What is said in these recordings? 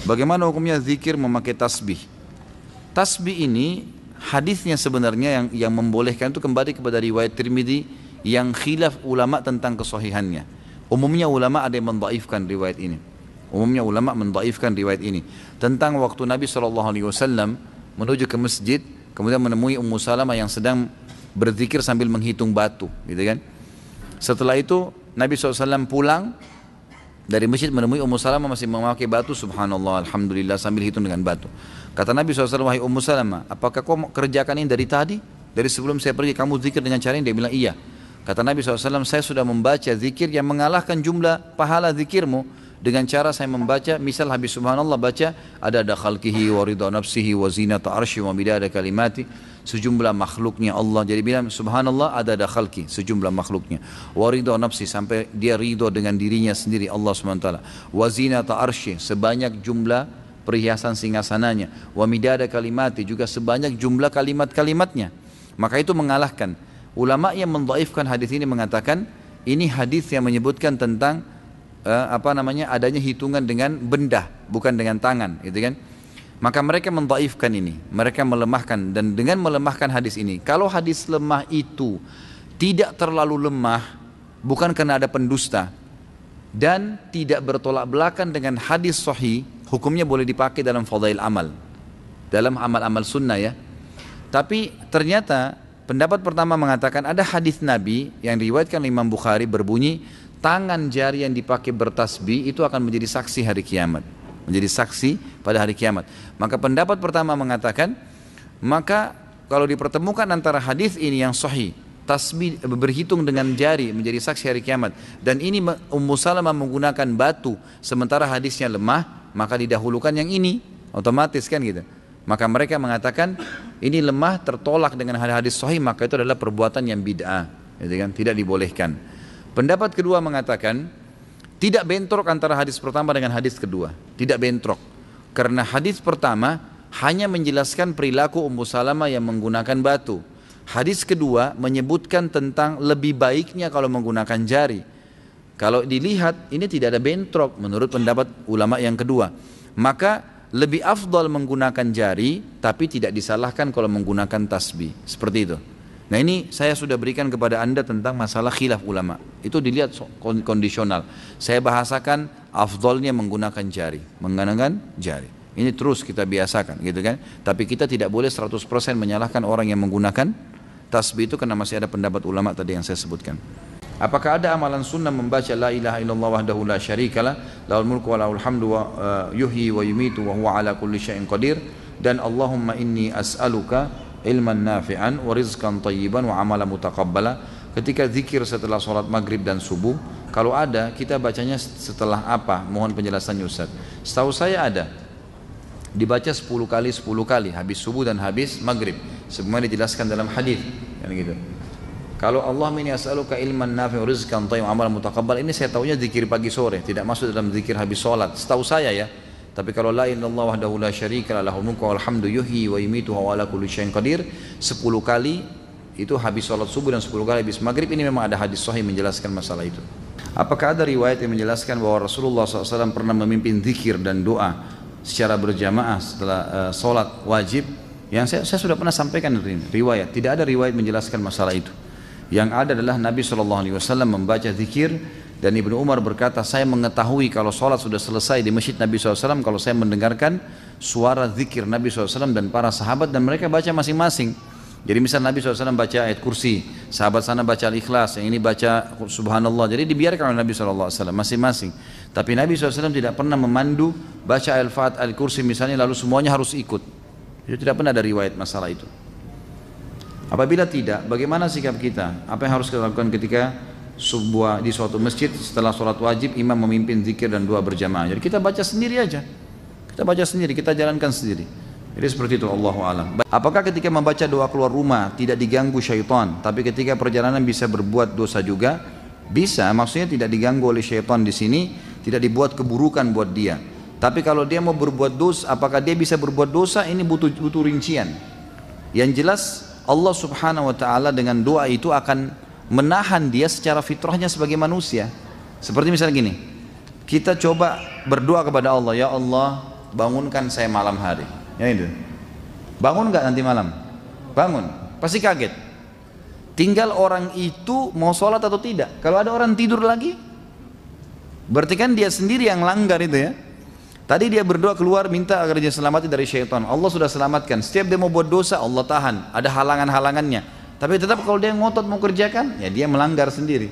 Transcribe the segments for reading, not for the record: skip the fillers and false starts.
Bagaimana hukumnya zikir memakai tasbih? Tasbih ini hadisnya sebenarnya yang membolehkan itu kembali kepada riwayat Tirmidzi yang khilaf ulama tentang kesahihannya. Umumnya ulama ada yang mendhaifkan riwayat ini. Tentang waktu Nabi SAW menuju ke masjid, kemudian menemui Ummu Salamah yang sedang berzikir sambil menghitung batu, gitu kan? Setelah itu Nabi SAW pulang dari masjid menemui Ummu Salamah masih memakai batu, subhanallah, alhamdulillah, sambil hitung dengan batu. Kata Nabi SAW, wahai Ummu Salamah, apakah kau kerjakan ini dari tadi? Dari sebelum saya pergi kamu zikir dengan cara ini? Dia bilang iya. Kata Nabi SAW, saya sudah membaca zikir yang mengalahkan jumlah pahala zikirmu dengan cara saya membaca, misal habis subhanallah baca ada khalqihi wa ridha nafsihi wa zinata arsy wa midada kalimati, sejumlah makhluknya Allah. Jadi bilang subhanallah ada khalqi, sejumlah makhluknya, wa ridha nafsi, sampai dia ridho dengan dirinya sendiri Allah SWT, wa zinata arsy, sebanyak jumlah perhiasan singgasananya, wa midada kalimati, juga sebanyak jumlah kalimat-kalimatnya. Maka itu mengalahkan. Ulama yang mendhaifkan hadis ini mengatakan ini hadis yang menyebutkan tentang adanya hitungan dengan benda, bukan dengan tangan, gitu kan? Maka mereka mendhaifkan ini, mereka melemahkan, dan dengan melemahkan hadis ini, kalau hadis lemah itu tidak terlalu lemah, bukan karena ada pendusta dan tidak bertolak belakang dengan hadis sahih, hukumnya boleh dipakai dalam fadail amal, dalam amal-amal sunnah ya. Tapi ternyata pendapat pertama mengatakan ada hadis Nabi yang diriwayatkan Imam Bukhari berbunyi tangan jari yang dipakai bertasbih itu akan menjadi saksi hari kiamat, menjadi saksi pada hari kiamat. Maka pendapat pertama mengatakan, maka kalau dipertemukan antara hadis ini yang sahih, tasbih berhitung dengan jari menjadi saksi hari kiamat, dan ini Ummu Salamah menggunakan batu sementara hadisnya lemah, maka didahulukan yang ini, otomatis kan gitu. Maka mereka mengatakan ini lemah tertolak dengan hadis sahih, maka itu adalah perbuatan yang bid'ah, gitu kan? Tidak dibolehkan. Pendapat kedua mengatakan tidak bentrok antara hadis pertama dengan hadis kedua, tidak bentrok, karena hadis pertama hanya menjelaskan perilaku Ummu Salamah yang menggunakan batu. Hadis kedua menyebutkan tentang lebih baiknya kalau menggunakan jari. Kalau dilihat ini tidak ada bentrok menurut pendapat ulama yang kedua, maka lebih afdal menggunakan jari, tapi tidak disalahkan kalau menggunakan tasbih, seperti itu. Nah ini saya sudah berikan kepada anda tentang masalah khilaf ulama. Itu dilihat kondisional. Saya bahasakan afdolnya menggunakan jari. Ini terus kita biasakan gitu kan. Tapi kita tidak boleh 100% menyalahkan orang yang menggunakan tasbih itu, karena masih ada pendapat ulama tadi yang saya sebutkan. Apakah ada amalan sunnah membaca la ilaha illallah wahdahu la syarikalah lahul mulku wa lahul hamdu wa yuhyi wa yumitu wa huwa ala kulli syai'in qadir, dan Allahumma inni as'aluka ilman nafi'an wa rizqan tayyiban wa amala mutaqabbala, ketika zikir setelah sholat maghrib dan subuh? Kalau ada, kita bacanya setelah apa? Mohon penjelasannya Ustaz. Setahu saya ada, dibaca 10 kali habis subuh dan habis maghrib, sebagaimana dijelaskan dalam hadis kan gitu. Kalau Allahumma inni as'aluka ilman nafi'an wa rizqan tayyiban wa amala mutaqabbal, ini saya tahunya zikir pagi sore, tidak masuk dalam zikir habis sholat, setahu saya ya. Tapi kalau la ilaha illallah wahdahu la syarikalah lahul mulku wal hamdu yuhyi wa yumitu wa ala kulli syai'in qadir 10 kali itu habis sholat subuh dan 10 kali habis maghrib, ini memang ada hadis sahih menjelaskan masalah itu. Apakah ada riwayat yang menjelaskan bahwa Rasulullah SAW pernah memimpin zikir dan doa secara berjamaah setelah sholat wajib? Yang saya sudah pernah sampaikan ini riwayat, tidak ada riwayat menjelaskan masalah itu. Yang ada adalah Nabi SAW membaca zikir, dan Ibnu Umar berkata, saya mengetahui kalau sholat sudah selesai di masjid Nabi SAW kalau saya mendengarkan suara zikir Nabi SAW dan para sahabat, dan mereka baca masing-masing. Jadi misal Nabi SAW baca ayat kursi, sahabat sana baca al-ikhlas, yang ini baca subhanallah, jadi dibiarkan oleh Nabi SAW masing-masing. Tapi Nabi SAW tidak pernah memandu baca al-fat al-kursi misalnya lalu semuanya harus ikut. Itu tidak pernah ada riwayat masalah itu. Apabila tidak, bagaimana sikap kita? Apa yang harus kita lakukan ketika di suatu masjid setelah sholat wajib imam memimpin zikir dan doa berjamaah? Jadi kita baca sendiri aja, kita jalankan sendiri. Jadi seperti itu, Allahu a'lam. Apakah ketika membaca doa keluar rumah tidak diganggu syaitan, tapi ketika perjalanan bisa berbuat dosa juga? Bisa, maksudnya tidak diganggu oleh syaitan di sini, tidak dibuat keburukan buat dia. Tapi kalau dia mau berbuat dosa, apakah dia bisa berbuat dosa? Ini butuh rincian. Yang jelas Allah Subhanahu wa taala dengan doa itu akan menahan dia secara fitrahnya sebagai manusia. Seperti misalnya gini, kita coba berdoa kepada Allah, ya Allah bangunkan saya malam hari. Ya itu. Bangun nggak nanti malam? Bangun. Pasti kaget. Tinggal orang itu mau sholat atau tidak. Kalau ada orang tidur lagi, berarti kan dia sendiri yang langgar itu ya. Tadi dia berdoa keluar minta agar dia selamatkan dari syaitan. Allah sudah selamatkan. Setiap dia mau buat dosa Allah tahan. Ada halangan-halangannya. Tapi tetap kalau dia ngotot mau kerjakan, ya dia melanggar sendiri.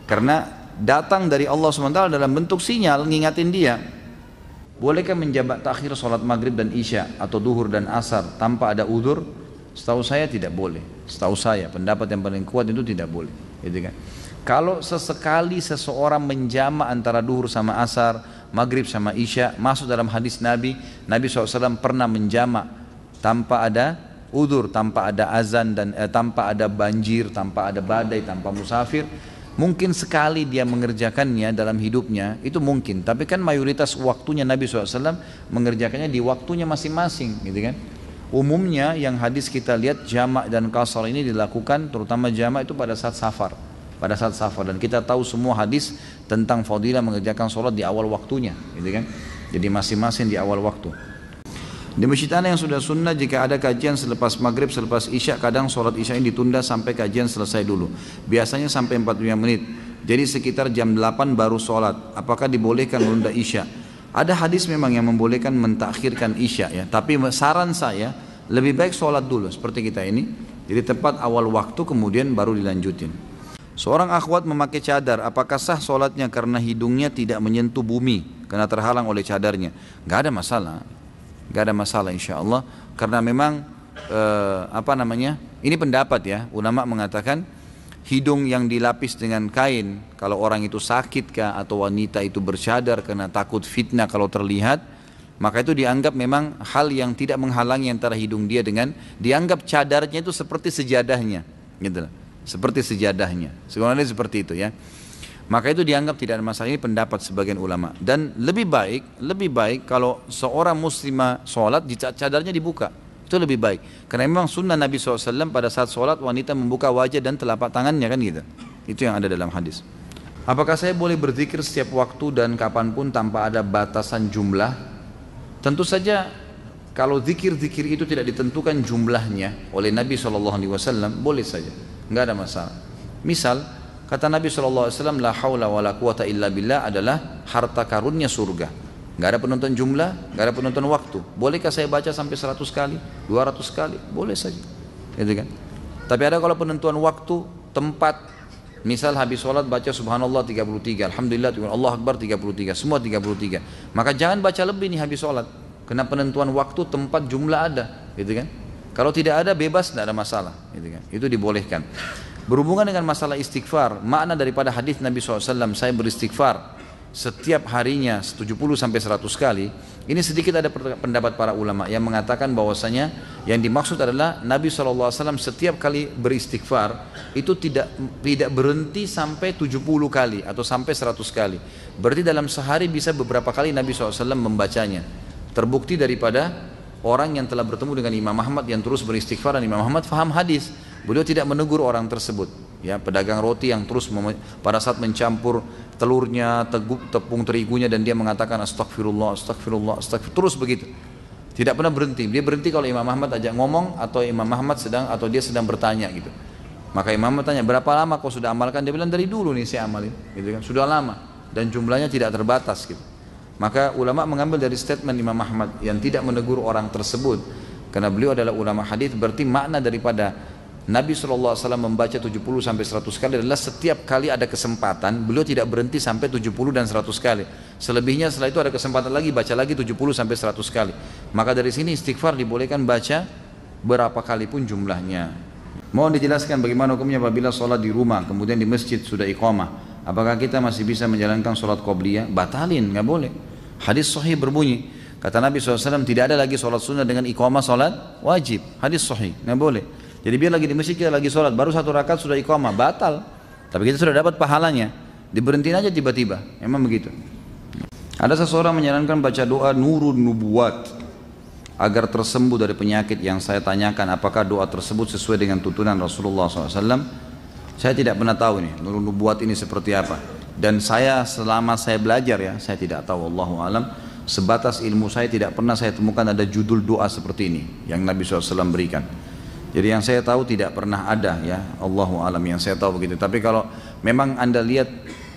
Karena datang dari Allah SWT dalam bentuk sinyal ngingatin dia. Bolehkah menjabat takhir sholat maghrib dan isya atau duhur dan asar tanpa ada udzur? Setahu saya tidak boleh. Setahu saya pendapat yang paling kuat itu tidak boleh. Gitu kan? Kalau sesekali seseorang menjama antara duhur sama asar, maghrib sama isya, masuk dalam hadis Nabi SAW pernah menjama tanpa ada udzur, tanpa ada azan dan tanpa ada banjir, tanpa ada badai, tanpa musafir. Mungkin sekali dia mengerjakannya dalam hidupnya, itu mungkin. Tapi kan mayoritas waktunya Nabi SAW mengerjakannya di waktunya masing-masing, gitu kan. Umumnya yang hadis kita lihat jamak dan qasar ini dilakukan, terutama jamak itu pada saat safar. Pada saat safar, dan kita tahu semua hadis tentang fadilah mengerjakan sholat di awal waktunya, gitu kan. Jadi masing-masing di awal waktu. Di masjid yang sudah sunnah jika ada kajian selepas maghrib, selepas isya, kadang sholat isya ini ditunda sampai kajian selesai dulu. Biasanya sampai 45 menit. Jadi sekitar jam 8 baru sholat. Apakah dibolehkan menunda isya? Ada hadis memang yang membolehkan mentakhirkan isya ya. Tapi saran saya lebih baik sholat dulu seperti kita ini. Jadi tepat awal waktu kemudian baru dilanjutin. Seorang akhwat memakai cadar, apakah sah sholatnya karena hidungnya tidak menyentuh bumi karena terhalang oleh cadarnya? Gak ada masalah. Gak ada masalah insya Allah. Karena memang ini pendapat ya, ulama mengatakan hidung yang dilapis dengan kain, kalau orang itu sakit kah atau wanita itu bercadar karena takut fitnah kalau terlihat, maka itu dianggap memang hal yang tidak menghalangi antara hidung dia dengan, dianggap cadarnya itu seperti sejadahnya, gitu lah, seperti sejadahnya. Sebenarnya seperti itu ya. Maka itu dianggap tidak ada masalah. Ini pendapat sebagian ulama. Dan lebih baik kalau seorang muslimah sholat cadarnya dibuka, itu lebih baik. Karena memang sunnah Nabi SAW pada saat sholat wanita membuka wajah dan telapak tangannya kan gitu. Itu yang ada dalam hadis. Apakah saya boleh berzikir setiap waktu dan kapanpun tanpa ada batasan jumlah? Tentu saja kalau zikir-zikir itu tidak ditentukan jumlahnya oleh Nabi SAW, boleh saja, nggak ada masalah. Misal kata Nabi SAW, la haula wa la quwata illa billah adalah harta karunnya surga. Gak ada penentuan jumlah, gak ada penentuan waktu. Bolehkah saya baca sampai 100 kali, 200 kali? Boleh saja. Gitu kan? Tapi ada kalau penentuan waktu, tempat. Misal habis sholat baca subhanallah 33, alhamdulillah, Allah akbar 33, semua 33. Maka jangan baca lebih nih habis sholat. Karena penentuan waktu, tempat, jumlah ada. Gitu kan? Kalau tidak ada bebas, tidak ada masalah. Gitu kan? Itu dibolehkan. Berhubungan dengan masalah istighfar, makna daripada hadis Nabi SAW, saya beristighfar setiap harinya 70-100 kali. Ini sedikit ada pendapat para ulama yang mengatakan bahwasanya yang dimaksud adalah Nabi SAW setiap kali beristighfar itu tidak berhenti sampai 70 kali atau sampai 100 kali. Berarti dalam sehari bisa beberapa kali Nabi SAW membacanya. Terbukti daripada orang yang telah bertemu dengan Imam Ahmad yang terus beristighfar, dan Imam Ahmad faham hadis. Beliau tidak menegur orang tersebut, ya, pedagang roti yang terus pada saat mencampur telurnya, tepung terigunya, dan dia mengatakan astagfirullah, astagfirullah, astagfirullah, terus begitu. Tidak pernah berhenti. Dia berhenti kalau Imam Ahmad ajak ngomong atau Imam Ahmad dia sedang bertanya gitu. Maka Imam Ahmad tanya, berapa lama kau sudah amalkan? Dia bilang dari dulu nih saya amalin, gitu kan. Sudah lama dan jumlahnya tidak terbatas gitu. Maka ulama mengambil dari statement Imam Ahmad yang tidak menegur orang tersebut, karena beliau adalah ulama hadis, berarti makna daripada Nabi SAW membaca 70-100 kali adalah setiap kali ada kesempatan beliau tidak berhenti sampai 70 dan 100 kali. Selebihnya setelah itu ada kesempatan lagi baca lagi 70-100 kali. Maka dari sini istighfar dibolehkan baca berapa kali pun jumlahnya. Mohon dijelaskan bagaimana hukumnya apabila sholat di rumah kemudian di masjid sudah iqamah. Apakah kita masih bisa menjalankan sholat qobliyah? Batalin, nggak boleh. Hadis sahih berbunyi, kata Nabi SAW, tidak ada lagi sholat sunnah dengan iqamah sholat wajib. Hadis sahih, nggak boleh. Jadi biar lagi di masjid kita lagi sholat, baru 1 rakaat sudah iqamah, batal. Tapi kita sudah dapat pahalanya, diberhentiin aja tiba-tiba, memang begitu. Ada seseorang menyarankan baca doa nurun nubuwat agar tersembuh dari penyakit yang saya tanyakan, apakah doa tersebut sesuai dengan tuntunan Rasulullah SAW? Saya tidak pernah tahu nih, nurun nubuwat ini seperti apa. Dan saya selama saya belajar ya, saya tidak tahu, wallahu alam. Sebatas ilmu saya tidak pernah saya temukan ada judul doa seperti ini yang Nabi SAW berikan. Jadi yang saya tahu tidak pernah ada ya, Allahu alam, yang saya tahu begitu. Tapi kalau memang Anda lihat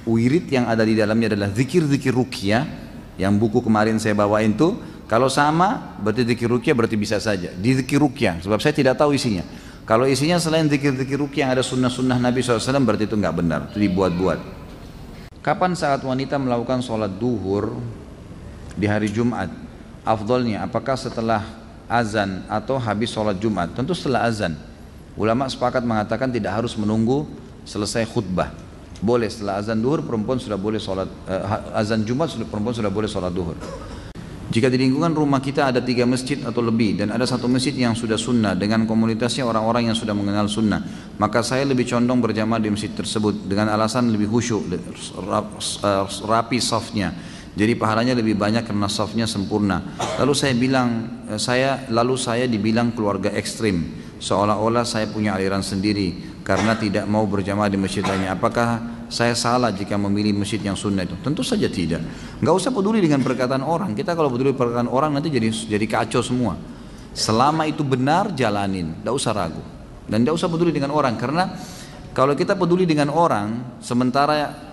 wirid yang ada di dalamnya adalah zikir-zikir ruqyah, yang buku kemarin saya bawain tuh, kalau sama berarti zikir ruqyah berarti bisa saja di zikir ruqyah, sebab saya tidak tahu isinya. Kalau isinya selain zikir-zikir ruqyah yang ada sunnah-sunnah Nabi SAW berarti itu nggak benar, itu dibuat-buat. Kapan saat wanita melakukan sholat duhur di hari Jumat? Afdolnya apakah setelah azan atau habis sholat Jumat? Tentu setelah azan. Ulama sepakat mengatakan tidak harus menunggu selesai khutbah. Boleh setelah azan duhur perempuan sudah boleh sholat, azan Jumat perempuan sudah boleh sholat duhur. Jika di lingkungan rumah kita ada 3 masjid atau lebih dan ada 1 masjid yang sudah sunnah dengan komunitasnya orang-orang yang sudah mengenal sunnah, maka saya lebih condong berjamaah di masjid tersebut dengan alasan lebih khusyuk, rapi safnya. Jadi pahalanya lebih banyak karena safnya sempurna. Lalu saya dibilang keluarga ekstrim, seolah-olah saya punya aliran sendiri karena tidak mau berjamaah di masjid lainnya. Apakah saya salah jika memilih masjid yang sunnah itu? Tentu saja tidak. Nggak usah peduli dengan perkataan orang. Kita kalau peduli perkataan orang nanti jadi kacau semua. Selama itu benar jalanin, nggak usah ragu dan nggak usah peduli dengan orang. Karena kalau kita peduli dengan orang, sementara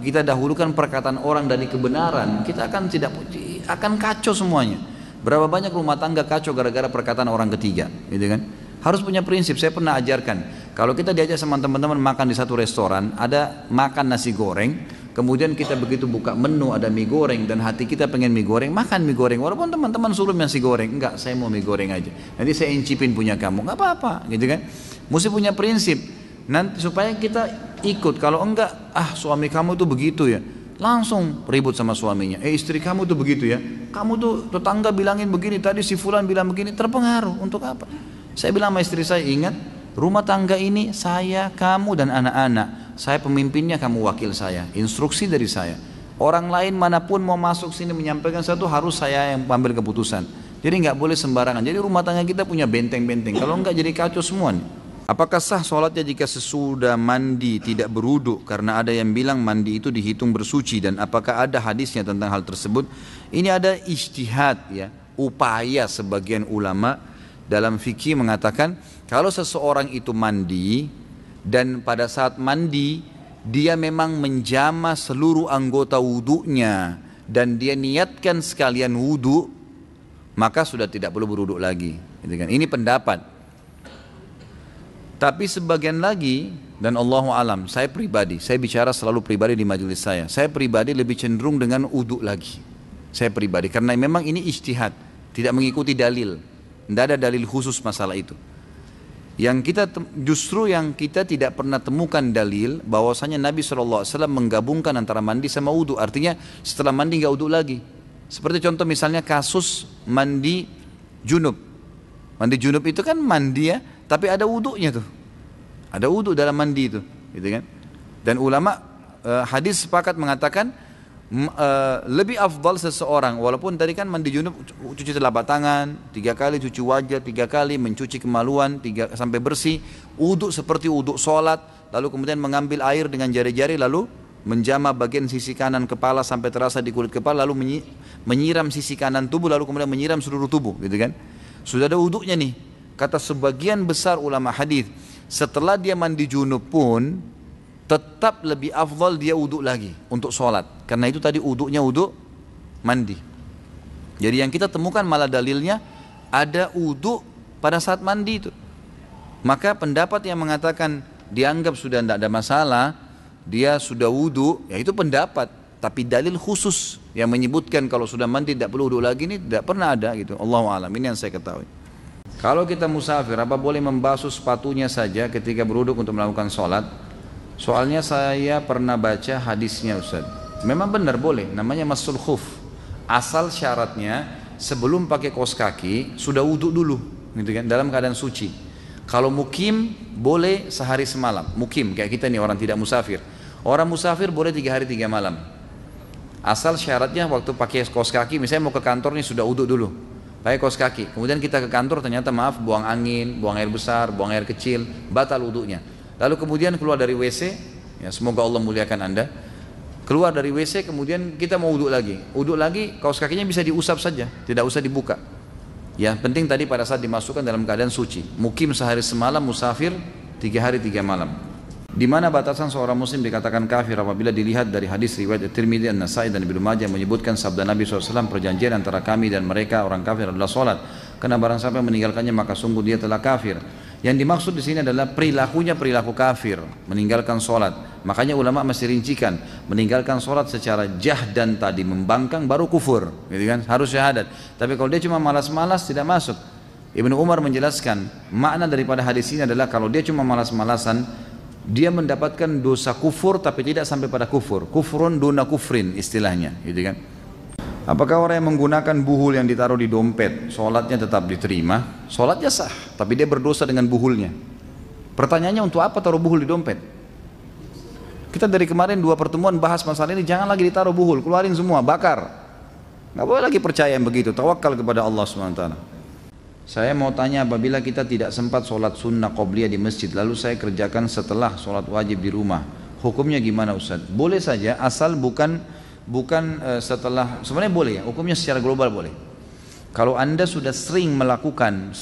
kita dahulukan perkataan orang dari kebenaran, kita akan kacau semuanya. Berapa banyak rumah tangga kacau gara-gara perkataan orang ketiga, gitu kan? Harus punya prinsip. Saya pernah ajarkan, kalau kita diajak sama teman-teman makan di satu restoran, ada makan nasi goreng, kemudian kita begitu buka menu ada mie goreng dan hati kita pengen mie goreng, makan mie goreng. Walaupun teman-teman suruh nasi goreng, enggak, saya mau mie goreng aja. Nanti saya incipin punya kamu, enggak apa-apa, gitu kan? Mesti punya prinsip. Nanti supaya kita ikut. Kalau enggak, suami kamu tuh begitu ya, langsung ribut sama suaminya. Istri kamu tuh begitu ya, kamu tuh tetangga bilangin begini, tadi si fulan bilang begini, terpengaruh. Untuk apa? Saya bilang sama istri saya, ingat, rumah tangga ini saya, kamu dan anak-anak. Saya pemimpinnya, kamu wakil saya. Instruksi dari saya. Orang lain manapun mau masuk sini menyampaikan sesuatu harus saya yang ambil keputusan. Jadi nggak boleh sembarangan. Jadi rumah tangga kita punya benteng-benteng. Kalau nggak jadi kacau semua nih. Apakah sah sholatnya jika sesudah mandi tidak berwudu? Karena ada yang bilang mandi itu dihitung bersuci, dan apakah ada hadisnya tentang hal tersebut? Ini ada ijtihad ya, upaya sebagian ulama dalam fikih mengatakan kalau seseorang itu mandi dan pada saat mandi dia memang menjama seluruh anggota wudunya dan dia niatkan sekalian wudu, maka sudah tidak perlu berwudu lagi. Ini pendapat. Tapi sebagian lagi, dan Allahu alam, saya bicara selalu pribadi di majelis saya pribadi lebih cenderung dengan wudu lagi. Saya pribadi, karena memang ini ijtihad, tidak mengikuti dalil, tidak ada dalil khusus masalah itu. Justru yang kita tidak pernah temukan dalil bahwasanya Nabi SAW menggabungkan antara mandi sama wudu. Artinya setelah mandi nggak wudu lagi. Seperti contoh misalnya kasus mandi junub. Mandi junub itu kan mandi ya, tapi ada wudunya tuh. Ada wudu dalam mandi itu, gitu kan? Dan ulama hadis sepakat mengatakan lebih afdal seseorang, walaupun tadi kan mandi junub cuci telapak tangan 3 kali, cuci wajah 3 kali, mencuci kemaluan 3 sampai bersih, wudu seperti wudu sholat, lalu kemudian mengambil air dengan jari-jari lalu menjama bagian sisi kanan kepala sampai terasa di kulit kepala, lalu menyiram sisi kanan tubuh, lalu kemudian menyiram seluruh tubuh, gitu kan? Sudah ada wudunya nih. Kata sebagian besar ulama hadis, setelah dia mandi junub pun tetap lebih afdal dia wudu lagi untuk sholat, karena itu tadi wudunya wudu mandi. Jadi yang kita temukan malah dalilnya ada wudu pada saat mandi itu. Maka pendapat yang mengatakan dianggap sudah tidak ada masalah, dia sudah wudu, ya itu pendapat. Tapi dalil khusus yang menyebutkan kalau sudah mandi tidak perlu wudu lagi ini tidak pernah ada gitu. Allahu a'lam, ini yang saya ketahui. Kalau kita musafir, apa boleh membasuh sepatunya saja ketika berwudu untuk melakukan sholat? Soalnya saya pernah baca hadisnya Ustaz. Memang benar boleh, namanya masul khuf. Asal syaratnya sebelum pakai kaos kaki sudah wudu dulu, gitu kan? Dalam keadaan suci. Kalau mukim boleh sehari semalam. Mukim kayak kita nih orang tidak musafir. Orang musafir boleh 3 hari 3 malam. Asal syaratnya waktu pakai kaos kaki, misalnya mau ke kantor nih sudah wudu dulu, pakai kaos kaki. Kemudian kita ke kantor ternyata buang angin, buang air besar, buang air kecil, batal wudunya. Lalu kemudian keluar dari WC, ya semoga Allah muliakan Anda. Keluar dari WC kemudian kita mau wudhu lagi. Wudhu lagi, kaos kakinya bisa diusap saja, tidak usah dibuka. Yang penting tadi pada saat dimasukkan dalam keadaan suci. Mukim sehari semalam, musafir 3 hari 3 malam. Di mana batasan seorang muslim dikatakan kafir apabila dilihat dari hadis riwayat Tirmidzi, An-Nasai dan Ibnu Majah menyebutkan sabda Nabi SAW, perjanjian antara kami dan mereka orang kafir adalah solat. Karena barang siapa yang meninggalkannya maka sungguh dia telah kafir. Yang dimaksud di sini adalah perilakunya perilaku kafir, meninggalkan solat. Makanya ulama masih rincikan, meninggalkan solat secara jahdan tadi membangkang baru kufur, gitu kan? Harus syahadat. Tapi kalau dia cuma malas-malas tidak masuk. Ibnu Umar menjelaskan makna daripada hadis ini adalah kalau dia cuma malas-malasan, dia mendapatkan dosa kufur tapi tidak sampai pada kufur. Kufrun duna kufrin istilahnya, gitu kan? Apakah orang yang menggunakan buhul yang ditaruh di dompet, sholatnya tetap diterima? Sholatnya sah, tapi dia berdosa dengan buhulnya. Pertanyaannya untuk apa taruh buhul di dompet? Kita dari kemarin 2 pertemuan bahas masalah ini, jangan lagi ditaruh buhul, keluarin semua, bakar. Nggak boleh lagi percaya yang begitu, tawakal kepada Allah SWT. Saya mau tanya, apabila kita tidak sempat sholat sunnah qobliyah di masjid, lalu saya kerjakan setelah sholat wajib di rumah, hukumnya gimana Ustaz? Boleh saja, asal bukan setelah, sebenarnya boleh ya, hukumnya secara global boleh. Kalau anda sudah sering melakukan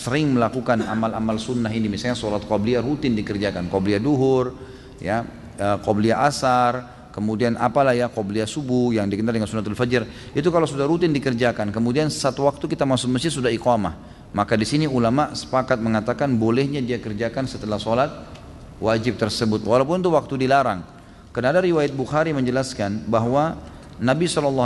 amal-amal sunnah ini, misalnya sholat qobliyah rutin dikerjakan, qobliyah duhur, ya, qobliyah asar, kemudian apalah ya, qobliyah subuh yang dikenal dengan sunnatul fajr, itu kalau sudah rutin dikerjakan, kemudian satu waktu kita masuk masjid sudah iqamah, maka di sini ulama sepakat mengatakan bolehnya dia kerjakan setelah sholat wajib tersebut, walaupun itu waktu dilarang. Karena ada riwayat Bukhari menjelaskan bahwa Nabi SAW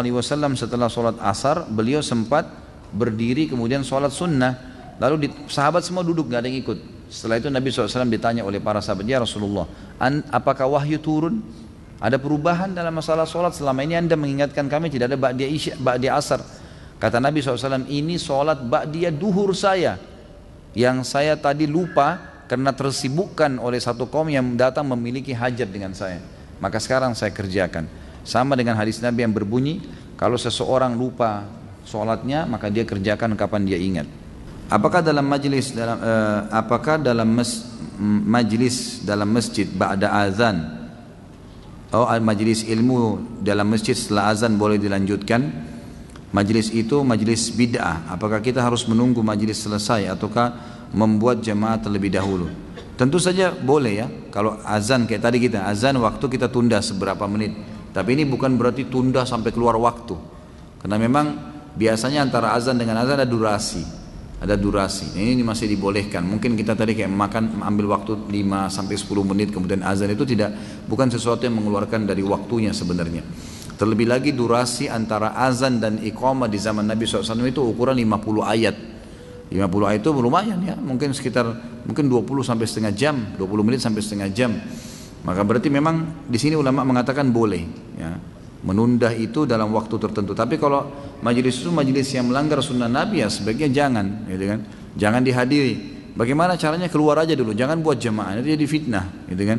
setelah sholat asar beliau sempat berdiri kemudian sholat sunnah, lalu sahabat semua duduk, gak ada yang ikut. Setelah itu Nabi SAW ditanya oleh para sahabat, ya Rasulullah, apakah wahyu turun? Ada perubahan dalam masalah sholat? Selama ini anda mengingatkan kami tidak ada ba'diyah asar. Kata Nabi SAW, ini sholat ba'diyah duhur saya, yang saya tadi lupa karena tersibukkan oleh satu kaum yang datang memiliki hajat dengan saya, maka sekarang saya kerjakan. Sama dengan hadis Nabi yang berbunyi, kalau seseorang lupa sholatnya maka dia kerjakan kapan dia ingat. Apakah dalam majlis dalam masjid ba'da azan, majlis ilmu dalam masjid setelah azan boleh dilanjutkan? Majlis itu majlis bid'ah. Apakah kita harus menunggu majlis selesai ataukah membuat jamaah terlebih dahulu? Tentu saja boleh ya. Kalau azan kayak tadi kita azan waktu kita tunda seberapa menit. Tapi ini bukan berarti tunda sampai keluar waktu. Karena memang biasanya antara azan dengan azan ada durasi. Ada durasi. Ini masih dibolehkan. Mungkin kita tadi kayak makan ambil waktu 5 sampai 10 menit kemudian azan, itu bukan sesuatu yang mengeluarkan dari waktunya sebenarnya. Terlebih lagi durasi antara azan dan iqamah di zaman Nabi SAW itu ukuran 50 ayat. 50 ayat itu lumayan ya, mungkin 20 sampai setengah jam, 20 menit sampai setengah jam. Maka berarti memang di sini ulama mengatakan boleh ya, menunda itu dalam waktu tertentu. Tapi kalau majelis itu majelis yang melanggar sunnah Nabi ya sebaiknya jangan, gitu kan? Jangan dihadiri. Bagaimana caranya? Keluar aja dulu, jangan buat jamaah, itu jadi fitnah, gitu kan?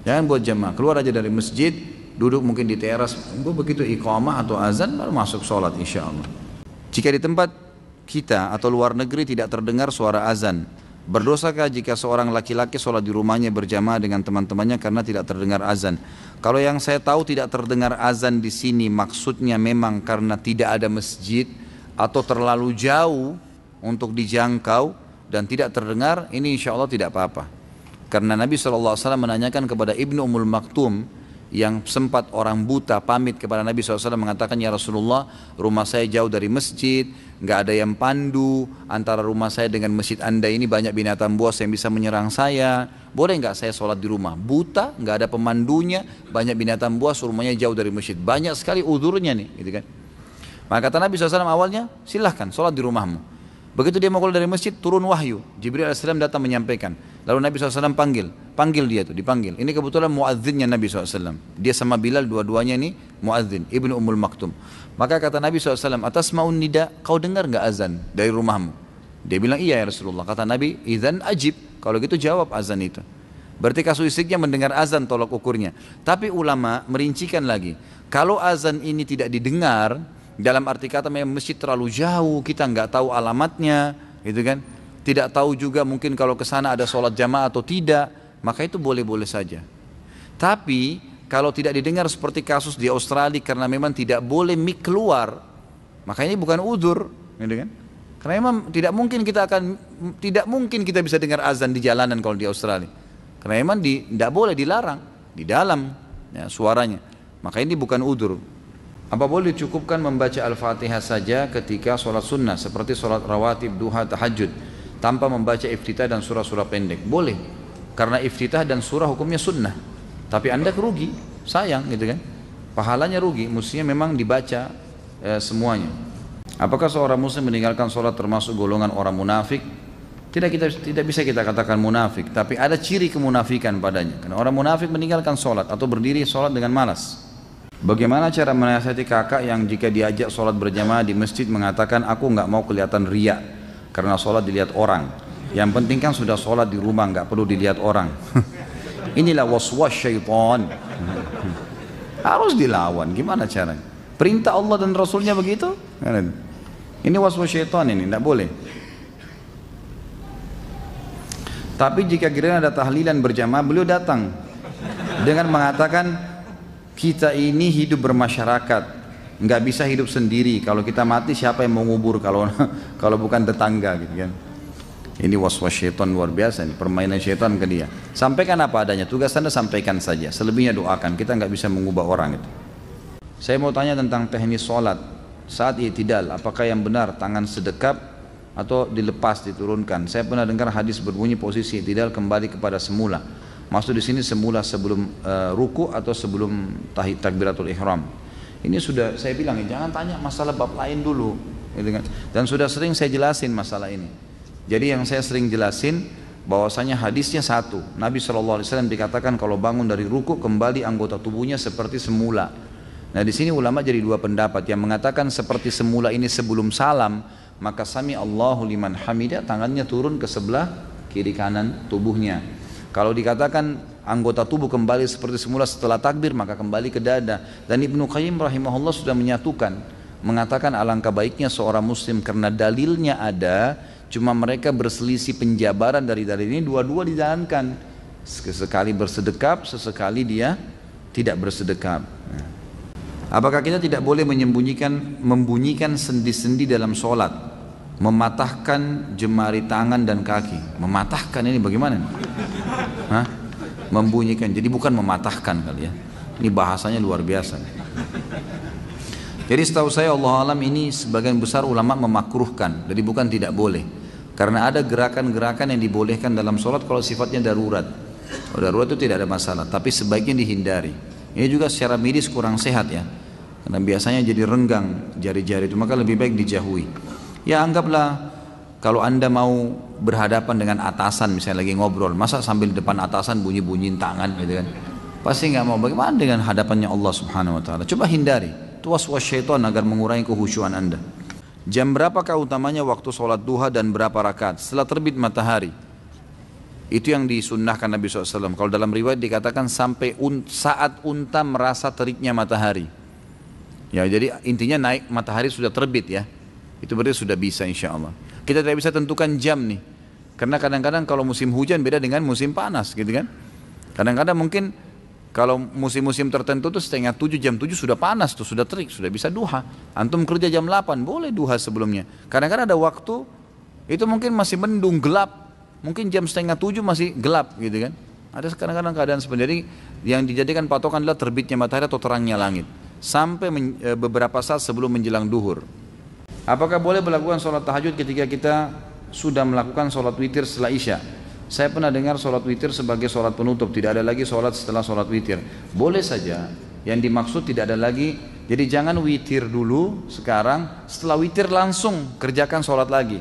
Jangan buat jamaah, keluar aja dari masjid, duduk mungkin di teras, begitu iqamah atau azan baru masuk sholat insya Allah. Jika di tempat kita atau luar negeri tidak terdengar suara azan, berdosakah jika seorang laki-laki sholat di rumahnya berjamaah dengan teman-temannya karena tidak terdengar azan? Kalau yang saya tahu tidak terdengar azan di sini maksudnya memang karena tidak ada masjid atau terlalu jauh untuk dijangkau dan tidak terdengar, ini insya Allah tidak apa-apa. Karena Nabi SAW menanyakan kepada Ibnu Ummul Maktum yang sempat orang buta pamit kepada Nabi SAW mengatakan, ya Rasulullah, rumah saya jauh dari masjid, nggak ada yang pandu, antara rumah saya dengan masjid anda ini banyak binatang buas yang bisa menyerang saya, boleh nggak saya sholat di rumah? Buta, nggak ada pemandunya, banyak binatang buas, rumahnya jauh dari masjid, banyak sekali udhurnya nih, gitu kan? Maka kata Nabi SAW awalnya, silahkan sholat di rumahmu. Begitu dia mau keluar dari masjid, turun wahyu, Jibril AS datang menyampaikan. Lalu Nabi SAW panggil dia tuh, dipanggil. Ini kebetulan muadzinnya Nabi SAW. Dia sama Bilal, dua-duanya ini muadzin, Ibnu Ummul Maktum. Maka kata Nabi SAW, atas maun nida, kau dengar gak azan dari rumahmu? Dia bilang, iya ya Rasulullah. Kata Nabi, idzan ajib, kalau gitu jawab azan itu. Berarti kasuistiknya mendengar azan tolak ukurnya. Tapi ulama merincikan lagi, kalau azan ini tidak didengar, dalam arti kata memang masjid terlalu jauh, kita nggak tahu alamatnya, gitu kan? Tidak tahu juga mungkin kalau ke sana ada sholat jamaah atau tidak, maka itu boleh-boleh saja. Tapi kalau tidak didengar seperti kasus di Australia karena memang tidak boleh mic keluar, maka ini bukan udzur, gitu kan? Karena memang tidak mungkin kita bisa dengar azan di jalanan kalau di Australia. Karena memang tidak boleh, dilarang di dalam ya, suaranya. Maka ini bukan udzur. Apa boleh dicukupkan membaca Al-Fatihah saja ketika sholat sunnah seperti sholat rawatib, duha, tahajud tanpa membaca iftitah dan surah-surah pendek? Boleh, karena iftitah dan surah hukumnya sunnah. Tapi anda rugi, sayang gitu kan? Pahalanya rugi, mestinya memang dibaca semuanya. Apakah seorang muslim meninggalkan sholat termasuk golongan orang munafik? Tidak bisa kita katakan munafik, tapi ada ciri kemunafikan padanya. Karena orang munafik meninggalkan sholat atau berdiri sholat dengan malas. Bagaimana cara menasihati kakak yang jika diajak sholat berjamaah di masjid mengatakan aku nggak mau kelihatan riya karena sholat dilihat orang. Yang penting kan sudah sholat di rumah, nggak perlu dilihat orang. Inilah waswas syaitan. Harus dilawan. Gimana caranya? Perintah Allah dan Rasulnya begitu? Ini waswas syaitan ini, tidak boleh. Tapi jika kira ada tahlilan berjamaah, beliau datang dengan mengatakan kita ini hidup bermasyarakat, nggak bisa hidup sendiri. Kalau kita mati siapa yang mau ngubur kalau bukan tetangga gitu kan? Ini waswas syaitan luar biasa, ini permainan syaitan ke dia. Sampaikan apa adanya, tugas anda sampaikan saja. Selebihnya doakan. Kita nggak bisa mengubah orang itu. Saya mau tanya tentang teknis sholat saat i'tidal. Apakah yang benar tangan sedekap atau dilepas diturunkan? Saya pernah dengar hadis berbunyi posisi i'tidal kembali kepada semula. Maksud di sini semula sebelum ruku atau sebelum takbiratul ihram. Ini sudah saya bilang, jangan tanya masalah bab lain dulu, gitu kan? Dan sudah sering saya jelasin masalah ini. Jadi yang saya sering jelasin bahwasanya hadisnya satu. Nabi SAW dikatakan kalau bangun dari ruku kembali anggota tubuhnya seperti semula. Nah di sini ulama jadi dua pendapat. Yang mengatakan seperti semula ini sebelum salam, maka sami Allahu liman hamidah, tangannya turun ke sebelah kiri kanan tubuhnya. Kalau dikatakan anggota tubuh kembali seperti semula setelah takbir, maka kembali ke dada. Dan Ibnu Qayyim rahimahullah sudah menyatukan, mengatakan alangkah baiknya seorang muslim karena dalilnya ada, cuma mereka berselisih penjabaran dari dalil ini, dua-dua dijalankan. Sesekali bersedekap, sesekali dia tidak bersedekap. Apakah kita tidak boleh membunyikan sendi-sendi dalam sholat? Mematahkan jemari tangan dan kaki. Mematahkan ini bagaimana? Hah? Membunyikan, jadi bukan mematahkan kali ya. Ini bahasanya luar biasa. Jadi setahu saya Allah alam ini sebagian besar ulama memakruhkan, jadi bukan tidak boleh. Karena ada gerakan-gerakan yang dibolehkan dalam sholat kalau sifatnya darurat. Kalau darurat itu tidak ada masalah, tapi sebaiknya dihindari. Ini juga secara medis kurang sehat ya. Karena biasanya jadi renggang jari-jari itu, maka lebih baik dijauhi. Ya anggaplah kalau anda mau berhadapan dengan atasan misalnya lagi ngobrol, masa sambil di depan atasan bunyi-bunyiin tangan gitu kan? Pasti nggak mau. Bagaimana dengan hadapannya Allah Subhanahu Wa Taala? Coba hindari. Itu waswas syaitan agar mengurangi kekhusyuan anda. Jam berapakah utamanya waktu sholat duha dan berapa rakaat? Setelah terbit matahari. Itu yang disunnahkan Nabi SAW. Kalau dalam riwayat dikatakan sampai saat unta merasa teriknya matahari. Ya jadi intinya naik matahari sudah terbit ya. Itu berarti sudah bisa insya Allah. Kita tidak bisa tentukan jam nih, karena kadang-kadang kalau musim hujan beda dengan musim panas gitu kan. Kadang-kadang mungkin kalau musim-musim tertentu tuh setengah 7, jam 7 sudah panas tuh, sudah terik, sudah bisa duha. Antum kerja jam 8 boleh duha sebelumnya. Kadang-kadang ada waktu itu mungkin masih mendung gelap, mungkin jam setengah 7 masih gelap gitu kan. Ada kadang-kadang keadaan seperti itu. Yang dijadikan patokan adalah terbitnya matahari atau terangnya langit sampai beberapa saat sebelum menjelang duhur. Apakah boleh melakukan sholat tahajud ketika kita sudah melakukan sholat witir setelah isya? Saya pernah dengar sholat witir sebagai sholat penutup, tidak ada lagi sholat setelah sholat witir. Boleh saja, yang dimaksud tidak ada lagi. Jadi jangan witir dulu sekarang, setelah witir langsung kerjakan sholat lagi.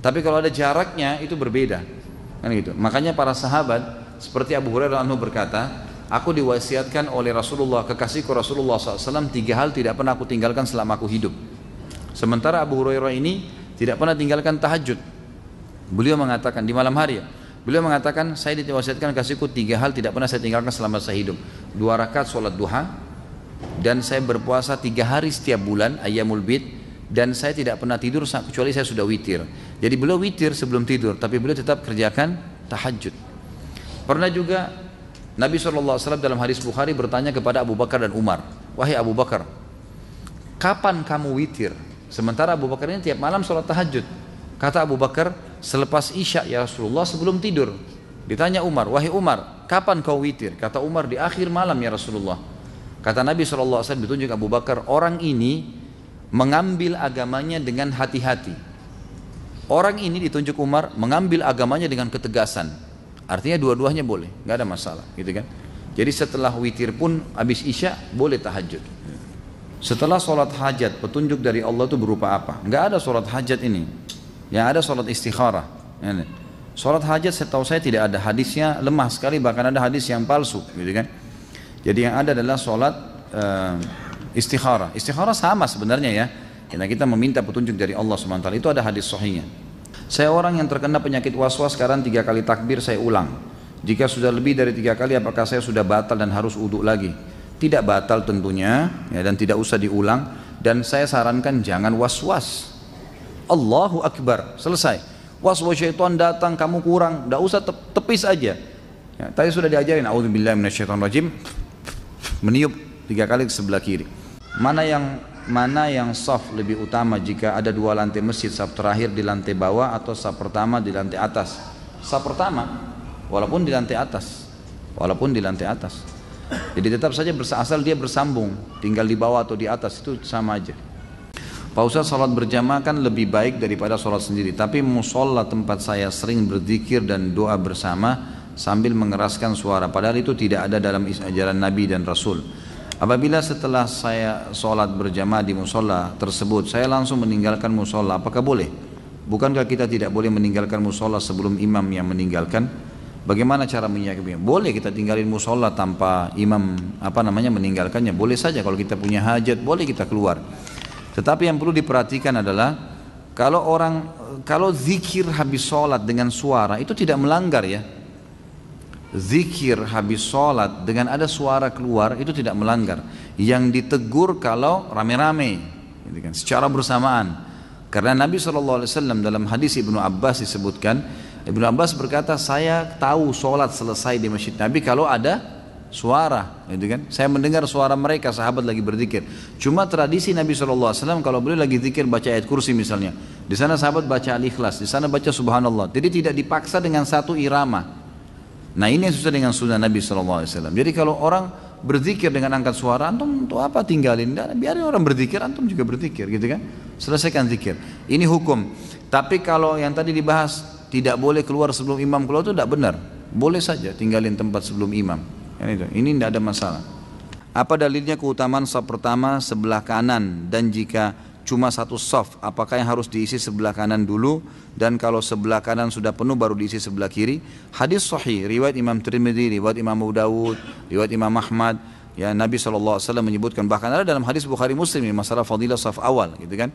Tapi kalau ada jaraknya itu berbeda, kan gitu. Makanya para sahabat seperti Abu Hurairah anhu berkata, aku diwasiatkan oleh Rasulullah, kekasihku Rasulullah SAW, 3 hal tidak pernah aku tinggalkan selama aku hidup. Sementara Abu Hurairah ini tidak pernah tinggalkan tahajud. Beliau mengatakan di malam hari ya. Beliau mengatakan saya diwasiatkan kasihku 3 hal tidak pernah saya tinggalkan selama saya hidup. 2 rakaat sholat duha, dan saya berpuasa 3 hari setiap bulan ayyamul bid, dan saya tidak pernah tidur kecuali saya sudah witir. Jadi beliau witir sebelum tidur, tapi beliau tetap kerjakan tahajud. Pernah juga Nabi SAW dalam hadis Bukhari bertanya kepada Abu Bakar dan Umar, wahai Abu Bakar, kapan kamu witir? Sementara Abu Bakar ini tiap malam sholat tahajud. Kata Abu Bakar, selepas Isya ya Rasulullah, sebelum tidur. Ditanya Umar, wahai Umar, kapan kau witir? Kata Umar, di akhir malam ya Rasulullah. Kata Nabi SAW ditunjuk Abu Bakar, orang ini mengambil agamanya dengan hati-hati. Orang ini ditunjuk Umar mengambil agamanya dengan ketegasan. Artinya dua-duanya boleh, nggak ada masalah, gitu kan? Jadi setelah witir pun habis Isya boleh tahajud. Setelah sholat hajat, petunjuk dari Allah itu berupa apa? Nggak ada sholat hajat ini. Yang ada sholat istikharah. Sholat hajat setahu saya tidak ada, hadisnya lemah sekali, bahkan ada hadis yang palsu, gitu kan? Jadi yang ada adalah sholat istikharah. Istikharah sama sebenarnya ya. Karena kita meminta petunjuk dari Allah SWT. Itu ada hadis sahihnya. Saya orang yang terkena penyakit was-was, sekarang 3 kali takbir saya ulang. Jika sudah lebih dari 3 kali, apakah saya sudah batal dan harus uduk lagi? Tidak batal tentunya ya, dan tidak usah diulang. Dan saya sarankan jangan was-was. Allahu Akbar, selesai. Was-was syaitan datang, kamu kurang, tidak usah tepis aja ya, tadi sudah diajarin, a'udzubillahi minasyaitonirrajim, meniup 3 kali ke sebelah kiri. Mana yang saf lebih utama jika ada 2 lantai masjid, saf terakhir di lantai bawah atau saf pertama di lantai atas? Saf pertama, walaupun di lantai atas, jadi tetap saja asal dia bersambung, tinggal di bawah atau di atas itu sama aja. Pak Ustaz, salat berjamaah kan lebih baik daripada salat sendiri, tapi musola tempat saya sering berzikir dan doa bersama sambil mengeraskan suara, padahal itu tidak ada dalam ajaran Nabi dan Rasul. Apabila setelah saya sholat berjamaah di musola tersebut, saya langsung meninggalkan musola, apakah boleh? Bukankah kita tidak boleh meninggalkan musola sebelum imam yang meninggalkan? Bagaimana cara menyikapinya? Boleh kita tinggalin musola tanpa imam meninggalkannya, boleh saja. Kalau kita punya hajat, boleh kita keluar. Tetapi yang perlu diperhatikan adalah kalau zikir habis sholat dengan suara itu tidak melanggar ya. Zikir habis sholat dengan ada suara keluar itu tidak melanggar. Yang ditegur kalau rame-rame, gitu kan, secara bersamaan. Karena Nabi SAW dalam hadis Ibnu Abbas disebutkan, Ibnu Abbas berkata, saya tahu sholat selesai di masjid Nabi kalau ada suara, gitu kan. Saya mendengar suara mereka, sahabat lagi berzikir. Cuma tradisi Nabi SAW kalau beliau lagi zikir baca ayat kursi misalnya, di sana sahabat baca Al-Ikhlas, di sana baca Subhanallah. Jadi tidak dipaksa dengan satu irama. Nah ini yang susah dengan sunnah Nabi SAW. Jadi kalau orang berzikir dengan angkat suara, antum untuk apa tinggalin? Biarin orang berzikir, antum juga berzikir, gitu kan? Selesaikan zikir. Ini hukum. Tapi kalau yang tadi dibahas tidak boleh keluar sebelum imam keluar, itu tidak benar. Boleh saja tinggalin tempat sebelum imam. Ini tidak ada masalah. Apa dalilnya keutamaan shaf pertama sebelah kanan, dan jika cuma satu shaf, apakah yang harus diisi sebelah kanan dulu, dan kalau sebelah kanan sudah penuh baru diisi sebelah kiri? Hadis sahih riwayat Imam Tirmidzi, riwayat Imam Abu Dawud, riwayat Imam Ahmad, ya Nabi SAW menyebutkan, bahkan ada dalam hadis Bukhari Muslim ini masalah fadilah shaf awal, gitu kan.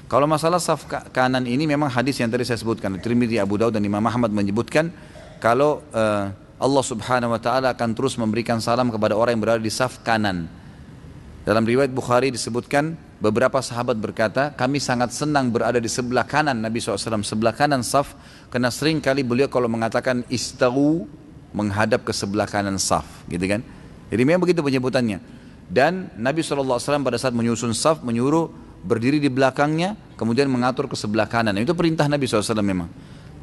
Kalau masalah shaf kanan ini memang hadis yang tadi saya sebutkan, Tirmidzi, Abu Dawud dan Imam Ahmad menyebutkan kalau Allah Subhanahu wa taala akan terus memberikan salam kepada orang yang berada di shaf kanan. Dalam riwayat Bukhari disebutkan, beberapa sahabat berkata, kami sangat senang berada di sebelah kanan Nabi SAW, sebelah kanan saf, karena sering kali beliau kalau mengatakan istawu, menghadap ke sebelah kanan saf, gitu kan. Jadi memang begitu penyebutannya. Dan Nabi SAW pada saat menyusun saf, menyuruh berdiri di belakangnya, kemudian mengatur ke sebelah kanan. Itu perintah Nabi SAW memang.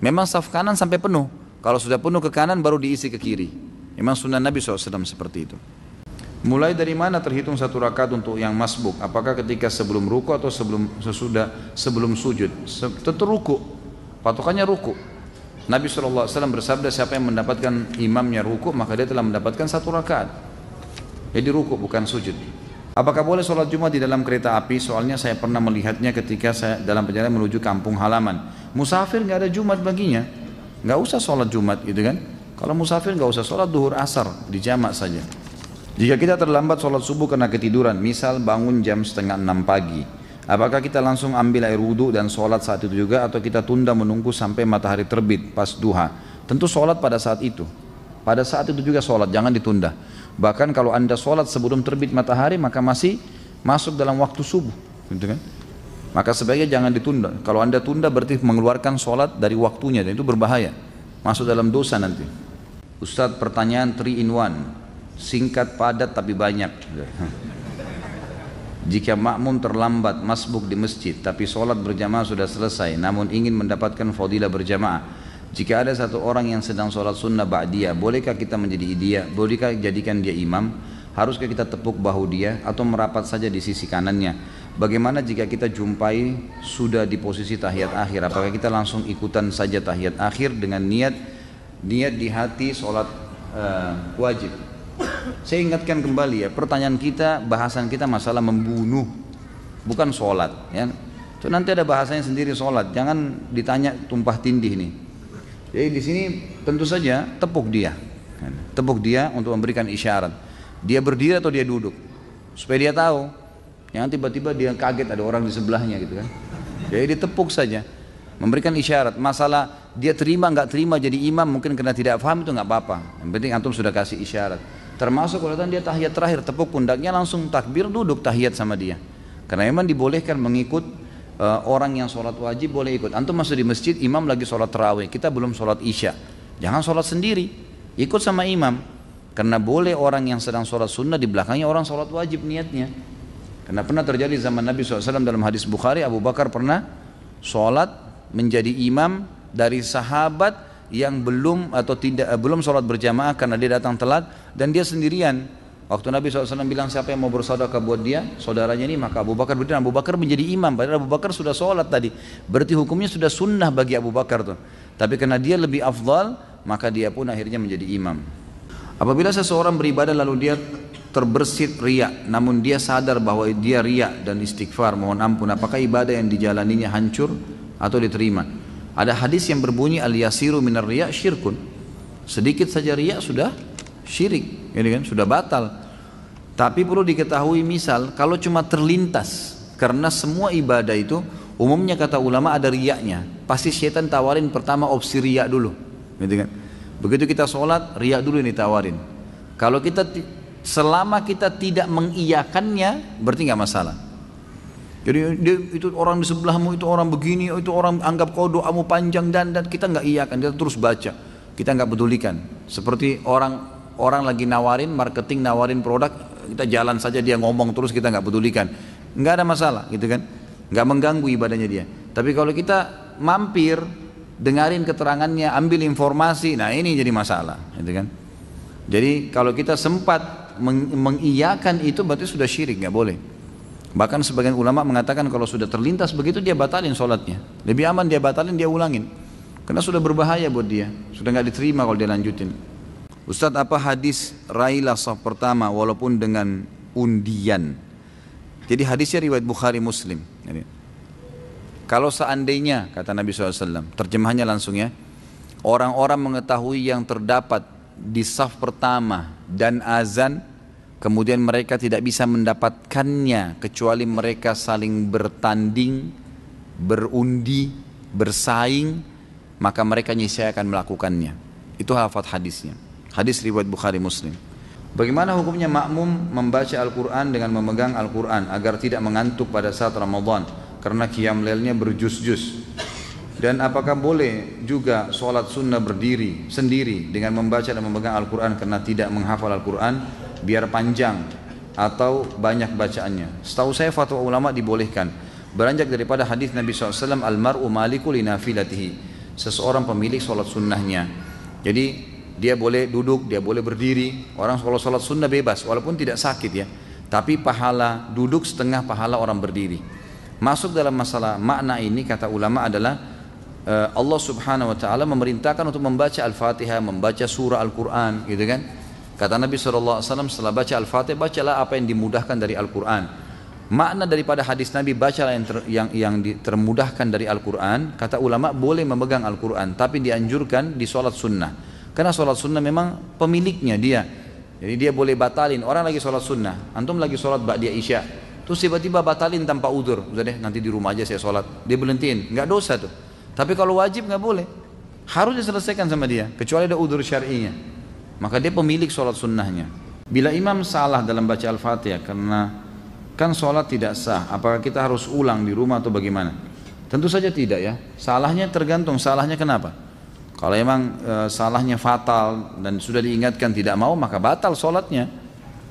Memang saf kanan sampai penuh. Kalau sudah penuh ke kanan, baru diisi ke kiri. Memang sunnah Nabi SAW seperti itu. Mulai dari mana terhitung 1 rakaat untuk yang masbuk? Apakah ketika sebelum ruku atau sebelum sujud? Tentu ruku. Patokannya ruku. Nabi SAW bersabda, siapa yang mendapatkan imamnya ruku, maka dia telah mendapatkan 1 rakaat. Jadi ruku bukan sujud. Apakah boleh sholat Jumat di dalam kereta api? Soalnya saya pernah melihatnya ketika saya dalam perjalanan menuju kampung halaman. Musafir nggak ada Jumat baginya, nggak usah sholat Jumat, gitu kan? Kalau musafir nggak usah sholat duhur asar, di jamak saja. Jika kita terlambat sholat subuh karena ketiduran, misal bangun jam 5:30 pagi, apakah kita langsung ambil air wudhu dan sholat saat itu juga, atau kita tunda menunggu sampai matahari terbit pas duha? Tentu sholat pada saat itu. Pada saat itu juga sholat, jangan ditunda. Bahkan kalau anda sholat sebelum terbit matahari, maka masih masuk dalam waktu subuh, gitu kan? Maka sebaiknya jangan ditunda. Kalau anda tunda berarti mengeluarkan sholat dari waktunya, dan itu berbahaya, masuk dalam dosa nanti. Ustadz, pertanyaan 3 in 1, singkat padat tapi banyak. Jika makmum terlambat masbuk di masjid tapi sholat berjamaah sudah selesai namun ingin mendapatkan fadilah berjamaah, jika ada satu orang yang sedang sholat sunnah ba'diyah, bolehkah kita menjadi dia? Bolehkah jadikan dia imam? Haruskah kita tepuk bahu dia atau merapat saja di sisi kanannya? Bagaimana jika kita jumpai sudah di posisi tahiyat akhir? Apakah kita langsung ikutan saja tahiyat akhir dengan niat di hati sholat wajib? Saya ingatkan kembali ya, pertanyaan kita, bahasan kita masalah membunuh, bukan sholat ya. So, nanti ada bahasanya sendiri sholat, jangan ditanya tumpah tindih nih. Jadi di sini tentu saja tepuk dia untuk memberikan isyarat. Dia berdiri atau dia duduk, supaya dia tahu. Jangan tiba-tiba dia kaget ada orang di sebelahnya gitu kan. Jadi ditepuk saja, memberikan isyarat. Masalah dia terima nggak terima jadi imam mungkin karena tidak paham, itu nggak apa-apa. Yang penting antum sudah kasih isyarat. Termasuk kalau dia tahiyat terakhir, tepuk pundaknya langsung takbir, duduk tahiyat sama dia. Karena memang dibolehkan mengikut orang yang sholat wajib, boleh ikut. Antum masuk di masjid, imam lagi sholat tarawih, kita belum sholat isya, jangan sholat sendiri, ikut sama imam. Karena boleh orang yang sedang sholat sunnah di belakangnya orang sholat wajib niatnya. Karena pernah terjadi zaman Nabi SAW dalam hadis Bukhari, Abu Bakar pernah sholat menjadi imam dari sahabat yang belum sholat berjamaah karena dia datang telat dan dia sendirian. Waktu Nabi SAW bilang siapa yang mau bersedekah buat dia, saudaranya ini, maka Abu Bakar berdiri, Abu Bakar menjadi imam. Padahal Abu Bakar sudah sholat tadi, berarti hukumnya sudah sunnah bagi Abu Bakar tuh. Tapi karena dia lebih afdal, maka dia pun akhirnya menjadi imam. Apabila seseorang beribadah lalu dia terbersit riya, namun dia sadar bahwa dia riya dan istighfar mohon ampun, apakah ibadah yang dijalaninya hancur atau diterima? Ada hadis yang berbunyi al-yasiru minar riya syirkun. Sedikit saja riya sudah syirik, ya kan? Sudah batal. Tapi perlu diketahui, misal kalau cuma terlintas, karena semua ibadah itu umumnya kata ulama ada riyanya. Pasti syaitan tawarin pertama opsi riya dulu, gitu kan? Begitu kita sholat, riya dulu yang ditawarin. Kalau kita selama kita tidak mengiyakannya, berarti nggak masalah. Jadi itu orang di sebelahmu, itu orang begini, itu orang anggap kau doamu panjang dan kita nggak iyakan, kita terus baca, kita nggak pedulikan. Seperti orang lagi nawarin marketing, nawarin produk, kita jalan saja dia ngomong terus kita nggak pedulikan, nggak ada masalah, gitu kan? Nggak mengganggu ibadahnya dia. Tapi kalau kita mampir, dengarin keterangannya, ambil informasi, nah ini jadi masalah, gitu kan? Jadi kalau kita sempat mengiyakan itu berarti sudah syirik, nggak boleh. Bahkan sebagian ulama mengatakan kalau sudah terlintas begitu dia batalin sholatnya. Lebih aman dia batalin, dia ulangin. Karena sudah berbahaya buat dia, sudah nggak diterima kalau dia lanjutin. Ustadz, apa hadis railah saf pertama walaupun dengan undian? Jadi hadisnya riwayat Bukhari Muslim. Kalau seandainya, kata Nabi SAW, terjemahannya langsung ya, orang-orang mengetahui yang terdapat di saf pertama dan azan, kemudian mereka tidak bisa mendapatkannya kecuali mereka saling bertanding, berundi, bersaing, maka mereka niscaya akan melakukannya. Itu lafaz hadisnya. Hadis riwayat Bukhari Muslim. Bagaimana hukumnya makmum membaca Al-Quran dengan memegang Al-Quran agar tidak mengantuk pada saat Ramadan karena qiyam lailnya berjus-jus? Dan apakah boleh juga sholat sunnah berdiri sendiri dengan membaca dan memegang Al-Quran karena tidak menghafal Al-Quran biar panjang atau banyak bacaannya? Setahu saya fatwa ulama dibolehkan, beranjak daripada hadis Nabi SAW, al-mar'u maliku li nafilatihi, seseorang pemilik sholat sunnahnya. Jadi dia boleh duduk, dia boleh berdiri. Orang kalau sholat sunnah bebas walaupun tidak sakit ya, tapi pahala duduk setengah pahala orang berdiri. Masuk dalam masalah makna ini kata ulama adalah Allah subhanahu wa ta'ala memerintahkan untuk membaca Al-Fatihah, membaca surah Al-Quran, gitu kan? Kata Nabi SAW, setelah baca Al-Fatihah, bacalah apa yang dimudahkan dari Al-Quran. Makna daripada hadis Nabi, bacalah yang termudahkan dari Al-Quran. Kata ulama, boleh memegang Al-Quran, tapi dianjurkan di sholat sunnah. Karena sholat sunnah memang pemiliknya dia. Jadi dia boleh batalin. Orang lagi sholat sunnah, antum lagi sholat ba'diyah isya, terus tiba-tiba batalin tanpa udzur. Udah deh, nanti di rumah aja saya sholat. Dia berhentiin, nggak dosa tuh. Tapi kalau wajib nggak boleh, harus diselesaikan sama dia, kecuali ada udzur syar'inya. Maka dia pemilik sholat sunnahnya. Bila imam salah dalam baca Al-Fatihah, karena kan sholat tidak sah, apakah kita harus ulang di rumah atau bagaimana? Tentu saja tidak ya. Salahnya tergantung salahnya kenapa. Kalau emang salahnya fatal dan sudah diingatkan tidak mau, maka batal sholatnya.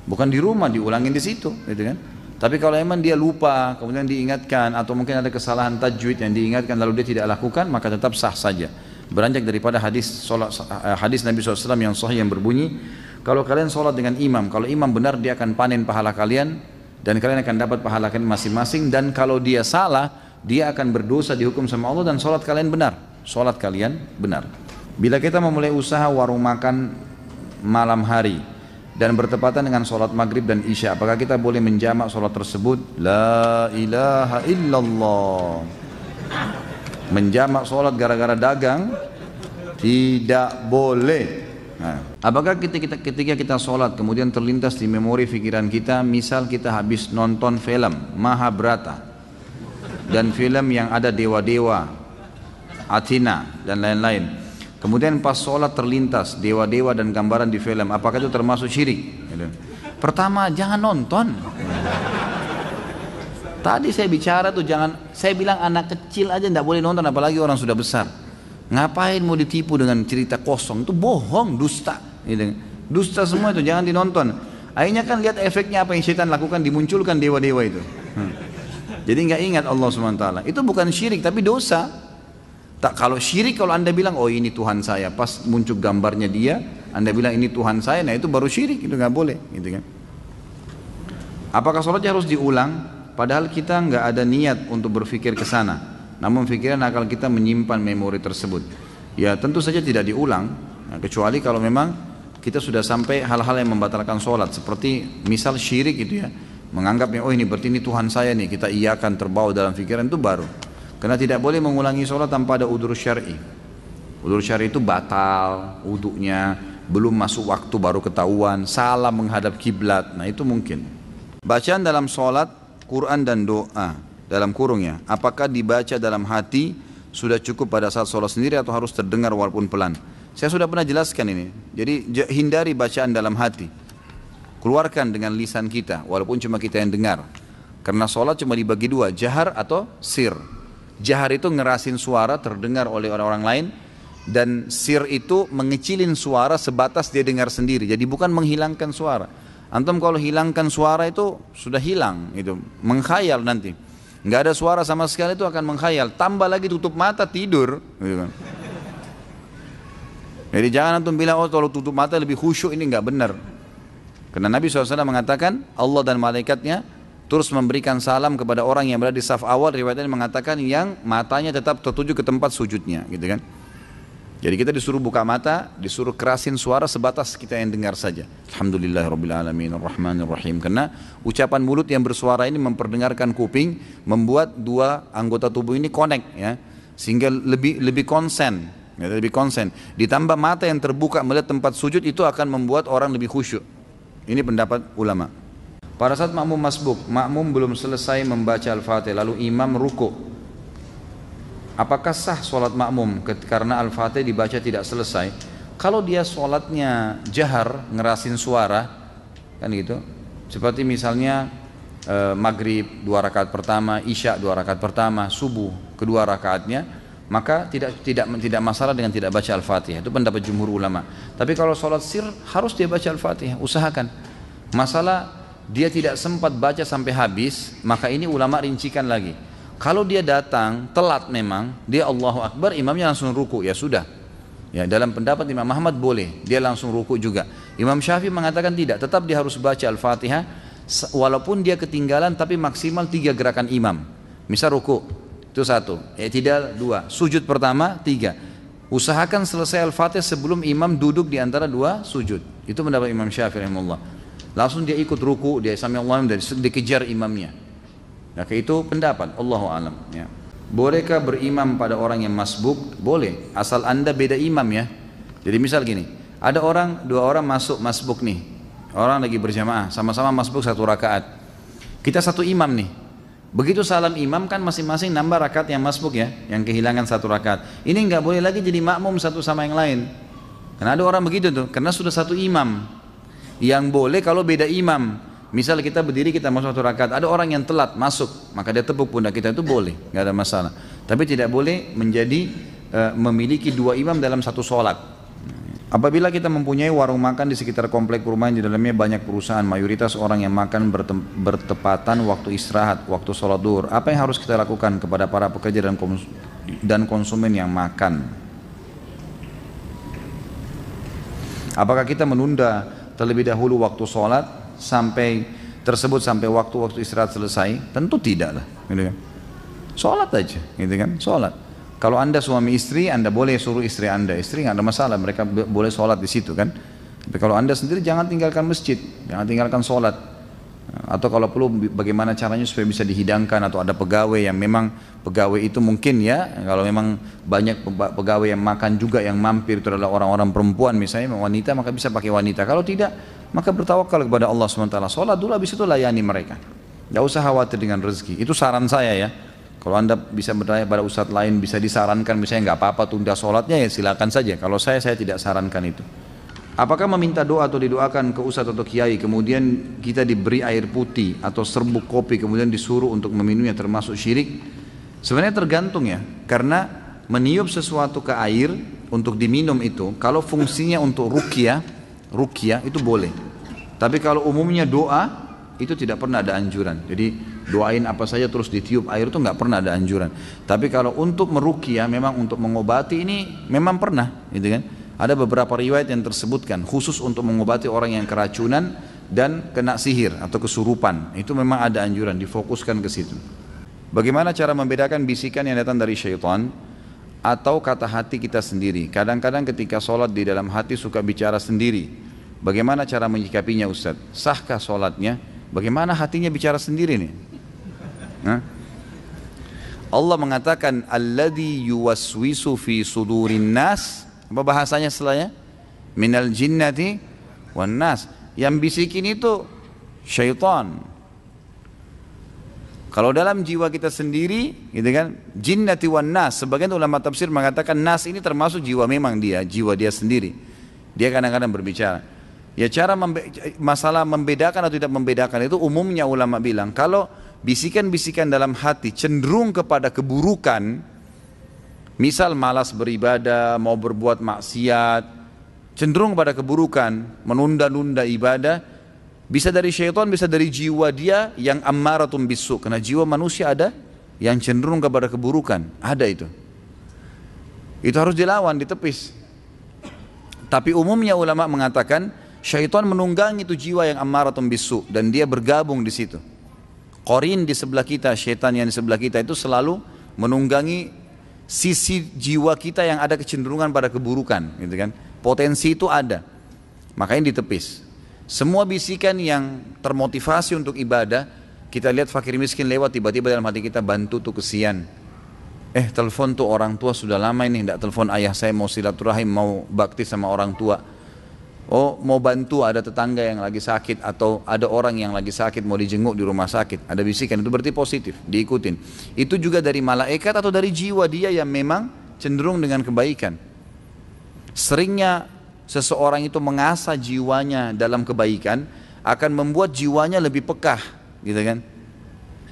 Bukan di rumah, diulangin di situ, gitu kan. Tapi kalau emang dia lupa, kemudian diingatkan, atau mungkin ada kesalahan tajwid yang diingatkan lalu dia tidak lakukan, maka tetap sah saja. Beranjak daripada hadis Nabi SAW yang sahih yang berbunyi, kalau kalian sholat dengan imam, kalau imam benar dia akan panen pahala kalian, dan kalian akan dapat pahala kalian masing-masing, dan kalau dia salah, dia akan berdosa dihukum sama Allah, dan sholat kalian benar. Sholat kalian benar. Bila kita memulai usaha warung makan malam hari, dan bertepatan dengan sholat maghrib dan isya, apakah kita boleh menjamak sholat tersebut? La ilaha illallah. Menjamak sholat gara-gara dagang tidak boleh. Nah, apakah ketika kita sholat kemudian terlintas di memori pikiran kita, misal kita habis nonton film Mahabharata dan film yang ada dewa-dewa, Athena dan lain-lain, kemudian pas sholat terlintas dewa-dewa dan gambaran di film, apakah itu termasuk syirik? Pertama, jangan nonton. Tadi saya bicara tuh jangan, saya bilang anak kecil aja tidak boleh nonton, apalagi orang sudah besar. Ngapain mau ditipu dengan cerita kosong? Itu bohong, dusta. Dusta semua itu, jangan dinonton. Akhirnya kan lihat efeknya apa yang syaitan lakukan, dimunculkan dewa-dewa itu. Jadi nggak ingat Allah SWT. Itu bukan syirik tapi dosa. Tak, kalau syirik, kalau anda bilang oh ini Tuhan saya, pas muncul gambarnya dia, anda bilang ini Tuhan saya, nah itu baru syirik, itu nggak boleh, gitu kan? Apakah sholatnya harus diulang? Padahal kita nggak ada niat untuk berpikir ke sana, namun pikiran akal kita menyimpan memori tersebut. Ya tentu saja tidak diulang, kecuali kalau memang kita sudah sampai hal-hal yang membatalkan sholat, seperti misal syirik itu ya, menganggapnya oh ini berarti ini Tuhan saya nih, kita iakan terbawa dalam pikiran, itu baru. Karena tidak boleh mengulangi sholat tanpa ada udzur syar'i. Udzur syar'i itu batal wudunya, belum masuk waktu baru ketahuan, salah menghadap kiblat, nah itu mungkin. Bacaan dalam sholat, Quran dan doa dalam kurungnya, apakah dibaca dalam hati sudah cukup pada saat sholat sendiri atau harus terdengar walaupun pelan? Saya sudah pernah jelaskan ini. Jadi hindari bacaan dalam hati, keluarkan dengan lisan kita walaupun cuma kita yang dengar. Karena sholat cuma dibagi dua, jahar atau sir. Jahar itu ngerasin suara terdengar oleh orang-orang lain, dan sir itu mengecilin suara sebatas dia dengar sendiri. Jadi bukan menghilangkan suara. Antum kalau hilangkan suara itu sudah hilang, itu mengkhayal nanti. Nggak ada suara sama sekali, itu akan mengkhayal. Tambah lagi tutup mata tidur. Gitu kan. Jadi jangan antum bilang oh kalau tutup mata lebih khusyuk, ini nggak benar. Karena Nabi SAW mengatakan Allah dan malaikatnya terus memberikan salam kepada orang yang berada di saf awal, riwayatnya mengatakan yang matanya tetap tertuju ke tempat sujudnya, gitu kan. Jadi kita disuruh buka mata, disuruh kerasin suara sebatas kita yang dengar saja. Alhamdulillahirrabbilalamin arrahmanirrahim. Karena ucapan mulut yang bersuara ini memperdengarkan kuping, membuat dua anggota tubuh ini connect ya, sehingga lebih konsen, ya, lebih konsen. Ditambah mata yang terbuka melihat tempat sujud, itu akan membuat orang lebih khusyuk. Ini pendapat ulama. Pada saat makmum masbuk, makmum belum selesai membaca Al-Fatihah, lalu imam ruku. Apakah sah sholat makmum karena Al-Fatihah dibaca tidak selesai? Kalau dia sholatnya jahar, ngerasin suara, kan gitu. Seperti misalnya maghrib 2 rakaat pertama, isya 2 rakaat pertama, subuh kedua rakaatnya, maka tidak masalah dengan tidak baca Al-Fatihah. Itu pendapat jumhur ulama. Tapi kalau sholat sir harus dia baca Al-Fatihah, usahakan. Masalah dia tidak sempat baca sampai habis, maka ini ulama rincikan lagi. Kalau dia datang telat memang, dia Allahu Akbar, imamnya langsung ruku, ya sudah. Ya, dalam pendapat Imam Ahmad boleh, dia langsung ruku juga. Imam Syafi'i mengatakan tidak, tetap dia harus baca Al-Fatihah, walaupun dia ketinggalan, tapi maksimal 3 gerakan imam. Misal ruku, itu 1, i'tidal 2, sujud pertama 3. Usahakan selesai Al-Fatihah sebelum imam duduk di antara 2 sujud. Itu pendapat Imam Syafi'i rahimahullah. Langsung dia ikut ruku, dia sami Allahu dan dikejar imamnya. Nah, itu pendapat Allahu alam ya. Bolehkah berimam pada orang yang masbuk? Boleh, asal anda beda imam ya. Jadi misal gini, ada dua orang masuk masbuk nih. Orang lagi berjamaah, sama-sama masbuk 1 rakaat. Kita satu imam nih. Begitu salam imam kan masing-masing nambah rakaat yang masbuk ya, yang kehilangan 1 rakaat. Ini nggak boleh lagi jadi makmum satu sama yang lain. Karena ada orang begitu tuh, karena sudah satu imam. Yang boleh kalau beda imam. Misal kita berdiri, kita masuk 1 rakaat, ada orang yang telat masuk, maka dia tepuk pundak kita, itu boleh, nggak ada masalah. Tapi tidak boleh menjadi memiliki dua imam dalam satu sholat. Apabila kita mempunyai warung makan di sekitar komplek perumahan, di dalamnya banyak perusahaan, mayoritas orang yang makan bertepatan waktu istirahat, waktu sholat duhur, apa yang harus kita lakukan kepada para pekerja dan konsumen yang makan? Apakah kita menunda terlebih dahulu waktu sholat sampai waktu istirahat selesai? Tentu tidak lah, gitu kan. Sholat aja, gitu kan, sholat. Kalau anda suami istri, anda boleh suruh istri nggak ada masalah, mereka boleh sholat di situ kan. Tapi kalau anda sendiri jangan tinggalkan masjid, jangan tinggalkan sholat. Atau kalau perlu bagaimana caranya supaya bisa dihidangkan, atau ada pegawai yang memang pegawai itu mungkin ya, kalau memang banyak pegawai yang makan juga yang mampir itu adalah orang-orang perempuan misalnya, wanita, maka bisa pakai wanita. Kalau tidak, maka bertawakal kepada Allah SWT. Sholat dulu, habis itu layani mereka. Nggak usah khawatir dengan rezeki. Itu saran saya ya. Kalau anda bisa bertanya pada ustadz lain, bisa disarankan misalnya nggak apa-apa tunda sholatnya, ya silakan saja. Kalau saya tidak sarankan itu. Apakah meminta doa atau didoakan ke ustadz atau kiai, kemudian kita diberi air putih atau serbuk kopi, kemudian disuruh untuk meminumnya, termasuk syirik? Sebenarnya tergantung ya, karena meniup sesuatu ke air untuk diminum itu, kalau fungsinya untuk ruqyah itu boleh. Tapi kalau umumnya doa, itu tidak pernah ada anjuran. Jadi doain apa saja terus ditiup air itu nggak pernah ada anjuran. Tapi kalau untuk meruqyah, memang untuk mengobati, ini memang pernah, gitu kan? Ada beberapa riwayat yang tersebutkan khusus untuk mengobati orang yang keracunan dan kena sihir atau kesurupan. Itu memang ada anjuran, difokuskan ke situ. Bagaimana cara membedakan bisikan yang datang dari syaitan atau kata hati kita sendiri? Kadang-kadang ketika sholat di dalam hati suka bicara sendiri. Bagaimana cara menyikapinya Ustaz? Sahkah sholatnya? Bagaimana hatinya bicara sendiri nih? Allah mengatakan alladzi yuwaswisu fi sudurin nas. Apa bahasanya setelahnya? Minal jinnati wan nas. Yang bisikin itu syaitan. Kalau dalam jiwa kita sendiri, gitu kan? Jinnati wan nas. Sebagian ulama tafsir mengatakan nas ini termasuk jiwa, memang jiwa dia sendiri. Dia kadang-kadang berbicara. Ya cara masalah membedakan atau tidak membedakan itu umumnya ulama bilang, kalau bisikan-bisikan dalam hati cenderung kepada keburukan, misal malas beribadah, mau berbuat maksiat, cenderung pada keburukan, menunda-nunda ibadah, bisa dari syaitan, bisa dari jiwa dia yang ammaratun bisu. Karena jiwa manusia ada yang cenderung kepada keburukan, ada itu. Itu harus dilawan, ditepis. Tapi umumnya ulama mengatakan syaitan menunggangi itu jiwa yang ammaratun bisu dan dia bergabung di situ. Qarin di sebelah kita, syaitan yang di sebelah kita itu selalu menunggangi sisi jiwa kita yang ada kecenderungan pada keburukan, gitu kan? Potensi itu ada, makanya ditepis. Semua bisikan yang termotivasi untuk ibadah, kita lihat fakir miskin lewat, tiba-tiba dalam hati kita bantu tuh, kesian. Telepon tuh orang tua, sudah lama ini tidak telepon ayah saya, mau silaturahim, mau bakti sama orang tua. Oh, mau bantu, ada tetangga yang lagi sakit atau ada orang yang lagi sakit mau dijenguk di rumah sakit, ada bisikan, itu berarti positif, diikutin. Itu juga dari malaikat atau dari jiwa dia yang memang cenderung dengan kebaikan. Seringnya seseorang itu mengasah jiwanya dalam kebaikan akan membuat jiwanya lebih pekah, gitu kan,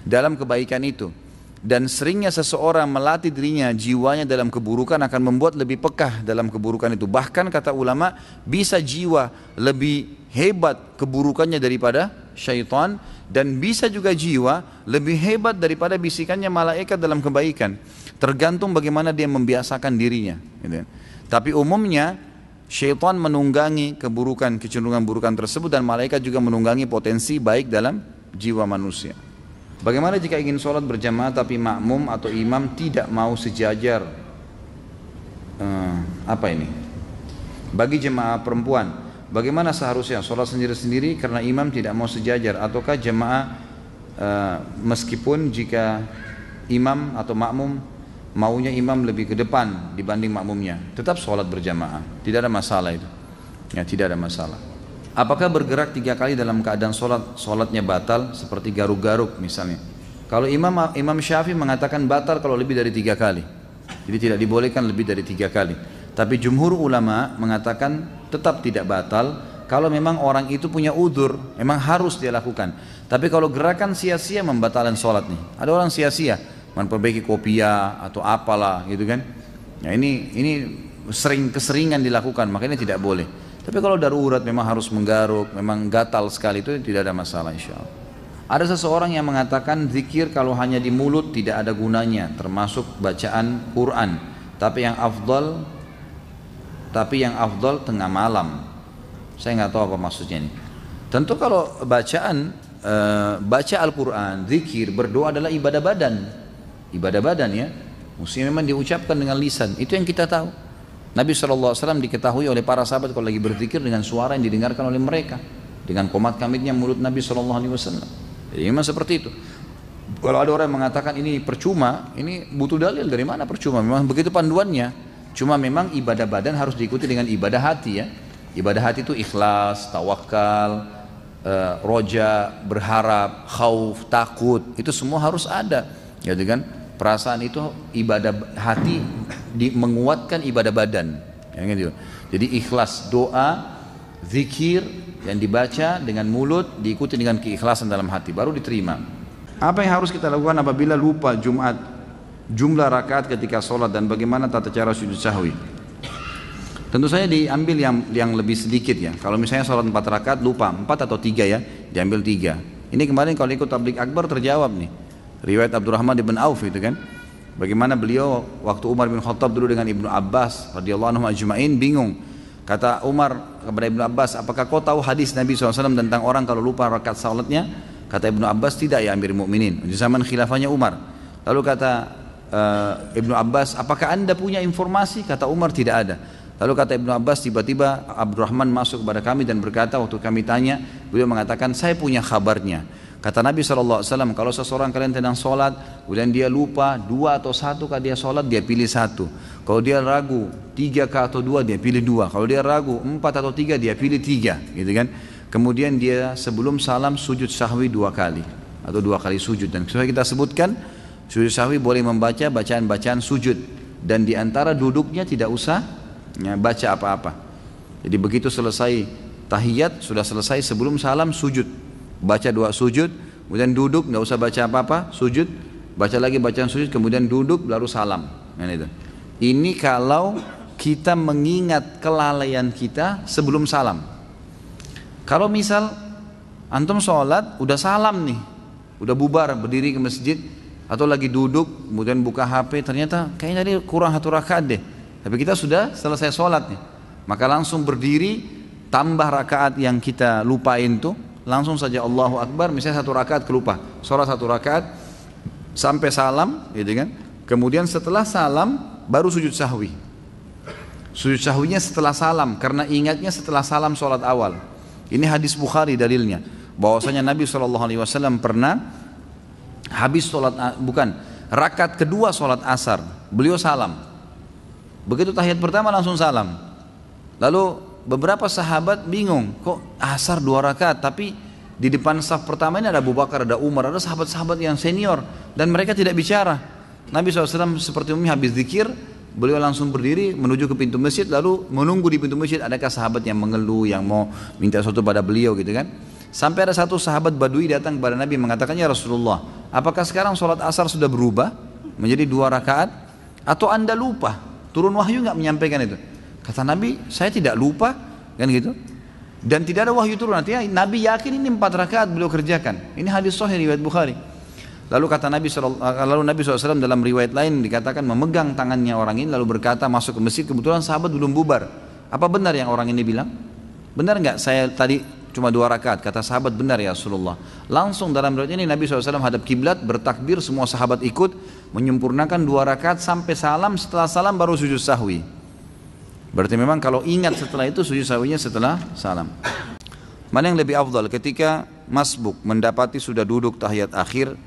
dalam kebaikan itu. Dan seringnya seseorang melatih dirinya, jiwanya dalam keburukan akan membuat lebih pekah dalam keburukan itu. Bahkan kata ulama, bisa jiwa lebih hebat keburukannya daripada syaitan, dan bisa juga jiwa lebih hebat daripada bisikannya malaikat dalam kebaikan. Tergantung bagaimana dia membiasakan dirinya, gitu. Tapi umumnya syaitan menunggangi keburukan, kecenderungan burukan tersebut, dan malaikat juga menunggangi potensi baik dalam jiwa manusia. Bagaimana jika ingin sholat berjamaah tapi makmum atau imam tidak mau sejajar? Apa ini? Bagi jemaah perempuan, bagaimana seharusnya sholat sendiri-sendiri karena imam tidak mau sejajar? Ataukah jemaah meskipun jika imam atau makmum maunya imam lebih ke depan dibanding makmumnya, tetap sholat berjamaah, tidak ada masalah itu. Ya, tidak ada masalah. Apakah bergerak 3 kali dalam keadaan sholatnya batal, seperti garuk-garuk misalnya? Kalau Imam Syafi'i mengatakan batal kalau lebih dari 3 kali. Jadi tidak dibolehkan lebih dari 3 kali. Tapi jumhur ulama mengatakan tetap tidak batal kalau memang orang itu punya udzur, memang harus dia lakukan. Tapi kalau gerakan sia-sia membatalkan sholat nih. Ada orang sia-sia, memperbaiki kopiah atau apalah gitu kan. Ya, ini keseringan dilakukan, makanya tidak boleh. Tapi kalau darurat memang harus menggaruk, memang gatal sekali, itu tidak ada masalah insya Allah. Ada seseorang yang mengatakan zikir kalau hanya di mulut tidak ada gunanya, termasuk bacaan Quran. Tapi yang afdal tengah malam. Saya nggak tahu apa maksudnya ini. Tentu kalau baca Al-Quran, zikir, berdoa adalah ibadah badan. Ibadah badan ya. Mesti memang diucapkan dengan lisan, itu yang kita tahu. Nabi SAW diketahui oleh para sahabat kalau lagi berzikir dengan suara yang didengarkan oleh mereka, dengan komat kamitnya mulut Nabi SAW. Jadi memang seperti itu. Kalau ada orang yang mengatakan ini percuma, ini butuh dalil. Dari mana percuma? Memang begitu panduannya. Cuma memang ibadah badan harus diikuti dengan ibadah hati ya. Ibadah hati itu ikhlas, tawakal, roja, berharap, khauf, takut, itu semua harus ada, gitu kan? Perasaan itu ibadah hati menguatkan ibadah badan, ya, gitu. Jadi ikhlas doa, zikir yang dibaca dengan mulut diikuti dengan keikhlasan dalam hati baru diterima. Apa yang harus kita lakukan apabila lupa Jumat jumlah rakaat ketika sholat dan bagaimana tata cara sujud sahwi? Tentu saja diambil yang lebih sedikit ya. Kalau misalnya sholat 4 rakaat lupa 4 atau 3 ya, diambil 3. Ini kemarin kalau ikut tabligh akbar terjawab nih. Riwayat Abdurrahman bin Auf itu kan. Bagaimana beliau waktu Umar bin Khattab dulu dengan Ibnu Abbas radhiyallahu anhu ajma'in bingung. Kata Umar kepada Ibnu Abbas, apakah kau tahu hadis Nabi SAW tentang orang kalau lupa rakaat salatnya? Kata Ibnu Abbas, tidak ya Amirul Mukminin. Di zaman khilafahnya Umar. Lalu kata Ibnu Abbas, apakah anda punya informasi? Kata Umar, tidak ada. Lalu kata Ibnu Abbas, tiba-tiba Abdurrahman masuk kepada kami dan berkata, waktu kami tanya, beliau mengatakan, saya punya kabarnya. Kata Nabi SAW, kalau seseorang kalian sedang sholat, kemudian dia lupa 2 atau 1 kali dia sholat, dia pilih 1. Kalau dia ragu 3 atau 2, dia pilih 2. Kalau dia ragu 4 atau 3, dia pilih 3, gitu kan? Kemudian dia sebelum salam sujud sahwi 2 kali atau 2 kali sujud. Dan sesuai kita sebutkan, sujud sahwi boleh membaca bacaan-bacaan sujud dan diantara duduknya tidak usah ya, baca apa-apa. Jadi begitu selesai tahiyat, sudah selesai sebelum salam sujud. Baca 2 sujud, kemudian duduk, nggak usah baca apa-apa, sujud, baca lagi bacaan sujud, kemudian duduk, lalu salam. Ini kalau kita mengingat kelalaian kita sebelum salam. Kalau misal antum sholat, udah salam nih, udah bubar, berdiri ke masjid, atau lagi duduk, kemudian buka HP, ternyata kayaknya tadi kurang 1 rakaat deh. Tapi kita sudah selesai sholat nih, maka langsung berdiri, tambah rakaat yang kita lupain tuh, langsung saja Allahu Akbar, misalnya 1 rakaat kelupa, sholat 1 rakaat sampai salam, gitu kan? Kemudian setelah salam baru sujud sahwi. Sujud sahwinya setelah salam, karena ingatnya setelah salam sholat awal. Ini hadis Bukhari dalilnya, bahwasanya Nabi SAW pernah habis sholat, rakaat kedua sholat asar, beliau salam. Begitu tahiyat pertama langsung salam. Lalu beberapa sahabat bingung, kok asar 2 rakaat, tapi di depan saf pertama ini ada Abu Bakar, ada Umar, ada sahabat-sahabat yang senior, dan mereka tidak bicara. Nabi SAW seperti umumnya habis zikir, beliau langsung berdiri menuju ke pintu masjid, lalu menunggu di pintu masjid adakah sahabat yang mengeluh, yang mau minta sesuatu pada beliau gitu kan. Sampai ada satu sahabat Badui datang kepada Nabi mengatakan, ya Rasulullah, apakah sekarang sholat asar sudah berubah menjadi 2 rakaat, atau anda lupa, turun wahyu nggak menyampaikan itu? Kata Nabi, saya tidak lupa, kan gitu. Dan tidak ada wahyu turun, artinya Nabi yakin ini 4 rakaat beliau kerjakan. Ini hadis sahih riwayat Bukhari. Lalu kata Nabi SAW dalam riwayat lain dikatakan memegang tangannya orang ini lalu berkata masuk ke masjid, kebetulan sahabat belum bubar. Apa benar yang orang ini bilang? Benar nggak saya tadi cuma 2 rakaat? Kata sahabat, benar ya Rasulullah. Langsung dalam riwayat ini Nabi SAW hadap kiblat, bertakbir, semua sahabat ikut, menyempurnakan 2 rakaat sampai salam, setelah salam baru sujud sahwi. Berarti memang kalau ingat setelah itu sujud sahwinya setelah salam. Mana yang lebih afdal ketika masbuk mendapati sudah duduk tahiyat akhir,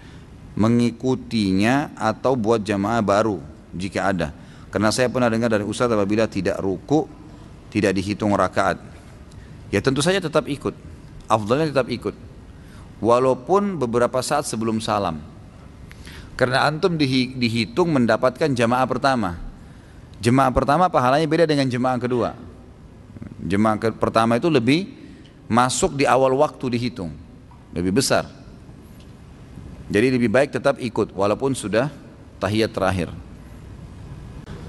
mengikutinya atau buat jamaah baru jika ada? Karena saya pernah dengar dari Ustaz apabila tidak ruku tidak dihitung rakaat. Ya tentu saja tetap ikut, afdalnya tetap ikut walaupun beberapa saat sebelum salam, karena antum dihitung mendapatkan jamaah pertama. Jemaah pertama pahalanya beda dengan jemaah kedua. Jemaah pertama itu lebih masuk di awal waktu dihitung, lebih besar. Jadi lebih baik tetap ikut walaupun sudah tahiyat terakhir.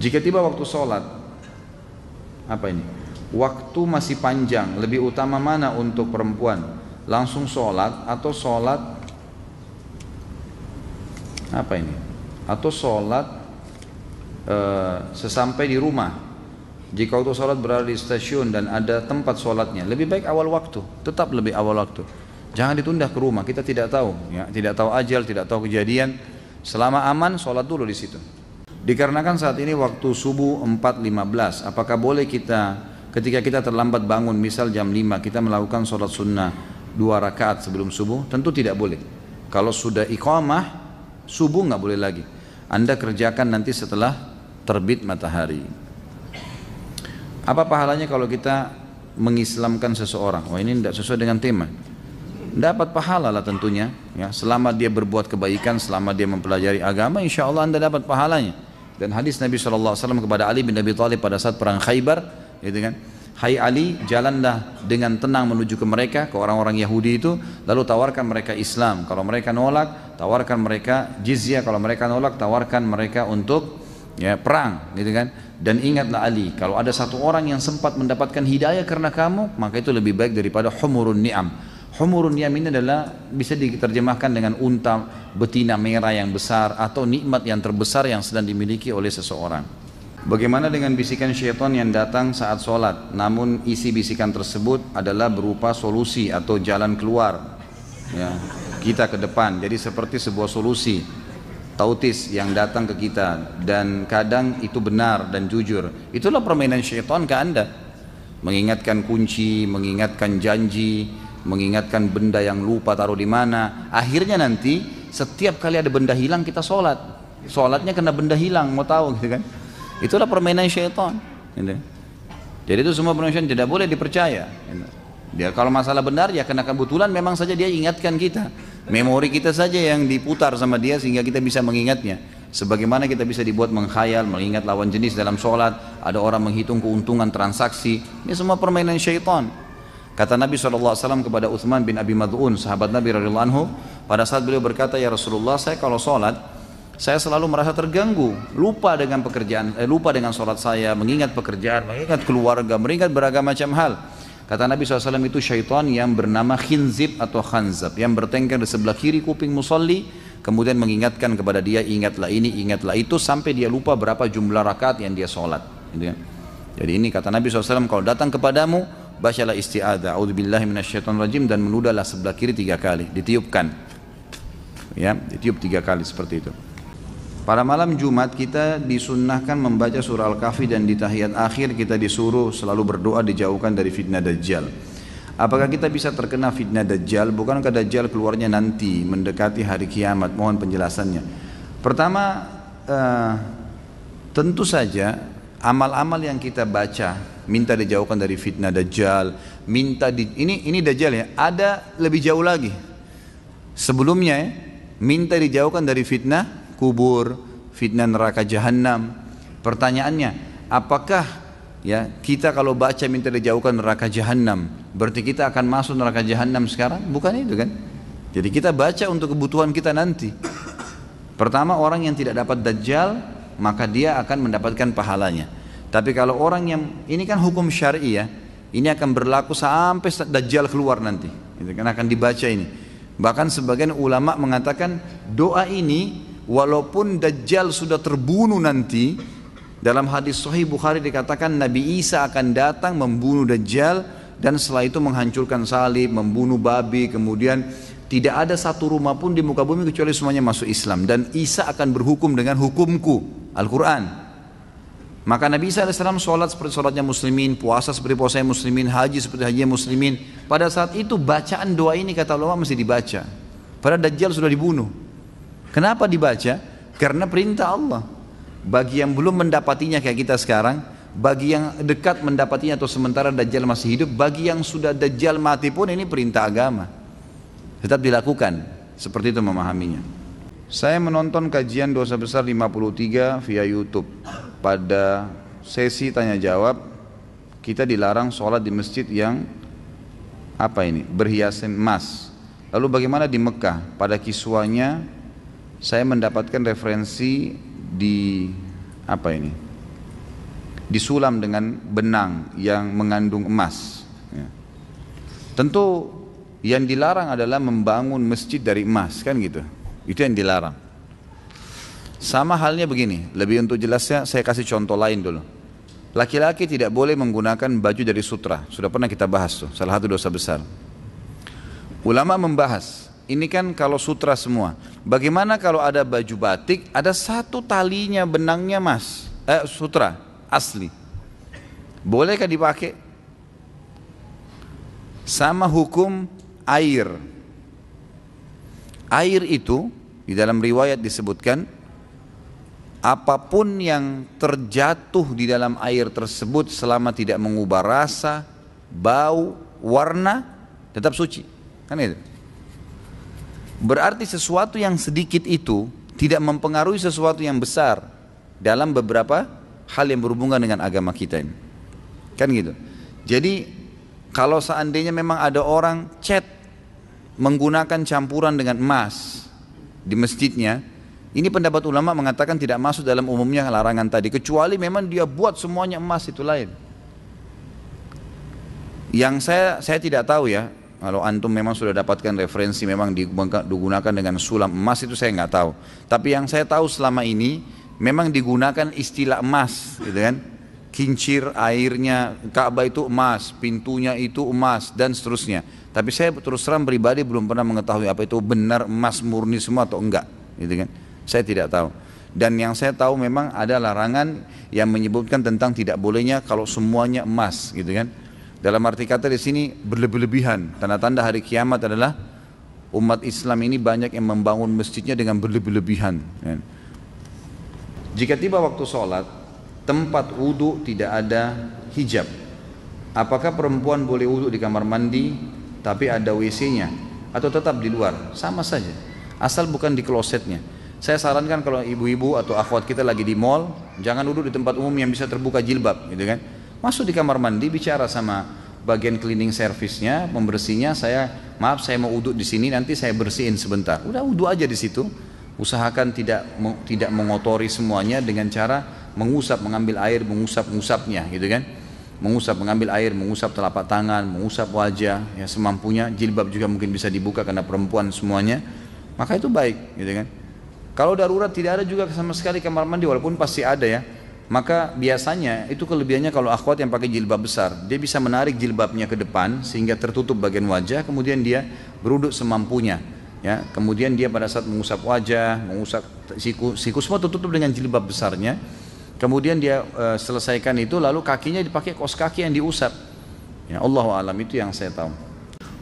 Jika tiba waktu sholat, apa ini? Waktu masih panjang, lebih utama mana untuk perempuan? Langsung sholat atau sholat apa ini? Atau sholat sesampai di rumah? Jika waktu sholat berada di stasiun dan ada tempat sholatnya, lebih baik awal waktu, tetap lebih awal waktu. Jangan ditunda ke rumah, kita tidak tahu, ya, tidak tahu ajal, tidak tahu kejadian. Selama aman, sholat dulu di situ. Dikarenakan saat ini waktu subuh 4.15, apakah boleh kita ketika kita terlambat bangun, misal jam 5, kita melakukan sholat sunnah 2 rakaat sebelum subuh? Tentu tidak boleh. Kalau sudah iqamah, subuh nggak boleh lagi. Anda kerjakan nanti setelah terbit matahari. Apa pahalanya kalau kita mengislamkan seseorang? Wah, ini tidak sesuai dengan tema. Dapat pahala lah tentunya, ya, selama dia berbuat kebaikan, selama dia mempelajari agama, insya Allah Anda dapat pahalanya. Dan hadis Nabi SAW kepada Ali bin Abi Thalib pada saat perang Khaybar, gitu kan? Hai Ali, jalanlah dengan tenang menuju ke mereka, ke orang-orang Yahudi itu, lalu tawarkan mereka Islam. Kalau mereka nolak, tawarkan mereka jizyah. Kalau mereka nolak, tawarkan mereka untuk, ya, perang, gitu kan? Dan ingatlah Ali, kalau ada satu orang yang sempat mendapatkan hidayah karena kamu, maka itu lebih baik daripada humurun ni'am. Humurun ni'am ini adalah bisa diterjemahkan dengan unta betina merah yang besar atau nikmat yang terbesar yang sedang dimiliki oleh seseorang. Bagaimana dengan bisikan syaitan yang datang saat sholat, namun isi bisikan tersebut adalah berupa solusi atau jalan keluar, ya, kita ke depan. Jadi seperti sebuah solusi tautis yang datang ke kita, dan kadang itu benar dan jujur. Itulah permainan syaitan ke Anda, mengingatkan kunci, mengingatkan janji, mengingatkan benda yang lupa taruh di mana. Akhirnya nanti setiap kali ada benda hilang kita sholat, sholatnya kena benda hilang, mau tahu, gitu kan? Itulah permainan syaitan, gitu. Jadi itu semua permainan syaitan, tidak boleh dipercaya, gitu. Dia kalau masalah benar ya karena kebetulan memang saja dia ingatkan kita, memori kita saja yang diputar sama dia sehingga kita bisa mengingatnya. Sebagaimana kita bisa dibuat menghayal, mengingat lawan jenis dalam sholat, ada orang menghitung keuntungan transaksi, ini semua permainan syaitan. Kata Nabi SAW kepada Uthman bin Abi Mad'un, sahabat Nabi radhiyallahu anhu, pada saat beliau berkata, ya Rasulullah, saya kalau sholat, saya selalu merasa terganggu, lupa dengan pekerjaan, lupa dengan sholat saya, mengingat pekerjaan, mengingat keluarga, mengingat beragam macam hal. Kata Nabi SAW, itu syaitan yang bernama khinzib atau khanzab, yang bertengkar di sebelah kiri kuping musalli, kemudian mengingatkan kepada dia, ingatlah ini, ingatlah itu, sampai dia lupa berapa jumlah rakaat yang dia sholat. Jadi ini kata Nabi SAW, kalau datang kepadamu, bacalah isti'adzah, a'udzubillahi minasyaitonirrajim, dan meludahlah sebelah kiri 3 kali, ditiupkan, ya, ditiup 3 kali seperti itu. Pada malam Jumat kita disunnahkan membaca surah Al-Kahfi, dan di tahiyat akhir kita disuruh selalu berdoa dijauhkan dari fitnah Dajjal. Apakah kita bisa terkena fitnah Dajjal? Bukankah Dajjal keluarnya nanti mendekati hari kiamat? Mohon penjelasannya. Pertama, tentu saja amal-amal yang kita baca, minta dijauhkan dari fitnah Dajjal, ini Dajjal ya, ada lebih jauh lagi sebelumnya ya, minta dijauhkan dari fitnah kubur, fitnah neraka jahanam. Pertanyaannya, apakah ya kita kalau baca minta dijauhkan neraka jahanam, berarti kita akan masuk neraka jahanam sekarang? Bukan itu kan? Jadi kita baca untuk kebutuhan kita nanti. Pertama, orang yang tidak dapat Dajjal, maka dia akan mendapatkan pahalanya. Tapi kalau orang yang, ini kan hukum syar'i ya, ini akan berlaku sampai Dajjal keluar nanti, itu kan akan dibaca ini. Bahkan sebagian ulama mengatakan doa ini walaupun Dajjal sudah terbunuh nanti, dalam hadis Sahih Bukhari dikatakan Nabi Isa akan datang membunuh Dajjal, dan setelah itu menghancurkan salib, membunuh babi, kemudian tidak ada satu rumah pun di muka bumi kecuali semuanya masuk Islam, dan Isa akan berhukum dengan hukumku, Al-Quran. Maka Nabi Isa AS sholat seperti sholatnya muslimin, puasa seperti puasanya muslimin, haji seperti hajinya muslimin. Pada saat itu bacaan doa ini kata ulama mesti dibaca, padahal Dajjal sudah dibunuh. Kenapa dibaca? Karena perintah Allah. Bagi yang belum mendapatinya kayak kita sekarang, bagi yang dekat mendapatinya atau sementara Dajjal masih hidup, bagi yang sudah Dajjal mati pun ini perintah agama, tetap dilakukan. Seperti itu memahaminya. Saya menonton kajian dosa besar 53 via YouTube. Pada sesi tanya jawab, kita dilarang sholat di masjid yang berhiasan emas. Lalu bagaimana di Mekah? Pada kiswanya saya mendapatkan referensi di disulam dengan benang yang mengandung emas. Ya. Tentu yang dilarang adalah membangun masjid dari emas, kan gitu. Itu yang dilarang. Sama halnya begini, lebih untuk jelasnya saya kasih contoh lain dulu. Laki-laki tidak boleh menggunakan baju dari sutra. Sudah pernah kita bahas tuh, salah satu dosa besar. Ulama membahas, ini kan kalau sutra semua. Bagaimana kalau ada baju batik, ada satu talinya benangnya sutra asli. Bolehkah dipakai? Sama hukum air. Air itu di dalam riwayat disebutkan, apapun yang terjatuh di dalam air tersebut selama tidak mengubah rasa, bau, warna, tetap suci. Kan itu. Berarti sesuatu yang sedikit itu tidak mempengaruhi sesuatu yang besar dalam beberapa hal yang berhubungan dengan agama kita ini. Kan gitu. Jadi kalau seandainya memang ada orang cat menggunakan campuran dengan emas di masjidnya, ini pendapat ulama mengatakan tidak masuk dalam umumnya larangan tadi, kecuali memang dia buat semuanya emas, itu lain. Yang saya tidak tahu ya, kalau antum memang sudah dapatkan referensi memang digunakan dengan sulam emas, itu saya nggak tahu. Tapi yang saya tahu selama ini memang digunakan istilah emas, gitu kan? Kincir airnya Ka'bah itu emas, pintunya itu emas dan seterusnya. Tapi saya terus terang pribadi belum pernah mengetahui apa itu benar emas murni semua atau enggak, gitu kan? Saya tidak tahu. Dan yang saya tahu memang ada larangan yang menyebutkan tentang tidak bolehnya kalau semuanya emas, gitu kan? Dalam arti kata di sini berlebih-lebihan. Tanda-tanda hari kiamat adalah umat Islam ini banyak yang membangun masjidnya dengan berlebih-lebihan. Jika tiba waktu sholat, tempat wudhu tidak ada hijab. Apakah perempuan boleh wudhu di kamar mandi tapi ada WC-nya atau tetap di luar? Sama saja, asal bukan di klosetnya. Saya sarankan kalau ibu-ibu atau akhwat kita lagi di mall, jangan duduk di tempat umum yang bisa terbuka jilbab, gitu kan? Masuk di kamar mandi, bicara sama bagian cleaning service-nya, pembersihnya, maaf saya mau wudhu di sini, nanti saya bersihin sebentar. Udah wudhu aja di situ. Usahakan tidak mengotori semuanya dengan cara mengambil air, mengusapnya, gitu kan? Mengambil air, mengusap telapak tangan, mengusap wajah, ya semampunya. Jilbab juga mungkin bisa dibuka karena perempuan semuanya. Maka itu baik, gitu kan? Kalau darurat tidak ada juga sama sekali kamar mandi, walaupun pasti ada ya. Maka biasanya itu kelebihannya kalau akhwat yang pakai jilbab besar, dia bisa menarik jilbabnya ke depan sehingga tertutup bagian wajah, kemudian dia beruduk semampunya, ya. Kemudian dia pada saat mengusap wajah, mengusap siku semua tertutup dengan jilbab besarnya. Kemudian dia selesaikan itu, lalu kakinya dipakai kaos kaki yang diusap. Ya, Allahu a'lam, itu yang saya tahu.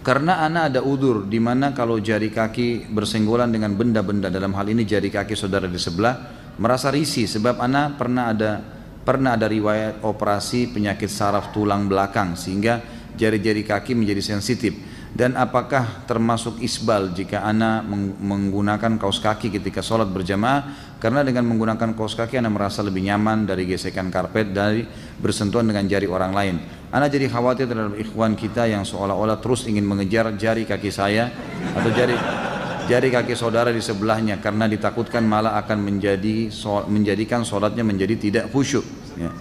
Karena anak ada udur di mana kalau jari kaki bersenggolan dengan benda-benda, dalam hal ini jari kaki saudara di sebelah, merasa risih sebab anak pernah ada riwayat operasi penyakit saraf tulang belakang sehingga jari-jari kaki menjadi sensitif. Dan apakah termasuk isbal jika anak menggunakan kaos kaki ketika sholat berjamaah? Karena dengan menggunakan kaos kaki anak merasa lebih nyaman dari gesekan karpet, dari bersentuhan dengan jari orang lain. Anak jadi khawatir terhadap ikhwan kita yang seolah-olah terus ingin mengejar jari kaki saya atau jari kaki saudara di sebelahnya, karena ditakutkan malah akan menjadikan sholatnya menjadi tidak khusyuk, ya.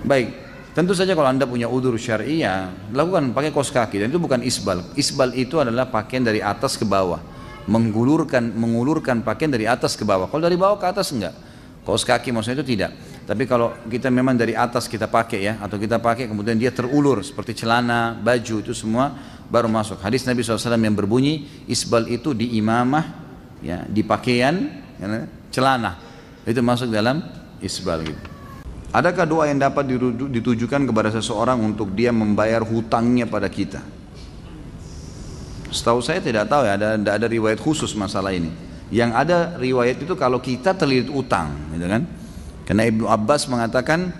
Baik. Tentu saja kalau anda punya udzur syar'i, ya lakukan pakai kaos kaki, dan itu bukan isbal. Isbal itu adalah pakaian dari atas ke bawah, mengulurkan pakaian dari atas ke bawah. Kalau dari bawah ke atas enggak. Kaos kaki maksudnya itu tidak. Tapi kalau kita memang dari atas kita pakai, ya, atau kita pakai kemudian dia terulur seperti celana, baju, itu semua baru masuk. Hadis Nabi SAW yang berbunyi isbal itu di imamah, ya, di pakaian, ya, celana, itu masuk dalam isbal gitu. Adakah doa yang dapat ditujukan kepada seseorang untuk dia membayar hutangnya pada kita? Setahu saya tidak tahu ya, ada riwayat khusus masalah ini. Yang ada riwayat itu kalau kita terlilit utang, gitu kan? Karena Ibnu Abbas mengatakan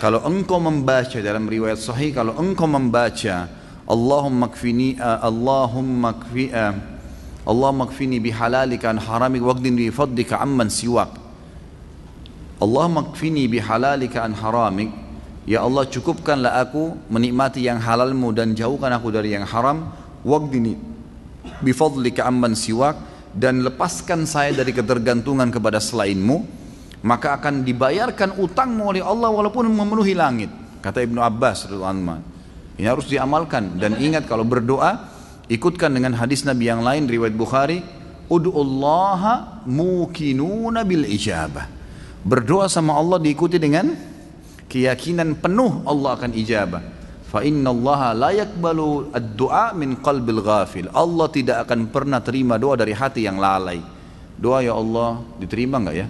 kalau engkau membaca, dalam riwayat sahih, kalau engkau membaca Allahumma kfini bihalalika an haramik waqdin bi fadlika amman siwak. Allahumma kfini bihalalika an haramik, ya Allah cukupkanlah aku menikmati yang halalmu dan jauhkan aku dari yang haram. Waqdini bifadlika amman siwak, dan lepaskan saya dari ketergantungan kepada selainmu. maka akan dibayarkan utangmu oleh Allah walaupun memenuhi langit. Kata Ibnu Abbas radhiyallahu anhu. Ini harus diamalkan, dan ingat kalau berdoa ikutkan dengan hadis Nabi yang lain riwayat Bukhari, ud'ullaha mukinuna bil ijabah. Berdoa sama Allah diikuti dengan keyakinan penuh Allah akan ijabah. Fa innallaha la yaqbalu ad-du'a min qalbil ghafil. Allah tidak akan pernah terima doa dari hati yang lalai. Doa ya Allah diterima enggak ya?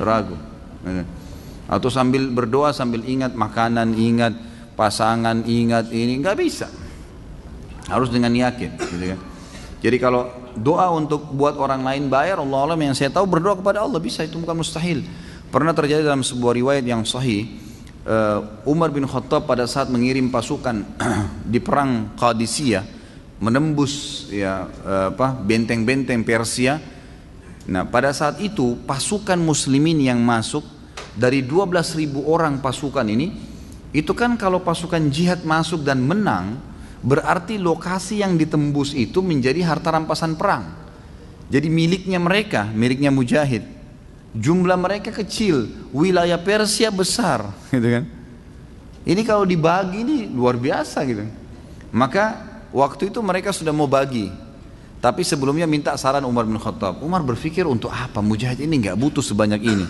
Ragu. Atau sambil berdoa sambil ingat makanan, ingat pasangan, ingat ini, enggak bisa. Harus dengan yakin, gitu kan. Jadi kalau doa untuk buat orang lain bayar, Allah alam, yang saya tahu berdoa kepada Allah bisa, itu bukan mustahil. Pernah terjadi dalam sebuah riwayat yang sahih, Umar bin Khattab pada saat mengirim pasukan di perang Qadisiyah, menembus ya benteng-benteng Persia. Nah, pada saat itu pasukan muslimin yang masuk dari 12.000 orang pasukan ini, itu kan kalau pasukan jihad masuk dan menang, berarti lokasi yang ditembus itu menjadi harta rampasan perang. Jadi miliknya mereka, miliknya mujahid. Jumlah mereka kecil, wilayah Persia besar, gitu kan. Ini kalau dibagi ini luar biasa gitu. Maka waktu itu mereka sudah mau bagi, tapi sebelumnya minta saran Umar bin Khattab. Umar berpikir untuk apa, mujahid ini nggak butuh sebanyak ini.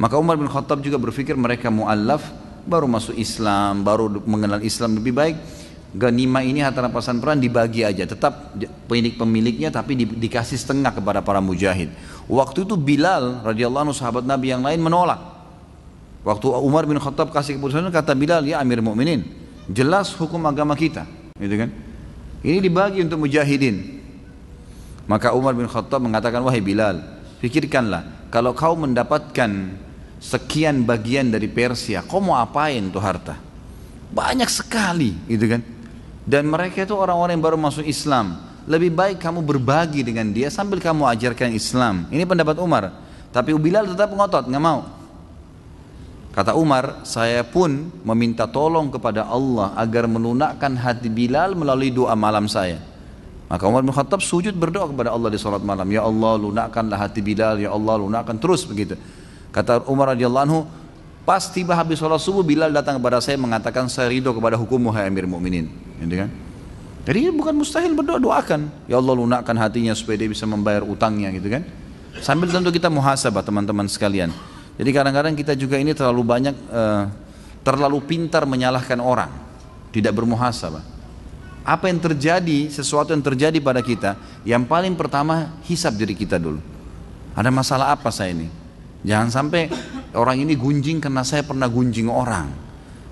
Maka Umar bin Khattab juga berpikir mereka mu'allaf, baru masuk Islam, baru mengenal Islam, lebih baik ganima ini harta rampasan perang dibagi aja, tetap pemiliknya tapi dikasih setengah kepada para mujahid. Waktu itu Bilal radhiyallahu anhu sahabat Nabi yang lain menolak. Waktu Umar bin Khattab kasih keputusan, kata Bilal, ya Amir Mukminin, jelas hukum agama kita, gitu kan? Ini dibagi untuk mujahidin. Maka Umar bin Khattab mengatakan, wahai Bilal, pikirkanlah, kalau kau mendapatkan sekian bagian dari Persia, kau mau apain tuh harta? Banyak sekali, gitu kan? Dan mereka itu orang-orang yang baru masuk Islam. Lebih baik kamu berbagi dengan dia sambil kamu ajarkan Islam. Ini pendapat Umar. Tapi Bilal tetap ngotot, nggak mau. Kata Umar, saya pun meminta tolong kepada Allah agar melunakkan hati Bilal melalui doa malam saya. Maka Umar bin Khattab sujud berdoa kepada Allah di salat malam. Ya Allah, lunakkanlah hati Bilal. Ya Allah, lunakkan, terus begitu. Kata Umar radhiyallahu anhu, pas tiba habis sholat subuh, Bilal datang kepada saya mengatakan, saya ridho kepada hukummu hai Amir Mukminin, gitu kan? Jadi bukan mustahil berdoa, doakan. Ya Allah, lunakkan hatinya supaya dia bisa membayar utangnya, gitu kan? Sambil tentu kita muhasabah teman-teman sekalian. Jadi kadang-kadang kita juga ini terlalu banyak, terlalu pintar menyalahkan orang, tidak bermuhasabah. Apa yang terjadi, sesuatu yang terjadi pada kita, yang paling pertama hisab diri kita dulu. Ada masalah apa saya ini? Jangan sampai orang ini gunjing karena saya pernah gunjing orang.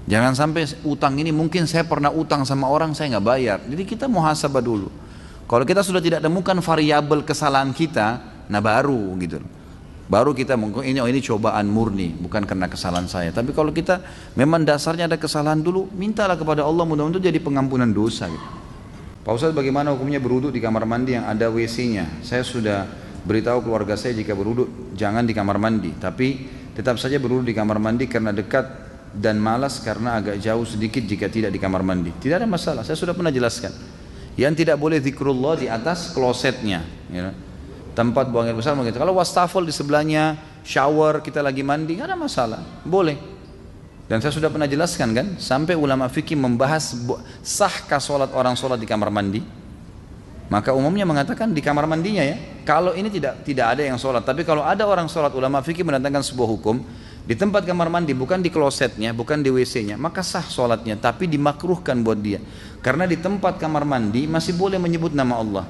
Jangan sampai utang ini mungkin saya pernah utang sama orang saya nggak bayar. Jadi kita muhasabah dulu. Kalau kita sudah tidak temukan variabel kesalahan kita, nah baru gitu. Baru kita mungkin ini cobaan murni, bukan karena kesalahan saya. Tapi kalau kita memang dasarnya ada kesalahan dulu, mintalah kepada Allah mudah-mudahan jadi pengampunan dosa gitu. Pak Ustadz, bagaimana hukumnya berwudu di kamar mandi yang ada WC-nya? Saya sudah beritahu keluarga saya jika berwudu jangan di kamar mandi, tapi tetap saja berwudu di kamar mandi karena dekat dan malas karena agak jauh sedikit jika tidak di kamar mandi. Tidak ada masalah, saya sudah pernah jelaskan. Yang tidak boleh zikrullah di atas klosetnya, ya. Tempat buang air besar begitu. Kalau wastafel di sebelahnya, shower kita lagi mandi, nggak ada masalah, boleh. Dan saya sudah pernah jelaskan kan, sampai ulama fikih membahas sahkah sholat orang sholat di kamar mandi. Maka umumnya mengatakan di kamar mandinya ya. Kalau ini tidak ada yang sholat, tapi kalau ada orang sholat, ulama fikih mendatangkan sebuah hukum di tempat kamar mandi, bukan di klosetnya, bukan di WC-nya, maka sah sholatnya, tapi dimakruhkan buat dia. Karena di tempat kamar mandi masih boleh menyebut nama Allah.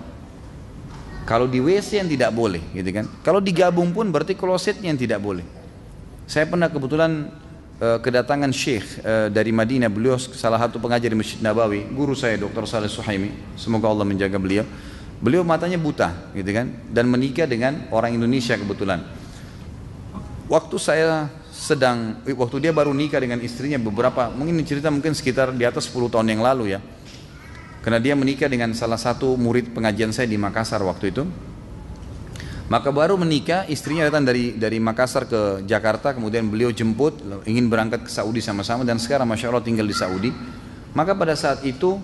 Kalau di WC yang tidak boleh, gitu kan? Kalau digabung pun berarti klosetnya yang tidak boleh. Saya pernah kebetulan kedatangan Syekh dari Madinah, beliau salah satu pengajar di Masjid Nabawi, guru saya Dr. Saleh Suhaimi, semoga Allah menjaga beliau. Beliau matanya buta, gitu kan? Dan menikah dengan orang Indonesia kebetulan. Waktu dia baru nikah dengan istrinya beberapa, mungkin cerita mungkin sekitar di atas 10 tahun yang lalu ya. Karena dia menikah dengan salah satu murid pengajian saya di Makassar waktu itu. Maka baru menikah, istrinya datang dari Makassar ke Jakarta, kemudian beliau jemput, ingin berangkat ke Saudi sama-sama, dan sekarang Masya Allah tinggal di Saudi. Maka pada saat itu,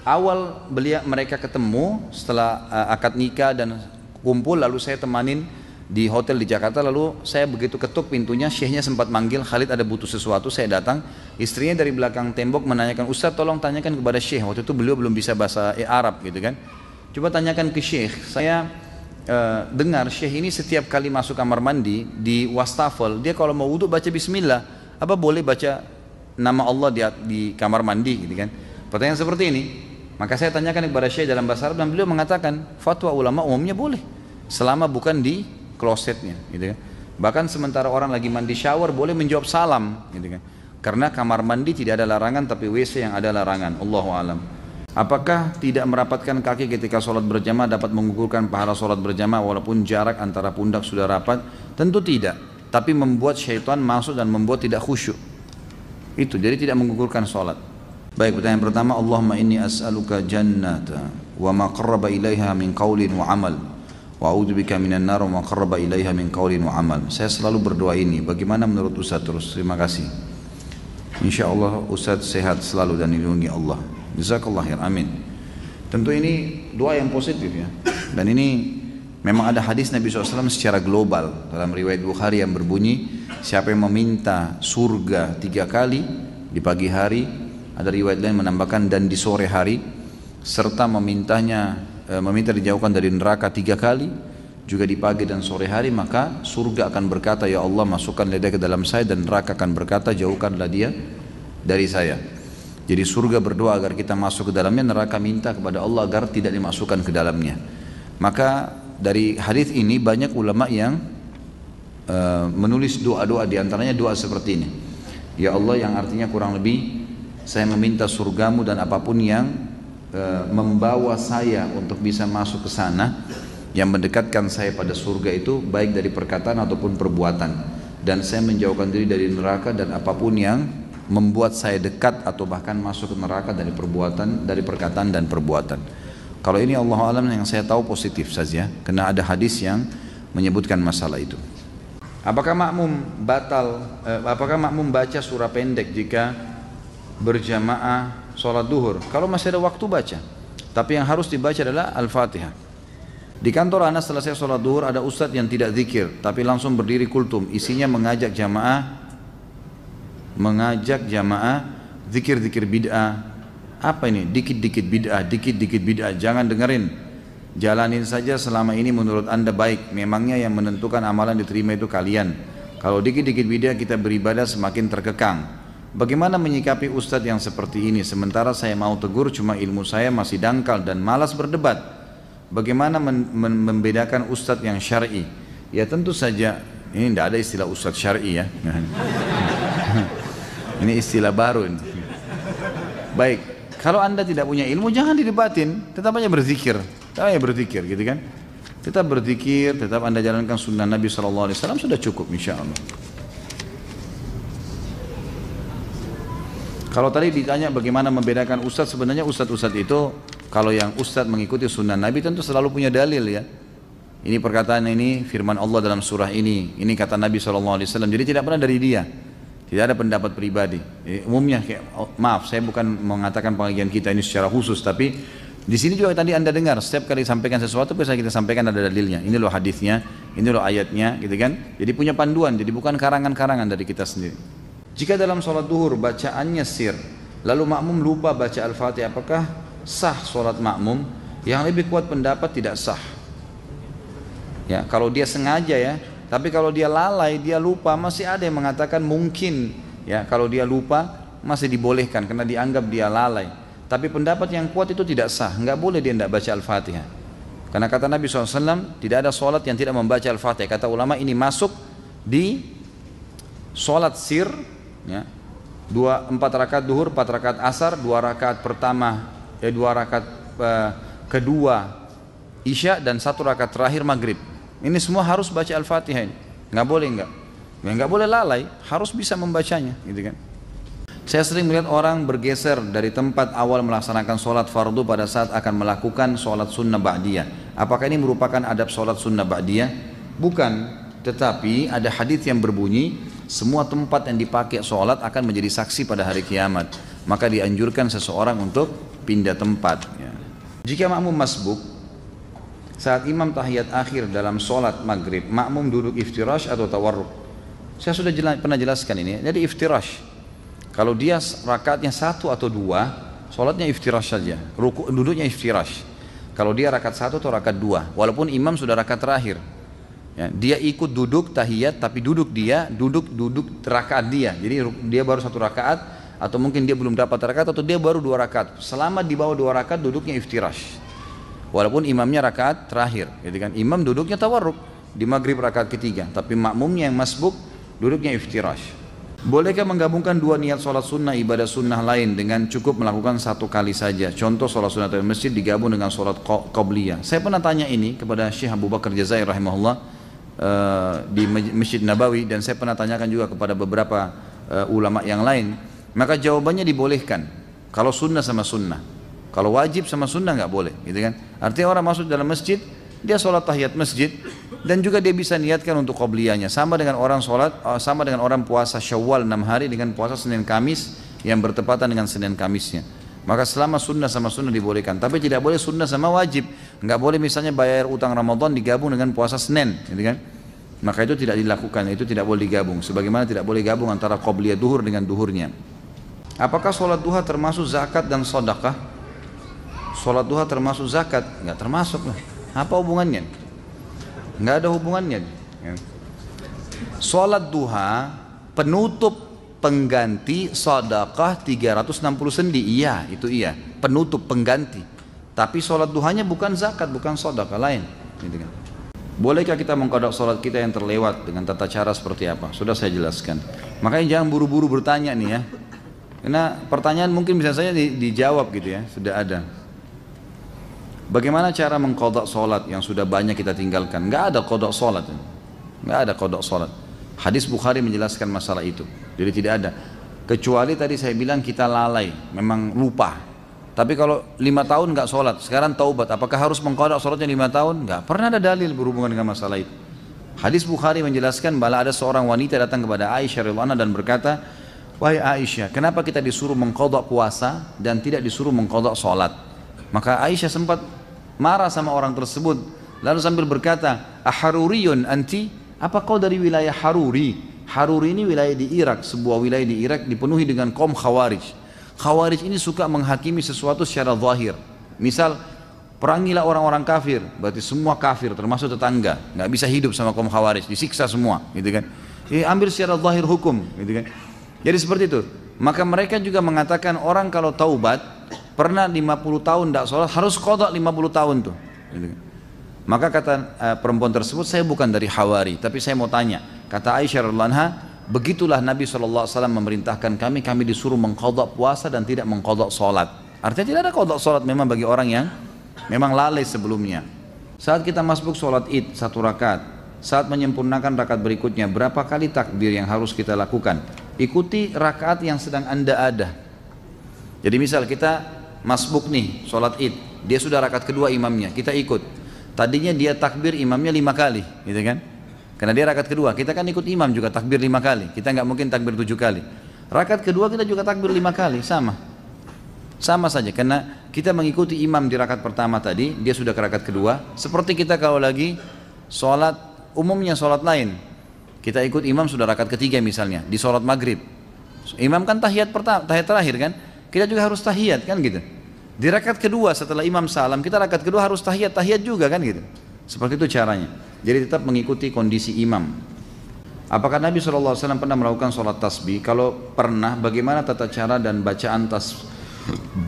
awal mereka ketemu, setelah akad nikah dan kumpul, lalu saya temanin di hotel di Jakarta, lalu saya begitu ketuk pintunya, syekhnya sempat manggil, Khalid ada butuh sesuatu, saya datang, istrinya dari belakang tembok menanyakan, Ustaz tolong tanyakan kepada syekh, waktu itu beliau belum bisa bahasa Arab gitu kan, coba tanyakan ke syekh, saya dengar syekh ini setiap kali masuk kamar mandi di wastafel, dia kalau mau wudhu baca bismillah, apa boleh baca nama Allah di kamar mandi gitu kan, pertanyaan seperti ini. Maka saya tanyakan kepada syekh dalam bahasa Arab dan beliau mengatakan fatwa ulama umumnya boleh selama bukan di klosetnya gitu kan. Bahkan sementara orang lagi mandi shower boleh menjawab salam gitu kan. Karena kamar mandi tidak ada larangan, tapi WC yang ada larangan. Allahu alam. Apakah tidak merapatkan kaki ketika sholat berjamaah dapat mengukurkan pahala sholat berjamaah walaupun jarak antara pundak sudah rapat? Tentu tidak, tapi membuat syaitan masuk dan membuat tidak khusyuk. Itu jadi tidak mengukurkan sholat. Baik, pertanyaan pertama, Allahumma inni as'aluka jannata wa ma qarraba ilaiha min qaulin wa amal wa a'udzubika minan nar wa ma qarraba ilaiha min qaulin wa amal. Saya selalu berdoa ini. Bagaimana menurut Ustaz terus? Terima kasih. Insyaallah Ustaz sehat selalu dan dilindungi Allah. Jazakallah khair. Amin. Tentu ini doa yang positif ya. Dan ini memang ada hadis Nabi SAW secara global dalam riwayat Bukhari yang berbunyi, siapa yang meminta surga 3 kali di pagi hari, ada riwayat lain menambahkan dan di sore hari, serta meminta dijauhkan dari neraka 3 kali juga di pagi dan sore hari, maka surga akan berkata, ya Allah masukkanlah dia ke dalam saya, dan neraka akan berkata, jauhkanlah dia dari saya. Jadi surga berdoa agar kita masuk ke dalamnya, neraka minta kepada Allah agar tidak dimasukkan ke dalamnya. Maka dari hadis ini banyak ulama yang menulis doa-doa, diantaranya doa seperti ini, ya Allah, yang artinya kurang lebih saya meminta surgamu dan apapun yang membawa saya untuk bisa masuk ke sana, yang mendekatkan saya pada surga itu baik dari perkataan ataupun perbuatan, dan saya menjauhkan diri dari neraka dan apapun yang membuat saya dekat atau bahkan masuk ke neraka dari perbuatan, dari perkataan dan perbuatan. Kalau ini Allah alam yang saya tahu positif saja, karena ada hadis yang menyebutkan masalah itu. Apakah makmum baca surah pendek jika berjamaah sholat duhur? Kalau masih ada waktu baca, tapi yang harus dibaca adalah Al-Fatihah. Di kantor Anas selesai sholat duhur ada ustadz yang tidak zikir tapi langsung berdiri kultum, isinya mengajak jamaah zikir-zikir bid'ah. Apa ini? Dikit-dikit bid'ah, jangan dengerin, jalanin saja selama ini menurut anda baik, memangnya yang menentukan amalan diterima itu kalian. Kalau dikit-dikit bid'ah kita beribadah semakin terkekang. Bagaimana menyikapi ustadz yang seperti ini? Sementara saya mau tegur, cuma ilmu saya masih dangkal dan malas berdebat. Bagaimana membedakan ustadz yang syar'i? Ya tentu saja, ini tidak ada istilah ustadz syar'i ya. Ini istilah baru ini. Baik, kalau anda tidak punya ilmu jangan didebatin, tetap aja berzikir, gitu kan? Tetap berzikir, tetap anda jalankan sunnah Nabi SAW, sudah cukup insya Allah. Kalau tadi ditanya bagaimana membedakan ustadz, sebenarnya ustadz itu, kalau yang ustadz mengikuti sunnah Nabi tentu selalu punya dalil ya. Ini perkataan ini, firman Allah dalam surah ini kata Nabi SAW, jadi tidak pernah dari dia. Tidak ada pendapat pribadi. Umumnya, maaf, saya bukan mengatakan pengajian kita ini secara khusus, tapi di sini juga tadi anda dengar, setiap kali sampaikan sesuatu, biasa kita sampaikan ada dalilnya. Ini loh hadisnya, ini loh ayatnya, gitu kan? Jadi punya panduan, jadi bukan karangan-karangan dari kita sendiri. Jika dalam sholat duhur bacaannya sir, lalu makmum lupa baca Al-Fatihah, apakah sah sholat makmum? Yang lebih kuat pendapat tidak sah. Ya, kalau dia sengaja ya. Tapi kalau dia lalai, dia lupa, masih ada yang mengatakan mungkin ya, kalau dia lupa masih dibolehkan karena dianggap dia lalai. Tapi pendapat yang kuat itu tidak sah, nggak boleh dia tidak baca Al-Fatihah. Karena kata Nabi SAW, tidak ada sholat yang tidak membaca Al-Fatihah. Kata ulama ini masuk di sholat sir, ya, 4 rakaat duhur, 4 rakaat asar, 2 rakaat pertama, 2 rakaat kedua isya, dan 1 rakaat terakhir maghrib. Ini semua harus baca Al-Fatihah ini. Nggak boleh lalai, harus bisa membacanya, gitu kan. Saya sering melihat orang bergeser dari tempat awal melaksanakan sholat fardu pada saat akan melakukan sholat sunnah ba'diyah. Apakah ini merupakan adab sholat sunnah ba'diyah? Bukan, tetapi ada hadis yang berbunyi semua tempat yang dipakai sholat akan menjadi saksi pada hari kiamat. Maka dianjurkan seseorang untuk pindah tempat ya. Jika makmum masbuk, saat imam tahiyat akhir dalam sholat maghrib, makmum duduk iftirash atau tawarruk? Saya sudah pernah jelaskan ini. Jadi iftirash, kalau dia rakaatnya 1 atau 2, sholatnya iftirash saja, duduknya iftirash. Kalau dia rakaat 1 atau rakaat 2, walaupun imam sudah rakaat terakhir, ya, dia ikut duduk tahiyat, tapi duduk rakaat dia. Jadi dia baru 1 rakaat, atau mungkin dia belum dapat rakaat, atau dia baru 2 rakaat. Selama di bawah 2 rakaat duduknya iftirash. Walaupun imamnya rakaat terakhir, gitu kan? Imam duduknya tawarruk di maghrib rakaat ketiga, tapi makmumnya yang masbuk duduknya iftirash. Bolehkah menggabungkan 2 niat sholat sunnah ibadah sunnah lain dengan cukup melakukan 1 kali saja? Contoh sholat sunnah di masjid digabung dengan sholat qabliyah. Saya pernah tanya ini kepada Syekh Abu Bakar Jazair rahimahullah di Masjid Nabawi, dan saya pernah tanyakan juga kepada beberapa ulama yang lain. Maka jawabannya dibolehkan kalau sunnah sama sunnah. Kalau wajib sama sunnah nggak boleh, gitu kan? Artinya orang masuk dalam masjid, dia sholat tahiyat masjid, dan juga dia bisa niatkan untuk qabliyahnya. Sama dengan orang puasa Syawal 6 hari dengan puasa Senin Kamis yang bertepatan dengan Senin Kamisnya. Maka selama sunnah sama sunnah dibolehkan, tapi tidak boleh sunnah sama wajib. Nggak boleh misalnya bayar utang Ramadan digabung dengan puasa Senin, gitu kan? Maka itu tidak dilakukan, itu tidak boleh digabung. Sebagaimana tidak boleh gabung antara qabliyah duhur dengan duhurnya. Apakah sholat duha termasuk zakat dan sedekah? Sholat duha termasuk zakat? Nggak termasuk lah. Apa hubungannya? Nggak ada hubungannya. Sholat duha penutup pengganti sedekah 360 sendi. Iya, itu iya. Penutup pengganti. Tapi sholat duhanya bukan zakat, bukan sedekah, lain. Gitu kan. Bolehkah kita mengqadha sholat kita yang terlewat dengan tata cara seperti apa? Sudah saya jelaskan. Makanya jangan buru-buru bertanya nih ya. Karena pertanyaan mungkin bisa saja dijawab gitu ya, sudah ada. Bagaimana cara mengqadha sholat yang sudah banyak kita tinggalkan? Nggak ada qadha sholat, nggak ada qadha sholat. Hadis Bukhari menjelaskan masalah itu. Jadi tidak ada. Kecuali tadi saya bilang kita lalai, memang lupa. Tapi kalau 5 tahun nggak sholat, sekarang taubat, apakah harus mengqadha sholatnya 5 tahun? Nggak pernah ada dalil berhubungan dengan masalah itu. Hadis Bukhari menjelaskan bahwa ada seorang wanita datang kepada Aisyah radhiyallahu anha dan berkata, wahai Aisyah, kenapa kita disuruh mengqadha puasa dan tidak disuruh mengqadha sholat? Maka Aisyah sempat marah sama orang tersebut, lalu sambil berkata, aharuriyun anti? Apa kau dari wilayah Haruri? Haruri ini wilayah di Irak, sebuah wilayah di Irak dipenuhi dengan kaum Khawarij. Khawarij ini suka menghakimi sesuatu secara zahir. Misal, perangilah orang-orang kafir, berarti semua kafir termasuk tetangga, nggak bisa hidup sama kaum Khawarij, disiksa semua, gitu kan? Ambil secara zahir hukum, gitu kan? Jadi seperti itu. Maka mereka juga mengatakan orang kalau taubat pernah 50 tahun tidak sholat harus qadha 50 tahun tuh. Maka kata perempuan tersebut, saya bukan dari Hawari, tapi saya mau tanya. Kata Aisyah radhiyallahu anha, begitulah Nabi SAW memerintahkan kami disuruh mengqadha puasa dan tidak mengqadha sholat. Artinya tidak ada qadha sholat memang bagi orang yang memang lalai sebelumnya. Saat kita masbuk sholat id 1 rakaat, saat menyempurnakan rakaat berikutnya, berapa kali takbir yang harus kita lakukan? Ikuti rakaat yang sedang anda ada. Jadi misal kita masbuk nih sholat id, dia sudah rakaat kedua imamnya, kita ikut. Tadinya dia takbir imamnya 5 kali, gitu kan? Karena dia rakaat kedua, kita kan ikut imam juga takbir 5 kali. Kita nggak mungkin takbir 7 kali. Rakaat kedua kita juga takbir 5 kali, sama saja. Karena kita mengikuti imam di rakaat pertama tadi, dia sudah ke rakaat kedua. Seperti kita kalau lagi sholat umumnya sholat lain, kita ikut imam sudah rakaat ketiga misalnya di sholat maghrib. Imam kan tahiyat terakhir kan? Kita juga harus tahiyat kan gitu. Di rakaat kedua setelah imam salam, kita rakaat kedua harus tahiyat juga kan gitu. Seperti itu caranya. Jadi tetap mengikuti kondisi imam. Apakah Nabi SAW pernah melakukan sholat tasbih? Kalau pernah, bagaimana tata cara dan bacaan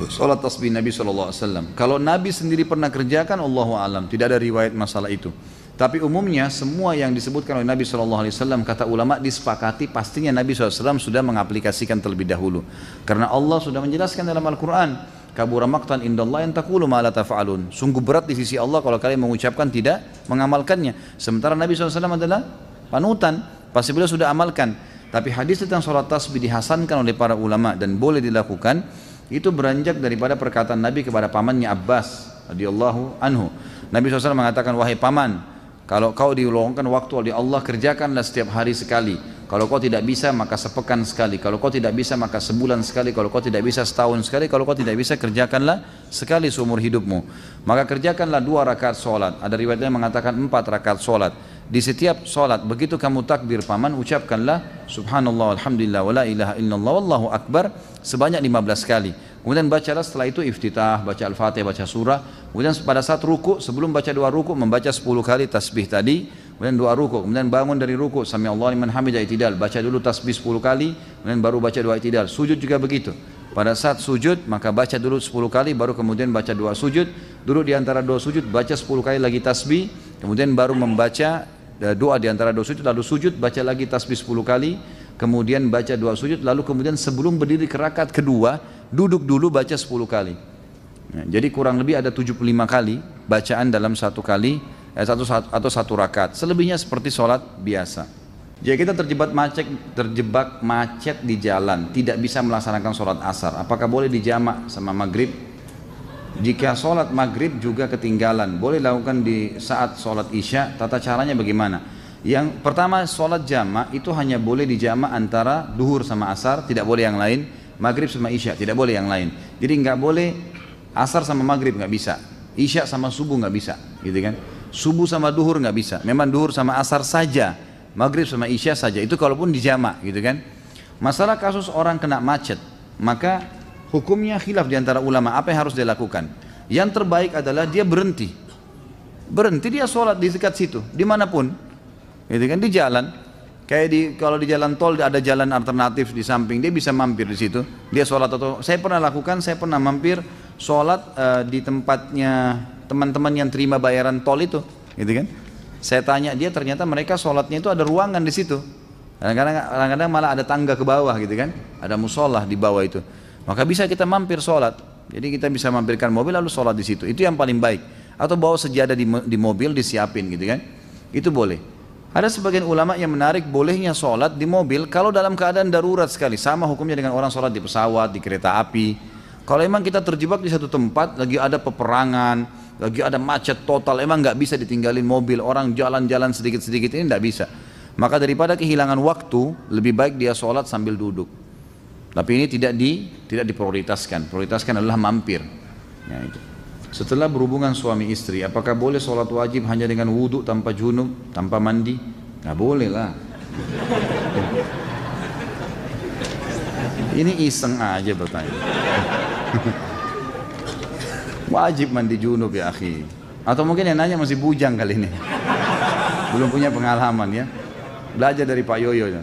sholat tasbih Nabi SAW? Kalau Nabi sendiri pernah kerjakan, Allahu a'lam, tidak ada riwayat masalah itu. Tapi umumnya semua yang disebutkan oleh Nabi SAW, kata ulama disepakati pastinya Nabi SAW sudah mengaplikasikan terlebih dahulu. Karena Allah sudah menjelaskan dalam Al-Quran, kabura maqtan indallah an taqulu ma la taf'alun. Sungguh berat di sisi Allah kalau kalian mengucapkan tidak mengamalkannya. Sementara Nabi SAW adalah panutan, pasti beliau sudah amalkan. Tapi hadis tentang sholat tasbih dihasankan oleh para ulama dan boleh dilakukan, itu beranjak daripada perkataan Nabi kepada pamannya Abbas radhiyallahu anhu. Nabi SAW mengatakan, wahai paman, kalau kau diluangkan waktu oleh Allah, kerjakanlah setiap hari sekali. Kalau kau tidak bisa maka sepekan sekali, kalau kau tidak bisa maka sebulan sekali, kalau kau tidak bisa setahun sekali, kalau kau tidak bisa kerjakanlah sekali seumur hidupmu. Maka kerjakanlah 2 rakaat solat. Ada riwayatnya mengatakan 4 rakaat solat. Di setiap solat begitu kamu takbir paman, ucapkanlah subhanallah alhamdulillah wala ilaha illallah wallahu akbar sebanyak 15 kali. Kemudian bacalah setelah itu iftitah, baca al-fatihah, baca surah. Kemudian pada saat ruku, sebelum baca 2 ruku membaca 10 kali tasbih tadi. Kemudian 2 ruku, kemudian bangun dari ruku, sami Allahu liman hamidah, i'tidal, baca dulu tasbih 10 kali, kemudian baru baca 2 i'tidal. Sujud juga begitu. Pada saat sujud maka baca dulu 10 kali, baru kemudian baca 2 sujud. Duduk di antara 2 sujud, baca 10 kali lagi tasbih, kemudian baru membaca doa di antara 2 sujud, lalu sujud, baca lagi tasbih 10 kali, kemudian baca 2 sujud, lalu kemudian sebelum berdiri ke rakaat kedua, duduk dulu baca 10 kali. Jadi kurang lebih ada 75 kali bacaan dalam satu kali atau satu rakaat. Selebihnya seperti sholat biasa. Jika kita terjebak macet di jalan, tidak bisa melaksanakan sholat asar, apakah boleh dijamak sama maghrib? Jika sholat maghrib juga ketinggalan, boleh lakukan di saat sholat isya. Tata caranya bagaimana? Yang pertama, sholat jamak itu hanya boleh dijamak antara duhur sama asar, tidak boleh yang lain. Maghrib sama isya tidak boleh yang lain. Jadi nggak boleh asar sama maghrib, nggak bisa. Isya sama subuh nggak bisa, gitu kan? Subuh sama duhur nggak bisa. Memang duhur sama asar saja, maghrib sama isya saja. Itu kalaupun dijamak, gitu kan? Masalah kasus orang kena macet, maka hukumnya khilaf di antara ulama. Apa yang harus dia lakukan? Yang terbaik adalah dia berhenti dia sholat di dekat situ, dimanapun, gitu kan? Di jalan, kayak kalau di jalan tol ada jalan alternatif di samping, dia bisa mampir di situ. Dia sholat atau saya pernah mampir sholat di tempatnya teman-teman yang terima bayaran tol itu, gitu kan? Saya tanya dia, ternyata mereka sholatnya itu ada ruangan di situ. Kadang-kadang malah ada tangga ke bawah, gitu kan? Ada musola di bawah itu. Maka bisa kita mampir sholat. Jadi kita bisa mampirkan mobil lalu sholat di situ. Itu yang paling baik. Atau bawa sejadah di mobil disiapin, gitu kan? Itu boleh. Ada sebagian ulama yang menarik bolehnya sholat di mobil kalau dalam keadaan darurat sekali. Sama hukumnya dengan orang sholat di pesawat, di kereta api. Kalau emang kita terjebak di satu tempat, lagi ada peperangan, lagi ada macet total, emang nggak bisa ditinggalin mobil, orang jalan-jalan sedikit-sedikit, ini nggak bisa. Maka daripada kehilangan waktu, lebih baik dia sholat sambil duduk. Tapi ini tidak diprioritaskan. Prioritaskan adalah mampir. Ya, itu. Setelah berhubungan suami istri, apakah boleh sholat wajib hanya dengan wudhu tanpa junub, tanpa mandi? Nggak boleh lah. Ini iseng aja bertanya. Wajib mandi junub ya akhi. Atau mungkin yang nanya masih bujang kali ini, belum punya pengalaman ya. Belajar dari Pak Yoyo ya.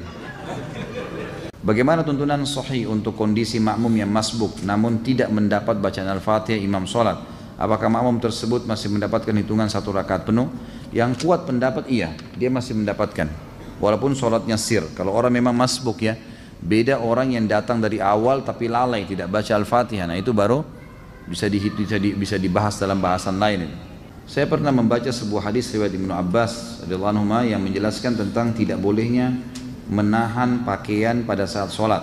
Bagaimana tuntunan sahih untuk kondisi makmum yang masbuk namun tidak mendapat bacaan Al-Fatihah imam sholat? Apakah makmum tersebut masih mendapatkan hitungan 1 rakaat penuh? Yang kuat pendapat iya, dia masih mendapatkan walaupun sholatnya sir. Kalau orang memang masbuk ya, beda orang yang datang dari awal tapi lalai tidak baca Al-Fatihah. Nah itu baru bisa dibahas dalam bahasan lain. Saya pernah membaca sebuah hadis riwayat Ibnu Abbas radhiyallahu anhu yang menjelaskan tentang tidak bolehnya menahan pakaian pada saat sholat.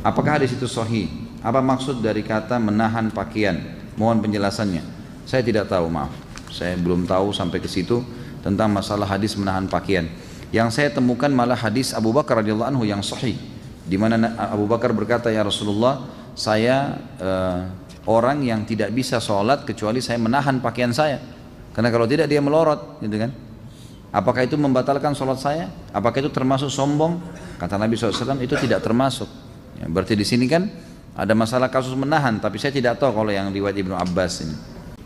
Apakah hadis itu sahih? Apa maksud dari kata menahan pakaian? Mohon penjelasannya. Saya tidak tahu, maaf. Saya belum tahu sampai ke situ tentang masalah hadis menahan pakaian. Yang saya temukan malah hadis Abu Bakar radhiyallahu anhu yang sahih, di mana Abu Bakar berkata, ya Rasulullah, saya orang yang tidak bisa sholat kecuali saya menahan pakaian saya. Karena kalau tidak dia melorot, gitu kan? Apakah itu membatalkan sholat saya? Apakah itu termasuk sombong? Kata Nabi SAW, itu tidak termasuk. Ya, berarti di sini kan ada masalah kasus menahan, tapi saya tidak tahu kalau yang riwayat Ibnu Abbas ini.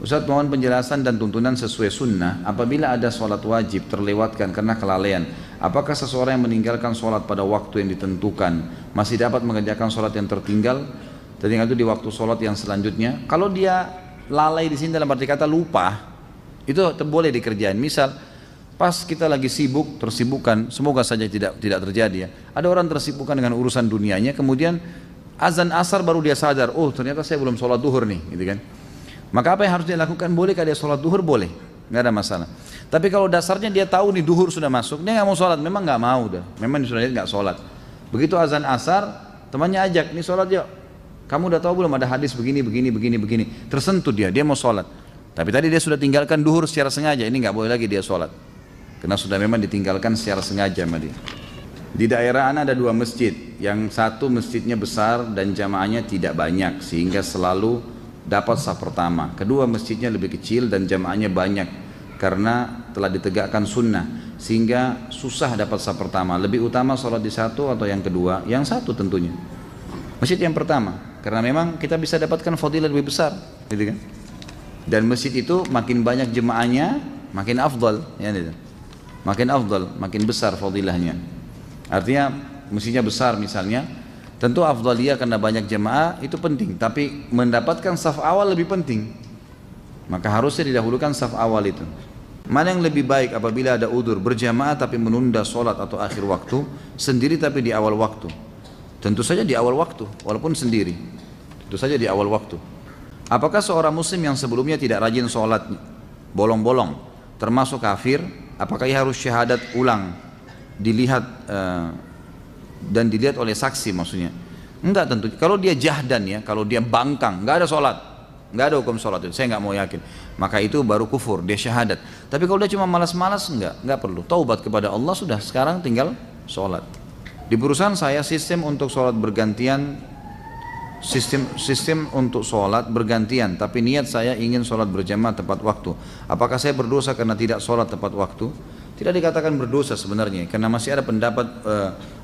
Ustaz mohon penjelasan dan tuntunan sesuai sunnah. Apabila ada sholat wajib terlewatkan karena kelalaian, apakah seseorang yang meninggalkan sholat pada waktu yang ditentukan masih dapat mengerjakan sholat yang tertinggal itu di waktu sholat yang selanjutnya? Kalau dia lalai di sini dalam arti kata lupa, itu boleh dikerjain. Misal pas kita lagi tersibukkan, semoga saja tidak terjadi ya. Ada orang tersibukkan dengan urusan dunianya, kemudian azan asar baru dia sadar, oh ternyata saya belum sholat duhur nih, gitu kan? Maka apa yang harus dia lakukan? Bolehkah dia sholat duhur? Boleh, nggak ada masalah. Tapi kalau dasarnya dia tahu nih duhur sudah masuk, dia nggak mau sholat, memang nggak mau dah, memang sudah nggak sholat. Begitu azan asar, temannya ajak, nih sholat yuk. Kamu udah tahu belum ada hadis begini, tersentuh dia mau sholat. Tapi tadi dia sudah tinggalkan duhur secara sengaja, ini nggak boleh lagi dia sholat. karena sudah memang ditinggalkan secara sengaja sama dia. Di daerah ana ada 2 masjid, yang satu masjidnya besar dan jamaahnya tidak banyak sehingga selalu dapat saf pertama. Kedua masjidnya lebih kecil dan jamaahnya banyak karena telah ditegakkan sunnah sehingga susah dapat saf pertama. Lebih utama sholat di satu atau yang kedua? Yang satu tentunya, masjid yang pertama, karena memang kita bisa dapatkan fadilah lebih besar, gitu kan? Dan masjid itu makin banyak jemaahnya makin afdal, ya, gitu. Makin afdal, makin besar fadilahnya. Artinya masjidnya besar misalnya, tentu afdaliyah karena banyak jemaah itu penting, tapi mendapatkan saf awal lebih penting. Maka harusnya didahulukan saf awal itu. Mana yang lebih baik apabila ada udzur berjamaah tapi menunda sholat atau akhir waktu, sendiri tapi di awal waktu? Tentu saja di awal waktu, walaupun sendiri. Tentu saja di awal waktu. Apakah seorang muslim yang sebelumnya tidak rajin sholat, bolong-bolong, termasuk kafir, apakah ia harus syahadat ulang? Dilihat dan dilihat oleh saksi maksudnya? Enggak tentu. Kalau dia jahdan ya, kalau dia bangkang, enggak ada sholat, enggak ada hukum sholat itu, saya enggak mau yakin. Maka itu baru kufur, dia syahadat. Tapi kalau dia cuma malas-malas, enggak perlu. Taubat kepada Allah sudah, sekarang tinggal sholat. Di perusahaan saya sistem untuk sholat bergantian, sistem untuk sholat bergantian, tapi niat saya ingin sholat berjamaah tepat waktu. Apakah saya berdosa karena tidak sholat tepat waktu? Tidak dikatakan berdosa sebenarnya, karena masih ada pendapat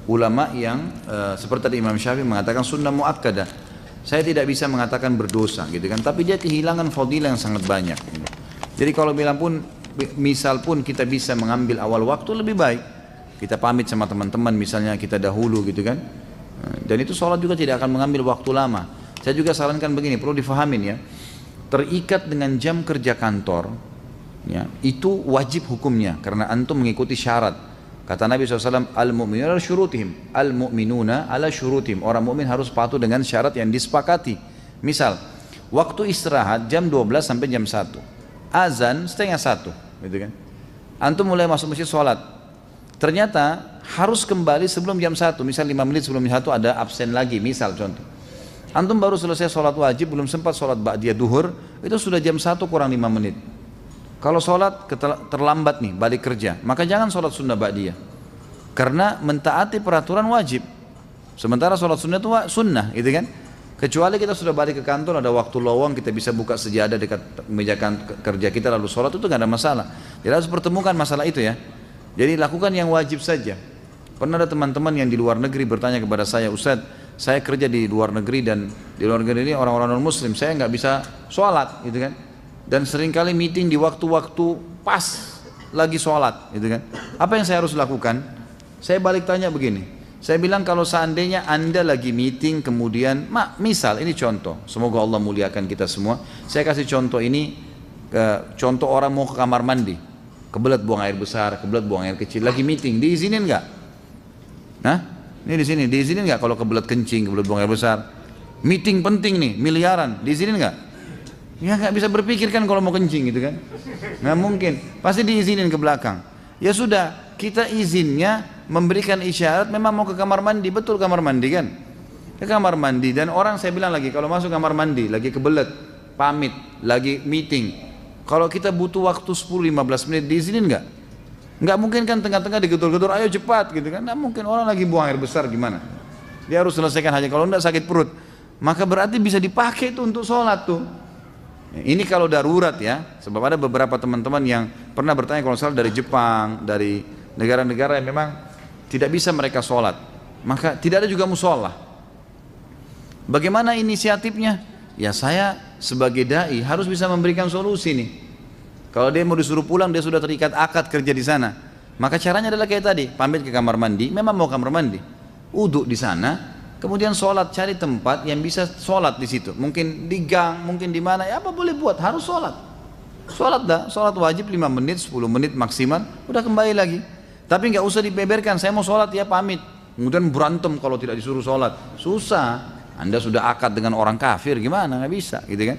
ulama yang seperti tadi Imam Syafi'i mengatakan sunnah muakkadah. Saya tidak bisa mengatakan berdosa, gitu kan? Tapi dia kehilangan fadilah yang sangat banyak. Jadi kalau bilang pun, misal pun kita bisa mengambil awal waktu lebih baik. Kita pamit sama teman-teman, misalnya kita dahulu, gitu kan? Dan itu sholat juga tidak akan mengambil waktu lama. Saya juga sarankan begini, perlu difahamin ya. Terikat dengan jam kerja kantor, ya, itu wajib hukumnya karena antum mengikuti syarat. Kata Nabi SAW, al-mu'minuna ala syurutihim, al-mu'minuna ala syurutihim. Orang mukmin harus patuh dengan syarat yang disepakati. Misal, waktu istirahat jam 12 sampai jam 1, azan setengah 1, gitu kan? Antum mulai masuk masjid sholat, ternyata harus kembali sebelum jam 1, misal 5 menit sebelum jam 1 ada absen lagi, misal contoh. Antum baru selesai sholat wajib, belum sempat sholat ba'diyah duhur, itu sudah jam 1 kurang 5 menit. Kalau sholat terlambat nih, balik kerja, maka jangan sholat sunnah ba'diyah. Karena mentaati peraturan wajib. Sementara sholat sunnah itu sunnah, gitu kan? Kecuali kita sudah balik ke kantor, ada waktu lowong, kita bisa buka sejadah dekat meja kerja kita, lalu sholat itu nggak ada masalah. Jadi harus pertemukan masalah itu ya. Jadi lakukan yang wajib saja. Pernah ada teman-teman yang di luar negeri bertanya kepada saya, Ustadz, saya kerja di luar negeri dan di luar negeri ini orang-orang non-muslim, saya nggak bisa sholat, gitu kan? Dan seringkali meeting di waktu-waktu pas lagi sholat, gitu kan? Apa yang saya harus lakukan? Saya balik tanya begini, saya bilang kalau seandainya anda lagi meeting kemudian, misal ini contoh, semoga Allah muliakan kita semua. Saya kasih contoh ini, contoh orang mau ke kamar mandi, kebelet buang air besar, kebelet buang air kecil, lagi meeting, diizinin nggak? Nah, ini di sini diizinin nggak kalau kebelet kencing, kebelet buang air besar? Meeting penting nih, miliaran, diizinin nggak? Ya nggak bisa berpikir kan kalau mau kencing gitu kan? Nggak mungkin, pasti diizinin ke belakang. Ya sudah, kita izinnya memberikan isyarat memang mau ke kamar mandi, betul kamar mandi kan? Ke kamar mandi, dan orang saya bilang lagi kalau masuk kamar mandi, lagi kebelet, pamit, lagi meeting, kalau kita butuh waktu 10-15 menit diizinin nggak? Nggak mungkin kan tengah-tengah digedor-gedor, ayo cepat gitu kan? Nggak mungkin, orang lagi buang air besar gimana? Dia harus selesaikan hajat, kalau enggak sakit perut. Maka berarti bisa dipakai itu untuk sholat tuh. Ini kalau darurat ya, sebab ada beberapa teman-teman yang pernah bertanya kalau salah dari Jepang, dari negara-negara yang memang tidak bisa mereka sholat, maka tidak ada juga musola. Bagaimana inisiatifnya? Ya saya sebagai dai harus bisa memberikan solusi nih. Kalau dia mau disuruh pulang, dia sudah terikat akad kerja di sana, maka caranya adalah kayak tadi, pamit ke kamar mandi, memang mau kamar mandi, uduk di sana. Kemudian sholat, cari tempat yang bisa sholat di situ. Mungkin di gang, mungkin di mana, ya apa boleh buat, harus sholat. Sholat dah, sholat wajib 5 menit, 10 menit maksimal, udah kembali lagi. Tapi nggak usah dibeberkan, saya mau sholat ya pamit. Kemudian berantem kalau tidak disuruh sholat, susah. Anda sudah akad dengan orang kafir, gimana, nggak bisa gitu kan.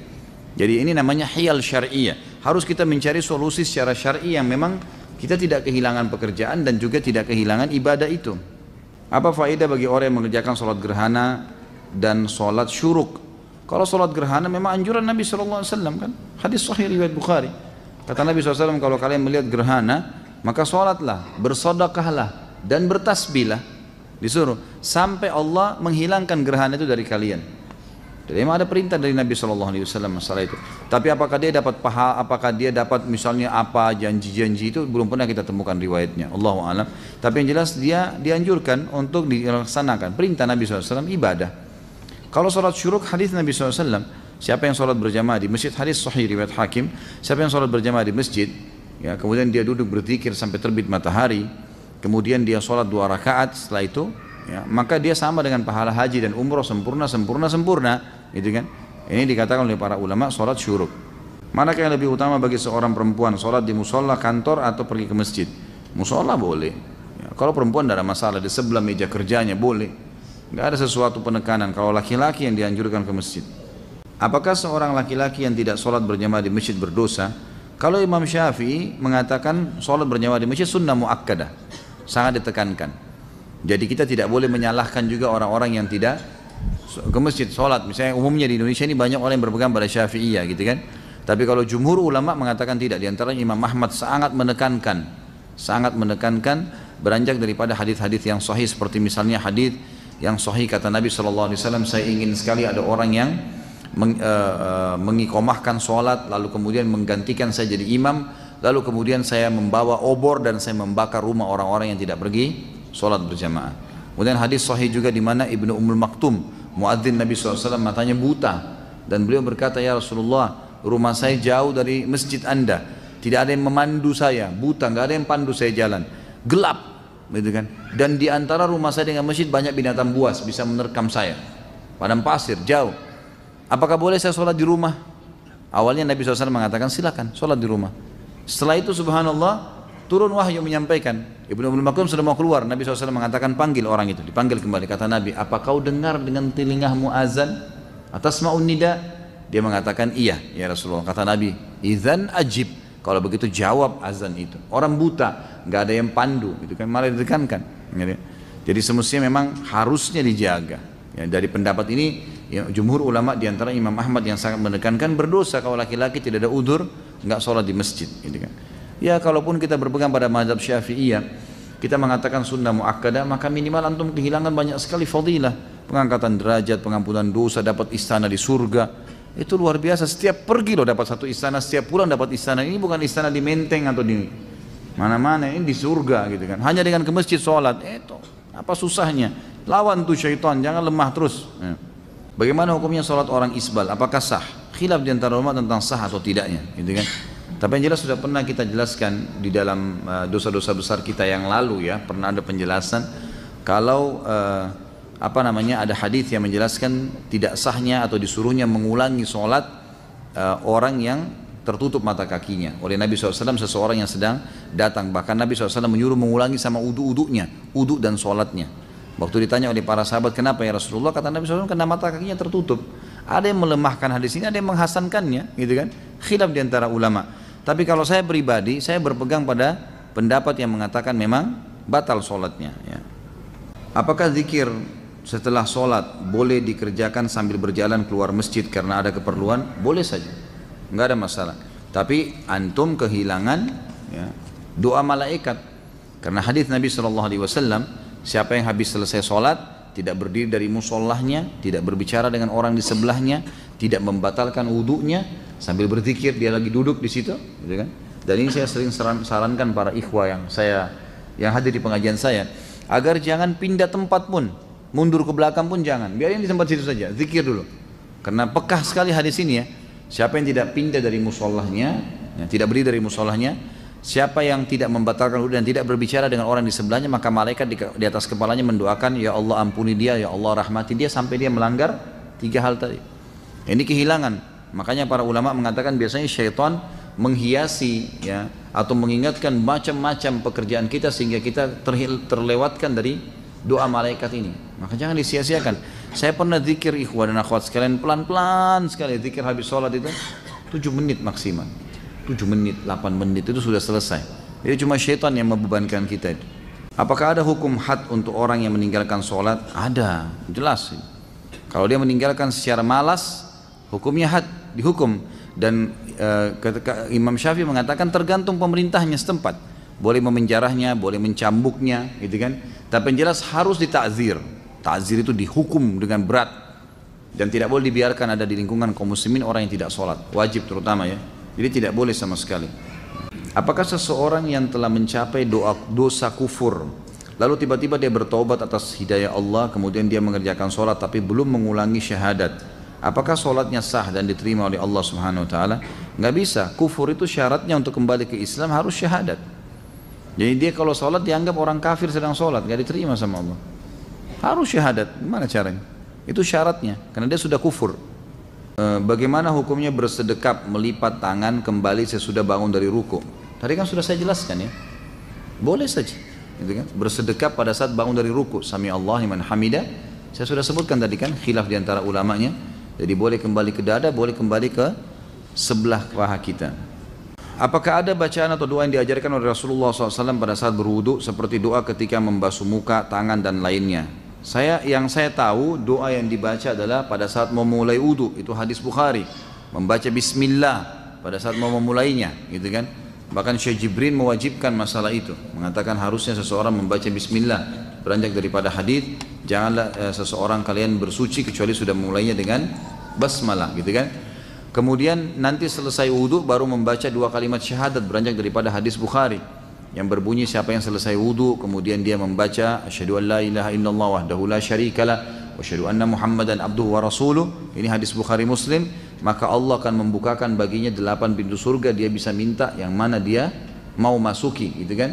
Jadi ini namanya hiyal syar'iyah. Harus kita mencari solusi secara syar'i yang memang kita tidak kehilangan pekerjaan dan juga tidak kehilangan ibadah itu. Apa faedah bagi orang yang mengerjakan sholat gerhana dan sholat syuruk? Kalau sholat gerhana memang anjuran Nabi SAW kan? Hadis sahih riwayat Bukhari. Kata Nabi SAW, kalau kalian melihat gerhana, maka sholatlah, bersodakahlah, dan bertasbihlah. Disuruh sampai Allah menghilangkan gerhana itu dari kalian. Jadi memang ada perintah dari Nabi SAW masalah itu. Tapi apakah dia dapat pahala, apakah dia dapat misalnya apa janji-janji, itu belum pernah kita temukan riwayatnya. Allahu a'lam. Tapi yang jelas dia dianjurkan untuk dilaksanakan. Perintah Nabi SAW ibadah. Kalau sholat syuruk, hadis Nabi SAW, siapa yang sholat berjamaah di masjid, hadis sahih riwayat Hakim, siapa yang sholat berjamaah di masjid, ya, kemudian dia duduk berzikir sampai terbit matahari, kemudian dia sholat 2 rakaat setelah itu, ya, maka dia sama dengan pahala haji dan umroh sempurna, gitu kan? Ini dikatakan oleh para ulama sholat syuruk. Manakah yang lebih utama bagi seorang perempuan, sholat di musola, kantor, atau pergi ke masjid? Musola boleh. Ya, kalau perempuan tidak ada masalah, di sebelah meja kerjanya boleh. Nggak ada sesuatu penekanan. Kalau laki-laki yang dianjurkan ke masjid. Apakah seorang laki-laki yang tidak sholat berjamaah di masjid berdosa? Kalau Imam Syafi'i mengatakan sholat berjamaah di masjid sunnah muakkadah, sangat ditekankan. Jadi kita tidak boleh menyalahkan juga orang-orang yang tidak ke masjid sholat. Misalnya umumnya di Indonesia ini banyak orang yang berpegang pada Syafi'iyah gitu kan. Tapi kalau jumhur ulama mengatakan tidak. Di antaranya Imam Ahmad sangat menekankan beranjak daripada hadis-hadis yang sahih, seperti misalnya hadis yang sahih kata Nabi SAW, saya ingin sekali ada orang yang mengikomahkan sholat, lalu kemudian menggantikan saya jadi imam, lalu kemudian saya membawa obor dan saya membakar rumah orang-orang yang tidak pergi sholat berjamaah. Kemudian hadis sahih juga di mana Ibnu Ummul Maktum, muadzin Nabi SAW, matanya buta, dan beliau berkata, ya Rasulullah, rumah saya jauh dari masjid Anda, tidak ada yang memandu saya, buta, nggak ada yang pandu saya jalan, gelap, gitu kan. Dan di antara rumah saya dengan masjid banyak binatang buas bisa menerkam saya, padang pasir jauh. Apakah boleh saya sholat di rumah? Awalnya Nabi SAW mengatakan silakan sholat di rumah. Setelah itu subhanallah turun wahyu menyampaikan. Ibnu Ummul Maktum sudah mau keluar, Nabi SAW mengatakan panggil orang itu. Dipanggil kembali, kata Nabi, apa kau dengar dengan telingamu azan? Atasma'un nida? Dia mengatakan iya ya Rasulullah. Kata Nabi, idzan ajib, kalau begitu jawab azan itu. Orang buta, nggak ada yang pandu, itu kan malah ditekankan. Jadi semestinya memang harusnya dijaga. Ya, dari pendapat ini ya, jumhur ulama diantara Imam Ahmad yang sangat menekankan berdosa kalau laki-laki tidak ada udzur nggak sholat di masjid, gitu kan. Ya kalaupun kita berpegang pada mazhab Syafi'iyah, kita mengatakan sunnah muakkadah, maka minimal antum kehilangan banyak sekali fadilah, pengangkatan derajat, pengampunan dosa, dapat istana di surga. Itu luar biasa, setiap pergi loh dapat satu istana, setiap pulang dapat istana. Ini bukan istana di Menteng atau di mana-mana, ini di surga, gitu kan. Hanya dengan ke masjid sholat, itu apa susahnya? Lawan tuh syaitan, jangan lemah terus. Ya. Bagaimana hukumnya sholat orang isbal? Apakah sah? Khilaf di antara ulama tentang sah atau tidaknya, gitu kan. Tapi yang jelas sudah pernah kita jelaskan di dalam dosa-dosa besar kita yang lalu ya, pernah ada penjelasan kalau ada hadis yang menjelaskan tidak sahnya atau disuruhnya mengulangi sholat orang yang tertutup mata kakinya oleh Nabi SAW, seseorang yang sedang datang. Bahkan Nabi SAW menyuruh mengulangi sama uduk dan sholatnya. Waktu ditanya oleh para sahabat, kenapa ya Rasulullah? Kata Nabi SAW, karena mata kakinya tertutup. Ada yang melemahkan hadis ini, ada yang menghasankannya, gitu kan? Khilaf di antara ulama. Tapi kalau saya pribadi, saya berpegang pada pendapat yang mengatakan memang batal sholatnya. Ya. Apakah zikir setelah sholat boleh dikerjakan sambil berjalan keluar masjid karena ada keperluan? Boleh saja, nggak ada masalah. Tapi antum kehilangan ya, doa malaikat. Karena hadis Nabi SAW, siapa yang habis selesai sholat tidak berdiri dari mushollahnya, tidak berbicara dengan orang di sebelahnya, tidak membatalkan wudhunya, sambil berzikir dia lagi duduk di situ, gitu kan? Dan ini saya sering sarankan para ikhwah yang hadir di pengajian saya, agar jangan pindah tempat pun, mundur ke belakang pun jangan, biarin di tempat situ saja, zikir dulu. Karena pekah sekali hadis ini ya, siapa yang tidak pindah dari mushollahnya, ya, tidak berdiri dari mushollahnya, siapa yang tidak membatalkan wudhu dan tidak berbicara dengan orang di sebelahnya, maka malaikat di atas kepalanya mendoakan, ya Allah ampuni dia, ya Allah rahmati dia, sampai dia melanggar 3 hal tadi. Ini kehilangan. Makanya para ulama mengatakan biasanya syaitan menghiasi ya, atau mengingatkan macam-macam pekerjaan kita sehingga kita terlewatkan dari doa malaikat ini. Maka jangan disia-siakan. Saya pernah zikir ikhwah dan akhwat sekalian, pelan-pelan sekali zikir habis sholat itu 7 menit maksimal. 7 menit, 8 menit itu sudah selesai. Jadi cuma syaitan yang membebankan kita itu. Apakah ada hukum had untuk orang yang meninggalkan sholat? Ada, jelas. Kalau dia meninggalkan secara malas, hukumnya had, dihukum. Dan Imam Syafi'i mengatakan tergantung pemerintahnya setempat. boleh memenjarahnya, boleh mencambuknya, gitu kan. Tapi yang jelas harus ditakzir. Takzir itu dihukum dengan berat dan tidak boleh dibiarkan ada di lingkungan kaum muslimin orang yang tidak sholat, wajib terutama ya. Jadi tidak boleh sama sekali. Apakah seseorang yang telah mencapai dosa kufur, lalu tiba-tiba dia bertobat atas hidayah Allah, kemudian dia mengerjakan sholat tapi belum mengulangi syahadat, apakah sholatnya sah dan diterima oleh Allah Subhanahu Wa Taala? Nggak bisa. Kufur itu syaratnya untuk kembali ke Islam harus syahadat. Jadi dia kalau sholat dianggap orang kafir sedang sholat, nggak diterima sama Allah. Harus syahadat. Gimana caranya? Itu syaratnya, karena dia sudah kufur. Bagaimana hukumnya bersedekap melipat tangan kembali sesudah bangun dari ruku? Tadi kan sudah saya jelaskan ya. Boleh saja, gitu kan? Bersedekap pada saat bangun dari ruku. Sami Allah liman hamida. Saya sudah sebutkan tadi kan, khilaf di antara ulamanya. Jadi boleh kembali ke dada, boleh kembali ke sebelah paha kita. Apakah ada bacaan atau doa yang diajarkan oleh Rasulullah SAW pada saat berwudu seperti doa ketika membasuh muka, tangan dan lainnya? Yang saya tahu doa yang dibaca adalah pada saat mau mulai wudu, itu hadis Bukhari, membaca Bismillah pada saat mau memulainya, gitu kan? Bahkan Syekh Jibril mewajibkan masalah itu, mengatakan harusnya seseorang membaca Bismillah. Beranjak daripada hadis, janganlah seseorang kalian bersuci kecuali sudah memulainya dengan basmalah, gitu kan? Kemudian nanti selesai wudu baru membaca 2 kalimat syahadat, beranjak daripada hadis Bukhari yang berbunyi siapa yang selesai wudu kemudian dia membaca asyhadu an la ilaha illallah wahdahu la syarikalah wa asyhadu anna muhammadan abduhu wa rasuluh, ini hadis Bukhari Muslim, maka Allah akan membukakan baginya 8 pintu surga, dia bisa minta yang mana dia mau masuki, gitu kan.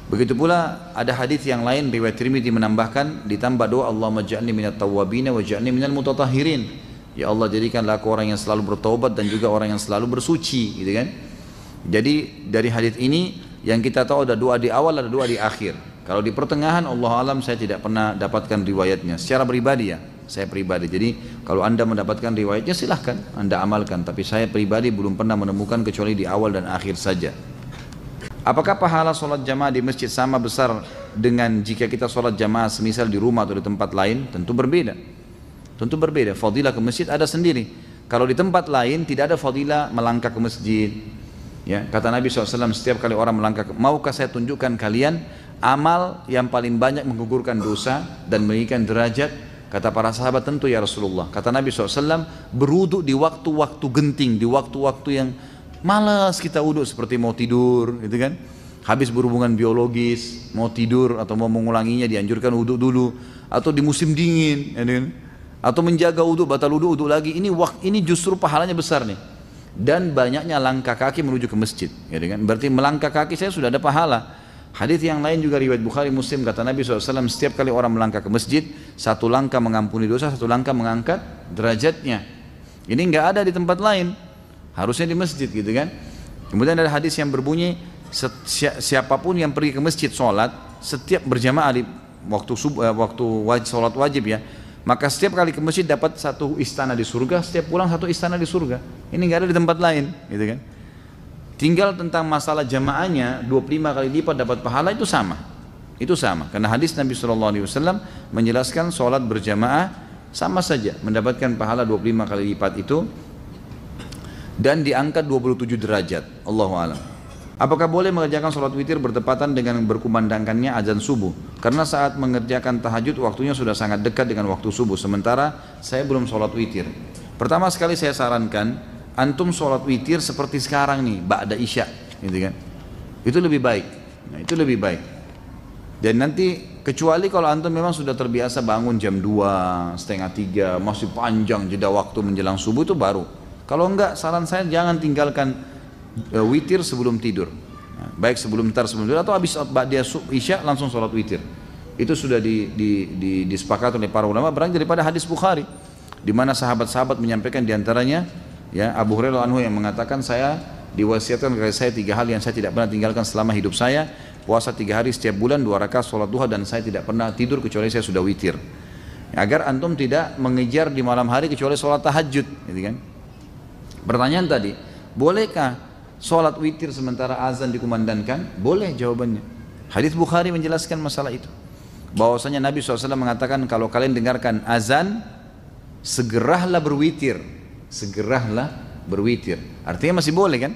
Begitu pula ada hadis yang lain riwayat Tirmidzi menambahkan ditambah doa Allahumma ja'alni minat tawwabin wa ja'alni minal mutatahhirin, ya Allah jadikanlah aku orang yang selalu bertaubat dan juga orang yang selalu bersuci, gitu kan. Jadi dari hadis ini yang kita tahu ada doa di awal, ada doa di akhir. Kalau di pertengahan, Allah alam saya tidak pernah dapatkan riwayatnya. Secara pribadi ya, saya pribadi. Jadi kalau anda mendapatkan riwayatnya silahkan anda amalkan. Tapi saya pribadi belum pernah menemukan kecuali di awal dan akhir saja. Apakah pahala sholat jamaah di masjid sama besar dengan jika kita sholat jamaah semisal di rumah atau di tempat lain? Tentu berbeda. Tentu berbeda. Fadilah ke masjid ada sendiri. Kalau di tempat lain tidak ada fadilah melangkah ke masjid. Ya, kata Nabi SAW, setiap kali orang melangkah, maukah saya tunjukkan kalian amal yang paling banyak menggugurkan dosa dan meninggikan derajat? Kata para sahabat, tentu ya Rasulullah. Kata Nabi SAW, berwudu di waktu-waktu genting, di waktu-waktu yang malas kita wudu, seperti mau tidur, gitu kan? Habis berhubungan biologis, mau tidur atau mau mengulanginya dianjurkan wudu dulu, atau di musim dingin, ya kan? Atau menjaga wudu, batal wudu lagi. Ini justru pahalanya besar nih. Dan banyaknya langkah kaki menuju ke masjid, ya kan? Berarti melangkah kaki saya sudah ada pahala. Hadis yang lain juga riwayat Bukhari Muslim, kata Nabi SAW, setiap kali orang melangkah ke masjid, 1 langkah mengampuni dosa, 1 langkah mengangkat derajatnya. Ini enggak ada di tempat lain, harusnya di masjid, gitu kan. Kemudian ada hadis yang berbunyi, siapapun yang pergi ke masjid sholat, setiap berjamaah di waktu sholat wajib ya, maka setiap kali ke masjid dapat 1 istana di surga, setiap pulang 1 istana di surga. Ini nggak ada di tempat lain, gitu kan. Tinggal tentang masalah jamaahnya 25 kali lipat dapat pahala, itu sama. Itu sama, karena hadis Nabi SAW menjelaskan sholat berjamaah sama saja mendapatkan pahala 25 kali lipat itu dan diangkat 27 derajat. Allahu a'lam. Apakah boleh mengerjakan sholat witir bertepatan dengan berkumandangkannya azan subuh? Karena saat mengerjakan tahajud waktunya sudah sangat dekat dengan waktu subuh, sementara saya belum sholat witir. Pertama sekali saya sarankan, antum sholat witir seperti sekarang nih, ba'da isya, gitu kan? Itu lebih baik. Nah, itu lebih baik. Dan nanti kecuali kalau antum memang sudah terbiasa bangun jam 2, setengah 3, masih panjang jeda waktu menjelang subuh, itu baru. Kalau enggak, saran saya jangan tinggalkan witir sebelum tidur. Nah, baik sebelum tidur atau habis dia isya langsung sholat witir. Itu sudah disepakati oleh para ulama, berangkat daripada hadis Bukhari, di mana sahabat-sahabat menyampaikan diantaranya ya Abu Hurairah anhu yang mengatakan, saya diwasiatkan kepada saya 3 hal yang saya tidak pernah tinggalkan selama hidup saya: puasa 3 hari setiap bulan, 2 rakaat sholat duha, dan saya tidak pernah tidur kecuali saya sudah witir. Agar antum tidak mengejar di malam hari kecuali sholat tahajud, gitu kan. Pertanyaan tadi, bolehkah sholat witir sementara azan dikumandangkan? Boleh jawabannya. Hadis Bukhari menjelaskan masalah itu. Bahwasanya Nabi SAW mengatakan, kalau kalian dengarkan azan, segeralah berwitir. Segeralah berwitir. Artinya masih boleh kan?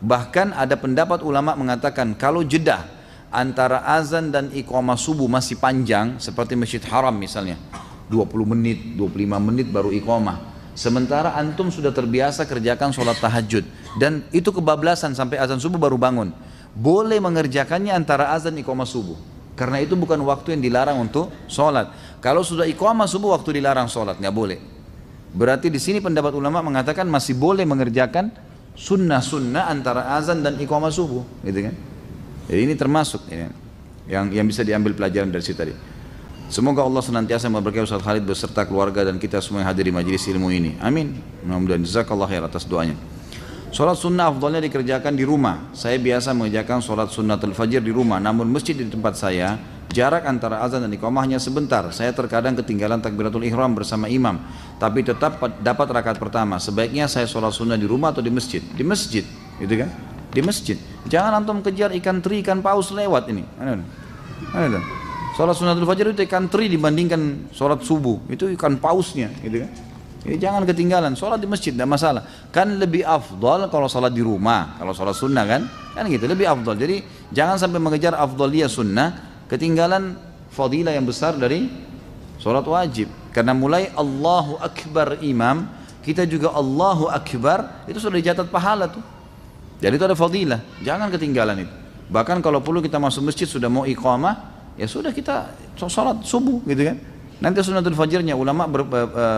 Bahkan ada pendapat ulama mengatakan kalau jeda antara azan dan iqamah subuh masih panjang, seperti Masjid Haram misalnya, 20 menit, 25 menit baru iqamah. Sementara antum sudah terbiasa kerjakan sholat tahajud dan itu kebablasan sampai azan subuh baru bangun. Boleh mengerjakannya antara azan iqamah subuh. Karena itu bukan waktu yang dilarang untuk sholat. Kalau sudah iqamah subuh waktu dilarang sholat, nggak boleh. Berarti di sini pendapat ulama mengatakan masih boleh mengerjakan sunnah-sunnah antara azan dan iqamah subuh, gitu kan? Jadi ini termasuk yang bisa diambil pelajaran dari situ tadi. Semoga Allah senantiasa memberkahi Ustaz Khalid beserta keluarga dan kita semua yang hadir di majelis ilmu ini. Amin. Mudah-mudahan jazakallah khair atas doanya. Sholat sunnah afdalnya dikerjakan di rumah. Saya biasa mengerjakan sholat sunnatul fajr di rumah. Namun masjid di tempat saya, jarak antara azan dan iqamah hanya sebentar. Saya terkadang ketinggalan takbiratul ihram bersama imam, tapi tetap dapat rakaat pertama. Sebaiknya saya sholat sunnah di rumah atau di masjid? Di masjid, gitu kan? Di masjid. Jangan antum kejar ikan teri, ikan paus lewat ini. Ada. Sholat sunnatul fajr itu ikan teri dibandingkan sholat subuh. Itu ikan pausnya, gitu kan? Jadi jangan ketinggalan, sholat di masjid tidak masalah. Kan lebih afdal kalau sholat di rumah, kalau sholat sunnah kan gitu lebih afdal. Jadi jangan sampai mengejar afdaliyah sunnah, ketinggalan fadilah yang besar dari sholat wajib. Karena mulai Allahu Akbar imam, kita juga Allahu Akbar, itu sudah dicatat pahala tuh. Jadi itu ada fadilah, jangan ketinggalan itu. Bahkan kalau perlu kita masuk masjid sudah mau iqamah, ya sudah kita sholat subuh gitu kan. Nanti sunnatul fajrnya ulama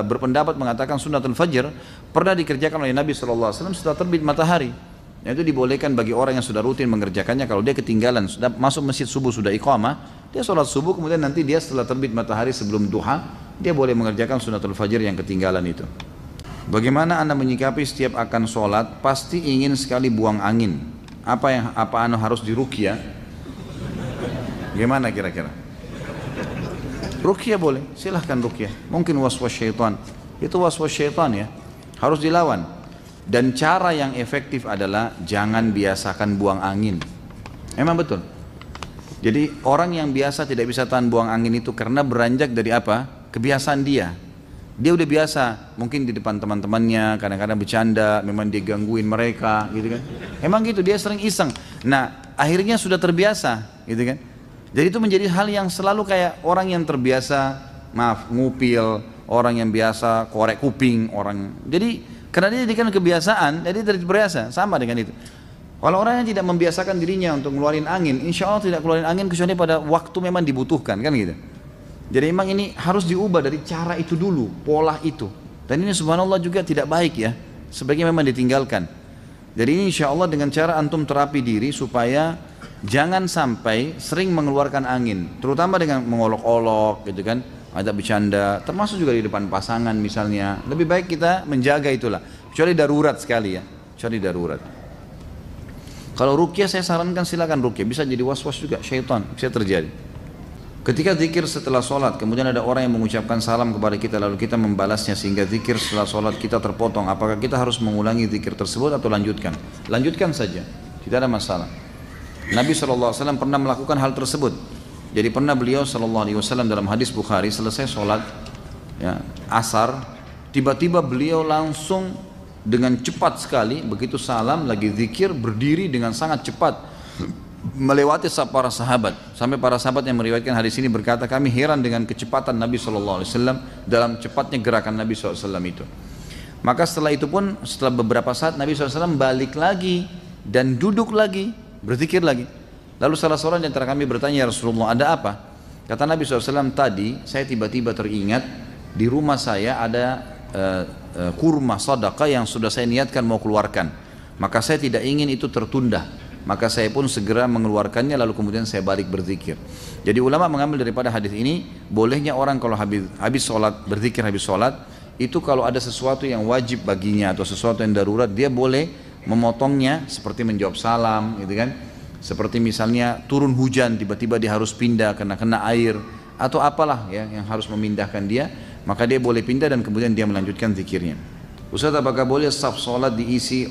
berpendapat mengatakan sunnatul fajr pernah dikerjakan oleh Nabi SAW setelah terbit matahari. Itu dibolehkan bagi orang yang sudah rutin mengerjakannya. Kalau dia ketinggalan, sudah masuk masjid subuh sudah iqamah, dia sholat subuh kemudian nanti dia setelah terbit matahari sebelum duha, dia boleh mengerjakan sunnatul fajr yang ketinggalan itu. Bagaimana anda menyikapi setiap akan sholat pasti ingin sekali buang angin? Apa anda harus diruqyah? Gimana kira-kira? Ruqyah boleh, silahkan ruqyah. Mungkin waswas syaitan, itu waswas syaitan ya, harus dilawan. Dan cara yang efektif adalah jangan biasakan buang angin. Emang betul. Jadi orang yang biasa tidak bisa tahan buang angin itu karena beranjak dari apa? Kebiasaan dia. Dia udah biasa, mungkin di depan teman-temannya kadang-kadang bercanda, memang dia gangguin mereka, gitu kan? Emang gitu, dia sering iseng. Nah, akhirnya sudah terbiasa, gitu kan? Jadi itu menjadi hal yang selalu kayak orang yang terbiasa, ngupil, orang yang biasa korek kuping, jadi karena dia jadikan kebiasaan, jadi terbiasa, sama dengan itu. Kalau orang yang tidak membiasakan dirinya untuk ngeluarin angin, insya Allah tidak keluarin angin kecuali pada waktu memang dibutuhkan, kan gitu. Jadi memang ini harus diubah dari cara itu dulu, pola itu. Dan ini subhanallah juga tidak baik ya, sebaiknya memang ditinggalkan. Jadi ini insya Allah dengan cara antum terapi diri supaya jangan sampai sering mengeluarkan angin, terutama dengan mengolok-olok gitu kan, ada bercanda, termasuk juga di depan pasangan misalnya. Lebih baik kita menjaga itulah, kecuali darurat sekali ya, kecuali darurat. Kalau ruqyah saya sarankan silakan ruqyah, bisa jadi was-was juga, syaitan bisa terjadi. Ketika zikir setelah sholat, kemudian ada orang yang mengucapkan salam kepada kita lalu kita membalasnya sehingga zikir setelah sholat kita terpotong, apakah kita harus mengulangi zikir tersebut atau lanjutkan? Lanjutkan saja, tidak ada masalah. Nabi SAW pernah melakukan hal tersebut. Jadi pernah beliau SAW dalam hadis Bukhari selesai sholat ya, asar, tiba-tiba beliau langsung dengan cepat sekali, begitu salam lagi zikir, berdiri dengan sangat cepat melewati para sahabat. Sampai para sahabat yang meriwayatkan hadis ini berkata, kami heran dengan kecepatan Nabi SAW dalam cepatnya gerakan Nabi SAW itu. Maka setelah itu pun, setelah beberapa saat Nabi SAW balik lagi dan duduk lagi, berzikir lagi. Lalu salah seorang di antara kami bertanya, ya Rasulullah, ada apa? Kata Nabi SAW, tadi saya tiba-tiba teringat di rumah saya ada kurma sedekah yang sudah saya niatkan mau keluarkan. Maka saya tidak ingin itu tertunda. Maka saya pun segera mengeluarkannya lalu kemudian saya balik berzikir. Jadi ulama mengambil daripada hadis ini, bolehnya orang kalau habis sholat, berzikir habis sholat, itu kalau ada sesuatu yang wajib baginya atau sesuatu yang darurat, dia boleh memotongnya seperti menjawab salam gitu kan, seperti misalnya turun hujan tiba-tiba dia harus pindah karena kena air atau apalah ya yang harus memindahkan dia, maka dia boleh pindah dan kemudian dia melanjutkan zikirnya. Ustaz, apakah boleh saf sholat diisi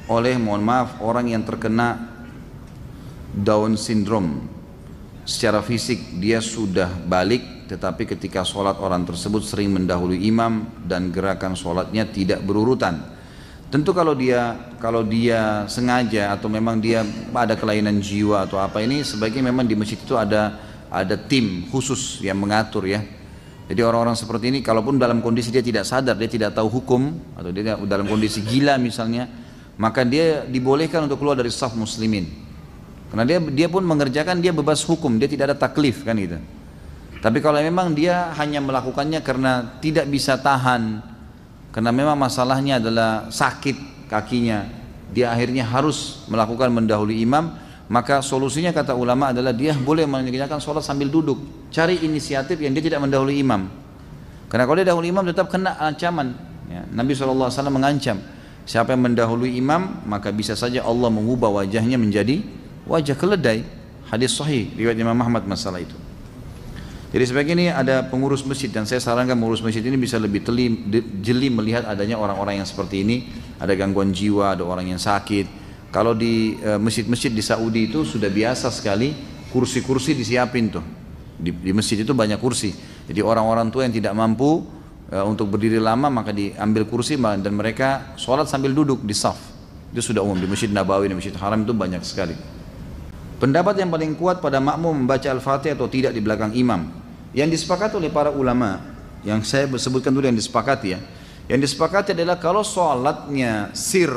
oleh, mohon maaf, orang yang terkena Down syndrome? Secara fisik dia sudah balik, tetapi ketika sholat orang tersebut sering mendahului imam dan gerakan sholatnya tidak berurutan. Tentu kalau dia sengaja atau memang dia ada kelainan jiwa atau apa, ini sebaiknya memang di masjid itu ada tim khusus yang mengatur ya. Jadi orang-orang seperti ini kalaupun dalam kondisi dia tidak sadar, dia tidak tahu hukum atau dia dalam kondisi gila misalnya, maka dia dibolehkan untuk keluar dari saf muslimin. Karena dia pun mengerjakan, dia bebas hukum, dia tidak ada taklif kan gitu. Tapi kalau memang dia hanya melakukannya karena tidak bisa tahan, karena memang masalahnya adalah sakit kakinya, dia akhirnya harus melakukan mendahului imam, maka solusinya kata ulama adalah dia boleh mengerjakan sholat sambil duduk. Cari inisiatif yang dia tidak mendahului imam. Karena kalau dia dahului imam tetap kena ancaman ya. Nabi SAW mengancam, siapa yang mendahului imam maka bisa saja Allah mengubah wajahnya menjadi wajah keledai. Hadis sahih riwayat Imam Ahmad masalah itu. Jadi sebagai ini ada pengurus masjid, dan saya sarankan pengurus masjid ini bisa lebih jeli melihat adanya orang-orang yang seperti ini, ada gangguan jiwa, ada orang yang sakit. Kalau di masjid-masjid di Saudi itu sudah biasa sekali kursi-kursi disiapin tuh. Di masjid itu banyak kursi. Jadi orang-orang tua yang tidak mampu untuk berdiri lama maka diambil kursi dan mereka sholat sambil duduk di saf. Itu sudah umum di Masjid Nabawi, di Masjid Haram itu banyak sekali. Pendapat yang paling kuat pada makmum membaca Al-Fatihah atau tidak di belakang imam, yang disepakati oleh para ulama, yang saya sebutkan dulu yang disepakati ya. Yang disepakati adalah kalau sholatnya sir,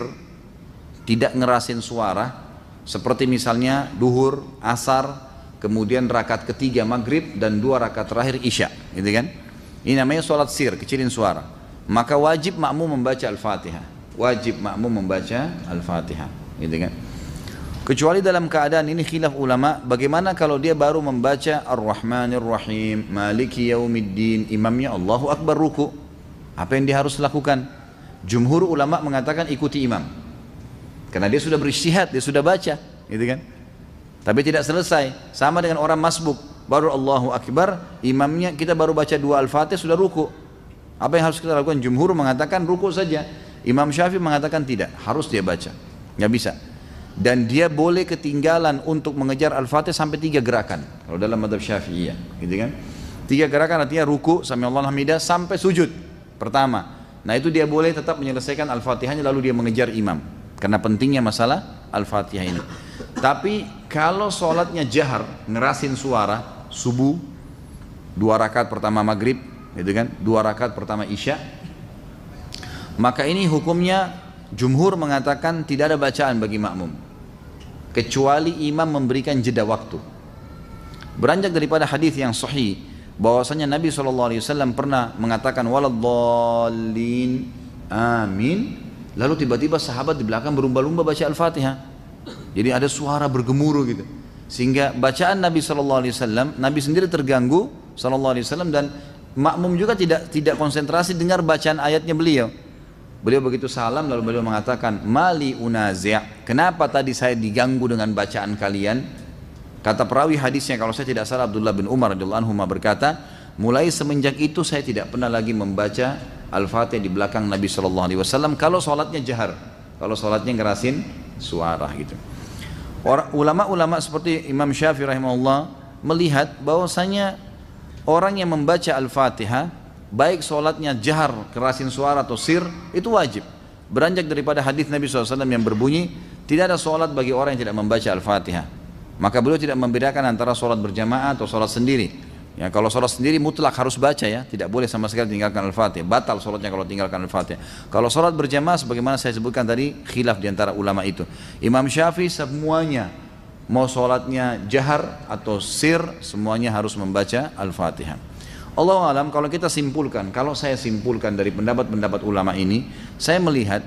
tidak ngerasin suara, seperti misalnya duhur, asar, kemudian rakaat ketiga maghrib dan 2 rakaat terakhir isya, gitu kan? Ini namanya sholat sir, kecilin suara. Maka wajib makmum membaca Al-Fatihah. Wajib makmum membaca Al-Fatihah, gitu kan? Kecuali dalam keadaan ini khilaf ulama, bagaimana kalau dia baru membaca Ar-Rahmanir Rahim, Maliki Yaumiddin, imamnya Allahu Akbar ruku. Apa yang dia harus lakukan? Jumhur ulama mengatakan ikuti imam. Karena dia sudah berijtihad, dia sudah baca, gitu kan? Tapi tidak selesai, sama dengan orang masbuk, baru Allahu Akbar, imamnya kita baru baca 2 Al-Fatihah sudah ruku. Apa yang harus kita lakukan? Jumhur mengatakan ruku saja. Imam Syafi'i mengatakan tidak, harus dia baca. Nggak bisa. Dan dia boleh ketinggalan untuk mengejar Al-Fatihah sampai 3 gerakan kalau dalam mazhab Syafi'iyah, gitu kan? 3 gerakan artinya ruku, sami Allahu hamidah, sampai sujud pertama. Nah itu dia boleh tetap menyelesaikan Al-Fatihahnya lalu dia mengejar imam, karena pentingnya masalah Al-Fatihah ini. Tapi kalau sholatnya jahar, ngerasin suara, subuh 2 rakaat pertama maghrib, gitu kan? 2 rakaat pertama isya, maka ini hukumnya jumhur mengatakan tidak ada bacaan bagi makmum kecuali imam memberikan jeda waktu. Beranjak daripada hadis yang sahih bahwasanya Nabi SAW pernah mengatakan waladdallin amin, lalu tiba-tiba sahabat di belakang berlumba-lumba baca Al-Fatihah. Jadi ada suara bergemuruh gitu, sehingga bacaan Nabi SAW, Nabi sendiri terganggu SAW, dan makmum juga tidak konsentrasi dengar bacaan ayatnya beliau. Beliau begitu salam lalu beliau mengatakan, mali unazi', kenapa tadi saya diganggu dengan bacaan kalian? Kata perawi hadisnya, kalau saya tidak salah Abdullah bin Umar radhiyallahu anhu berkata, mulai semenjak itu saya tidak pernah lagi membaca Al-Fatihah di belakang Nabi SAW kalau sholatnya jahar, kalau sholatnya ngerasin suara gitu. Ulama-ulama seperti Imam Syafi'i rahimahullah melihat bahwasanya orang yang membaca Al-Fatihah baik sholatnya jahar, kerasin suara atau sir, itu wajib. Beranjak daripada hadis Nabi SAW yang berbunyi, tidak ada sholat bagi orang yang tidak membaca Al-Fatihah. Maka beliau tidak membedakan antara sholat berjamaah atau sholat sendiri. Ya, kalau sholat sendiri mutlak harus baca ya, tidak boleh sama sekali tinggalkan Al-Fatihah. Batal sholatnya kalau tinggalkan Al-Fatihah. Kalau sholat berjamaah, sebagaimana saya sebutkan tadi, khilaf diantara ulama itu. Imam Syafi'i semuanya, mau sholatnya jahar atau sir, semuanya harus membaca Al-Fatihah. Allahu alam, kalau kita simpulkan, kalau saya simpulkan dari pendapat-pendapat ulama ini, saya melihat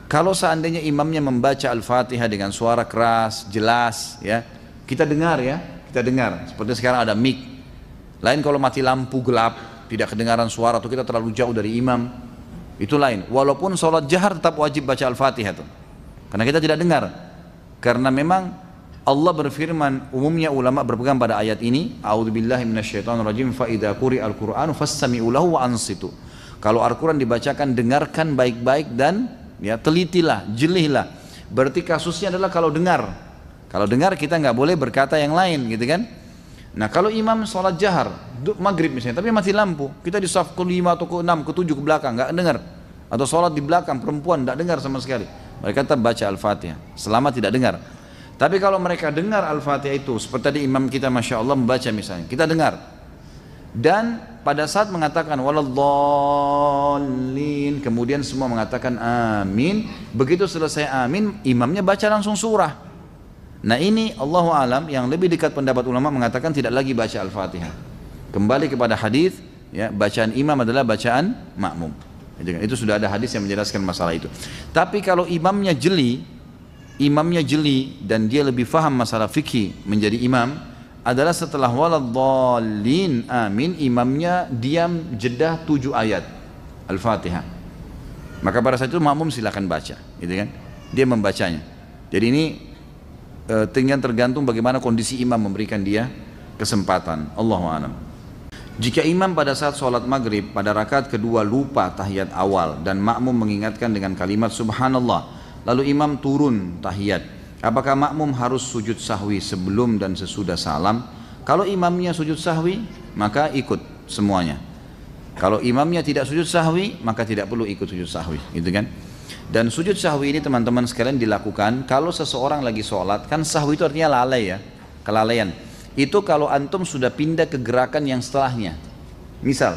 kalau seandainya imamnya membaca Al-Fatihah dengan suara keras, jelas, ya, kita dengar ya, kita dengar. Seperti sekarang ada mic. Lain kalau mati lampu gelap, tidak kedengaran suara atau kita terlalu jauh dari imam, itu lain. Walaupun sholat jahar tetap wajib baca Al-Fatihah tuh, karena kita tidak dengar. Karena memang Allah berfirman, umumnya ulama berpegang pada ayat ini, a'udzubillahi minasyaitonirrajim, fa idza quri'al qur'anu fastami'u lahu wa ansitu. Kalau Al-Qur'an dibacakan, dengarkan baik-baik dan ya telitilah, jelihlah. Berarti kasusnya adalah kalau dengar. Kalau dengar kita nggak boleh berkata yang lain, gitu kan? Nah, kalau imam sholat jahar, maghrib misalnya, tapi mati lampu, kita di saf ke-5 atau ke-6, ke-7 ke belakang, nggak dengar. Atau sholat di belakang perempuan tidak dengar sama sekali, mereka tetap baca Al-Fatihah selama tidak dengar. Tapi kalau mereka dengar Al-Fatihah itu seperti tadi imam kita Masya Allah membaca misalnya, kita dengar, dan pada saat mengatakan waladhdallin, kemudian semua mengatakan amin, begitu selesai amin imamnya baca langsung surah. Nah ini Allahu alam, yang lebih dekat pendapat ulama mengatakan tidak lagi baca Al-Fatihah, kembali kepada hadis ya, bacaan imam adalah bacaan makmum. Itu sudah ada hadis yang menjelaskan masalah itu. Tapi kalau imamnya jeli dan dia lebih faham masalah fikih menjadi imam, adalah setelah waladhdallin amin, imamnya diam jeda 7 ayat Al-Fatihah. Maka pada saat itu makmum silakan baca, gitu kan? Dia membacanya. Jadi ini tinggal tergantung bagaimana kondisi imam memberikan dia kesempatan. Allahu a'lam. Jika imam pada saat sholat maghrib pada rakaat kedua lupa tahiyat awal dan makmum mengingatkan dengan kalimat subhanallah, lalu imam turun tahiyat, apakah makmum harus sujud sahwi sebelum dan sesudah salam? Kalau imamnya sujud sahwi maka ikut semuanya. Kalau imamnya tidak sujud sahwi maka tidak perlu ikut sujud sahwi, gitu kan? Dan sujud sahwi ini teman-teman sekalian dilakukan kalau seseorang lagi sholat, kan sahwi itu artinya lalai ya, kelalaian. Itu kalau antum sudah pindah ke gerakan yang setelahnya. Misal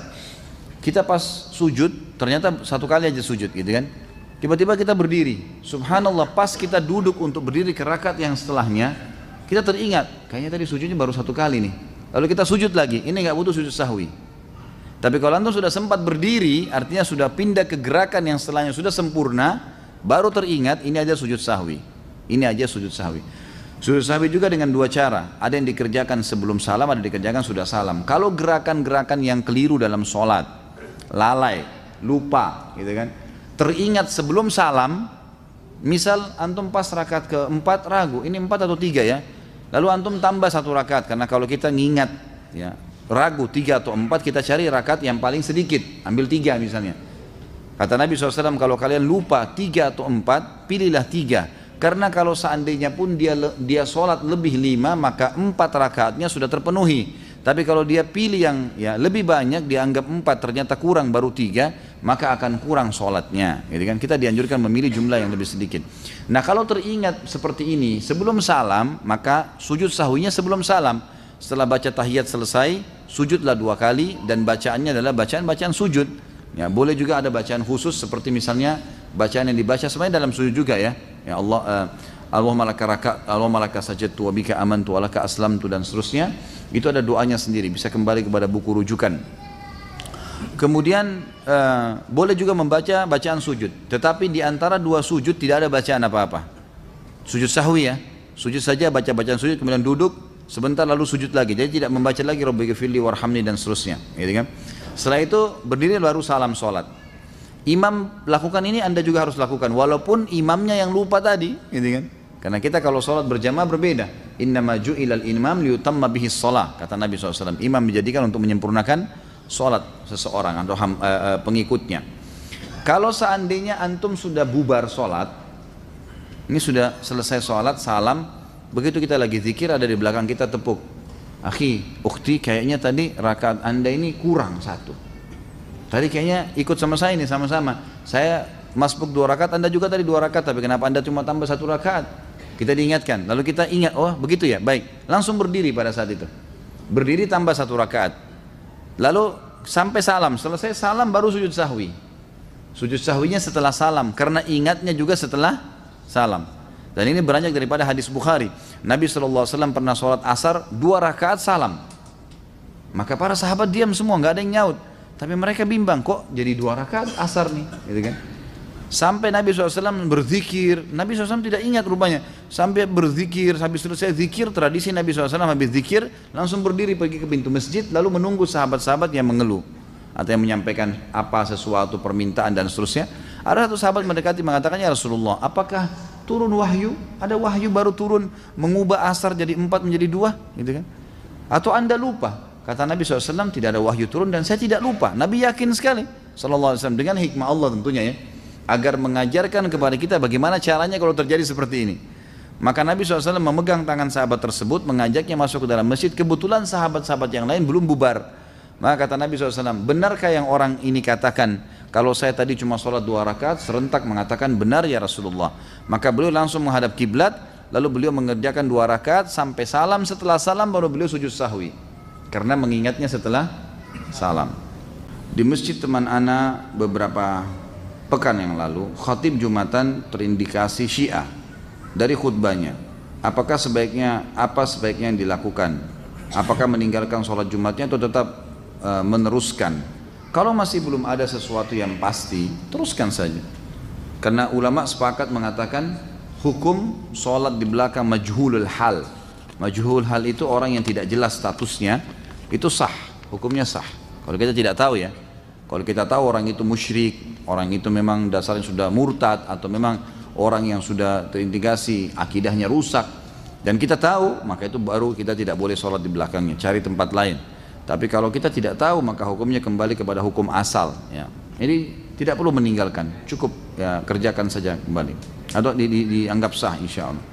kita pas sujud ternyata satu kali aja sujud, gitu kan? Tiba-tiba kita berdiri, subhanallah, pas kita duduk untuk berdiri ke rakaat yang setelahnya, kita teringat kayaknya tadi sujudnya baru satu kali nih, lalu kita sujud lagi, ini nggak butuh sujud sahwi. Tapi kalau antum sudah sempat berdiri, artinya sudah pindah ke gerakan yang setelahnya sudah sempurna, baru teringat ini aja sujud sahwi. Ini aja sujud sahwi. Sujud sahwi juga dengan dua cara, ada yang dikerjakan sebelum salam, ada yang dikerjakan sudah salam. Kalau gerakan-gerakan yang keliru dalam sholat, lalai, lupa, gitu kan, teringat sebelum salam, misal antum pas rakaat keempat ragu, ini 4 atau 3 ya, lalu antum tambah 1 rakaat, karena kalau kita ngingat ya, ragu 3 atau 4, kita cari rakaat yang paling sedikit, ambil 3 misalnya. Kata Nabi SAW, kalau kalian lupa 3 atau 4, pilihlah 3, karena kalau seandainya pun dia sholat lebih 5, maka 4 rakaatnya sudah terpenuhi. Tapi kalau dia pilih yang ya lebih banyak, dia anggap 4 ternyata kurang baru 3, maka akan kurang sholatnya. Jadi kan kita dianjurkan memilih jumlah yang lebih sedikit. Nah kalau teringat seperti ini sebelum salam, maka sujud sahwinya sebelum salam. Setelah baca tahiyat selesai, sujudlah 2 kali dan bacaannya adalah bacaan-bacaan sujud. Ya, boleh juga ada bacaan khusus seperti misalnya bacaan yang dibaca sebenarnya dalam sujud juga ya. Ya Allah, Allahumma laka sajadtu wa bika amantu wa laka aslamtu dan seterusnya. Itu ada doanya sendiri, bisa kembali kepada buku rujukan. Kemudian boleh juga membaca bacaan sujud, tetapi di antara 2 sujud tidak ada bacaan apa-apa. Sujud sahwi ya, sujud saja baca bacaan sujud kemudian duduk sebentar lalu sujud lagi. Jadi tidak membaca lagi Rabbighfirli warhamni dan seterusnya, gitu kan? Setelah itu berdiri baru salam sholat. Imam lakukan ini, Anda juga harus lakukan walaupun imamnya yang lupa tadi, gitu kan? Karena kita kalau sholat berjamaah berbeda. Innama ju'ilal imam liyutamma bihis sholah, kata Nabi SAW. Imam dijadikan untuk menyempurnakan sholat seseorang atau pengikutnya. Kalau seandainya antum sudah bubar sholat, ini sudah selesai sholat, salam, begitu kita lagi zikir ada di belakang kita tepuk, akhi, ukhti, kayaknya tadi rakaat anda ini kurang 1. Tadi kayaknya ikut sama saya ini sama-sama. Saya masbuk 2 rakaat, anda juga tadi 2 rakaat, tapi kenapa anda cuma tambah 1 rakaat? Kita diingatkan, lalu kita ingat, oh begitu ya, baik. Langsung berdiri pada saat itu. Berdiri tambah 1 rakaat. Lalu sampai salam, selesai salam baru sujud sahwi. Sujud sahwinya setelah salam, karena ingatnya juga setelah salam. Dan ini beranjak daripada hadis Bukhari. Nabi SAW pernah sholat asar 2 rakaat salam. Maka para sahabat diam semua, nggak ada yang nyaut. Tapi mereka bimbang, kok jadi 2 rakaat asar nih, gitu kan? Sampai Nabi SAW berzikir, Nabi SAW tidak ingat rupanya. Sampai berzikir, habis selesai zikir, tradisi Nabi SAW habis zikir, langsung berdiri pergi ke pintu masjid, lalu menunggu sahabat-sahabat yang mengeluh. Atau yang menyampaikan apa sesuatu permintaan dan seterusnya. Ada satu sahabat mendekati mengatakan, ya Rasulullah, apakah turun wahyu? Ada wahyu baru turun mengubah asar jadi 4 menjadi 2, gitu kan? Atau anda lupa? Kata Nabi SAW, tidak ada wahyu turun dan saya tidak lupa. Nabi yakin sekali SAW dengan hikmah Allah tentunya ya, agar mengajarkan kepada kita bagaimana caranya kalau terjadi seperti ini. Maka Nabi SAW memegang tangan sahabat tersebut, mengajaknya masuk ke dalam masjid. Kebetulan sahabat-sahabat yang lain belum bubar. Maka kata Nabi SAW, benarkah yang orang ini katakan, kalau saya tadi cuma sholat 2 rakaat, serentak mengatakan benar ya Rasulullah. Maka beliau langsung menghadap kiblat, lalu beliau mengerjakan 2 rakaat sampai salam. Setelah salam baru beliau sujud sahwi, karena mengingatnya setelah salam. Di masjid teman ana beberapa pekan yang lalu, khatib Jumatan terindikasi Syiah dari khutbahnya. Apa sebaiknya yang dilakukan? Apakah meninggalkan sholat Jumatnya atau tetap meneruskan? Kalau masih belum ada sesuatu yang pasti, teruskan saja. Karena ulama sepakat mengatakan hukum sholat di belakang majhulul hal. Majhulul hal itu orang yang tidak jelas statusnya, itu sah, hukumnya sah. Kalau kita tidak tahu ya, kalau kita tahu orang itu musyrik, orang itu memang dasarnya sudah murtad, atau memang orang yang sudah terindikasi akidahnya rusak, dan kita tahu, maka itu baru kita tidak boleh sholat di belakangnya, cari tempat lain. Tapi kalau kita tidak tahu, maka hukumnya kembali kepada hukum asal ya. Jadi tidak perlu meninggalkan, cukup ya, kerjakan saja kembali, atau dianggap sah insya Allah.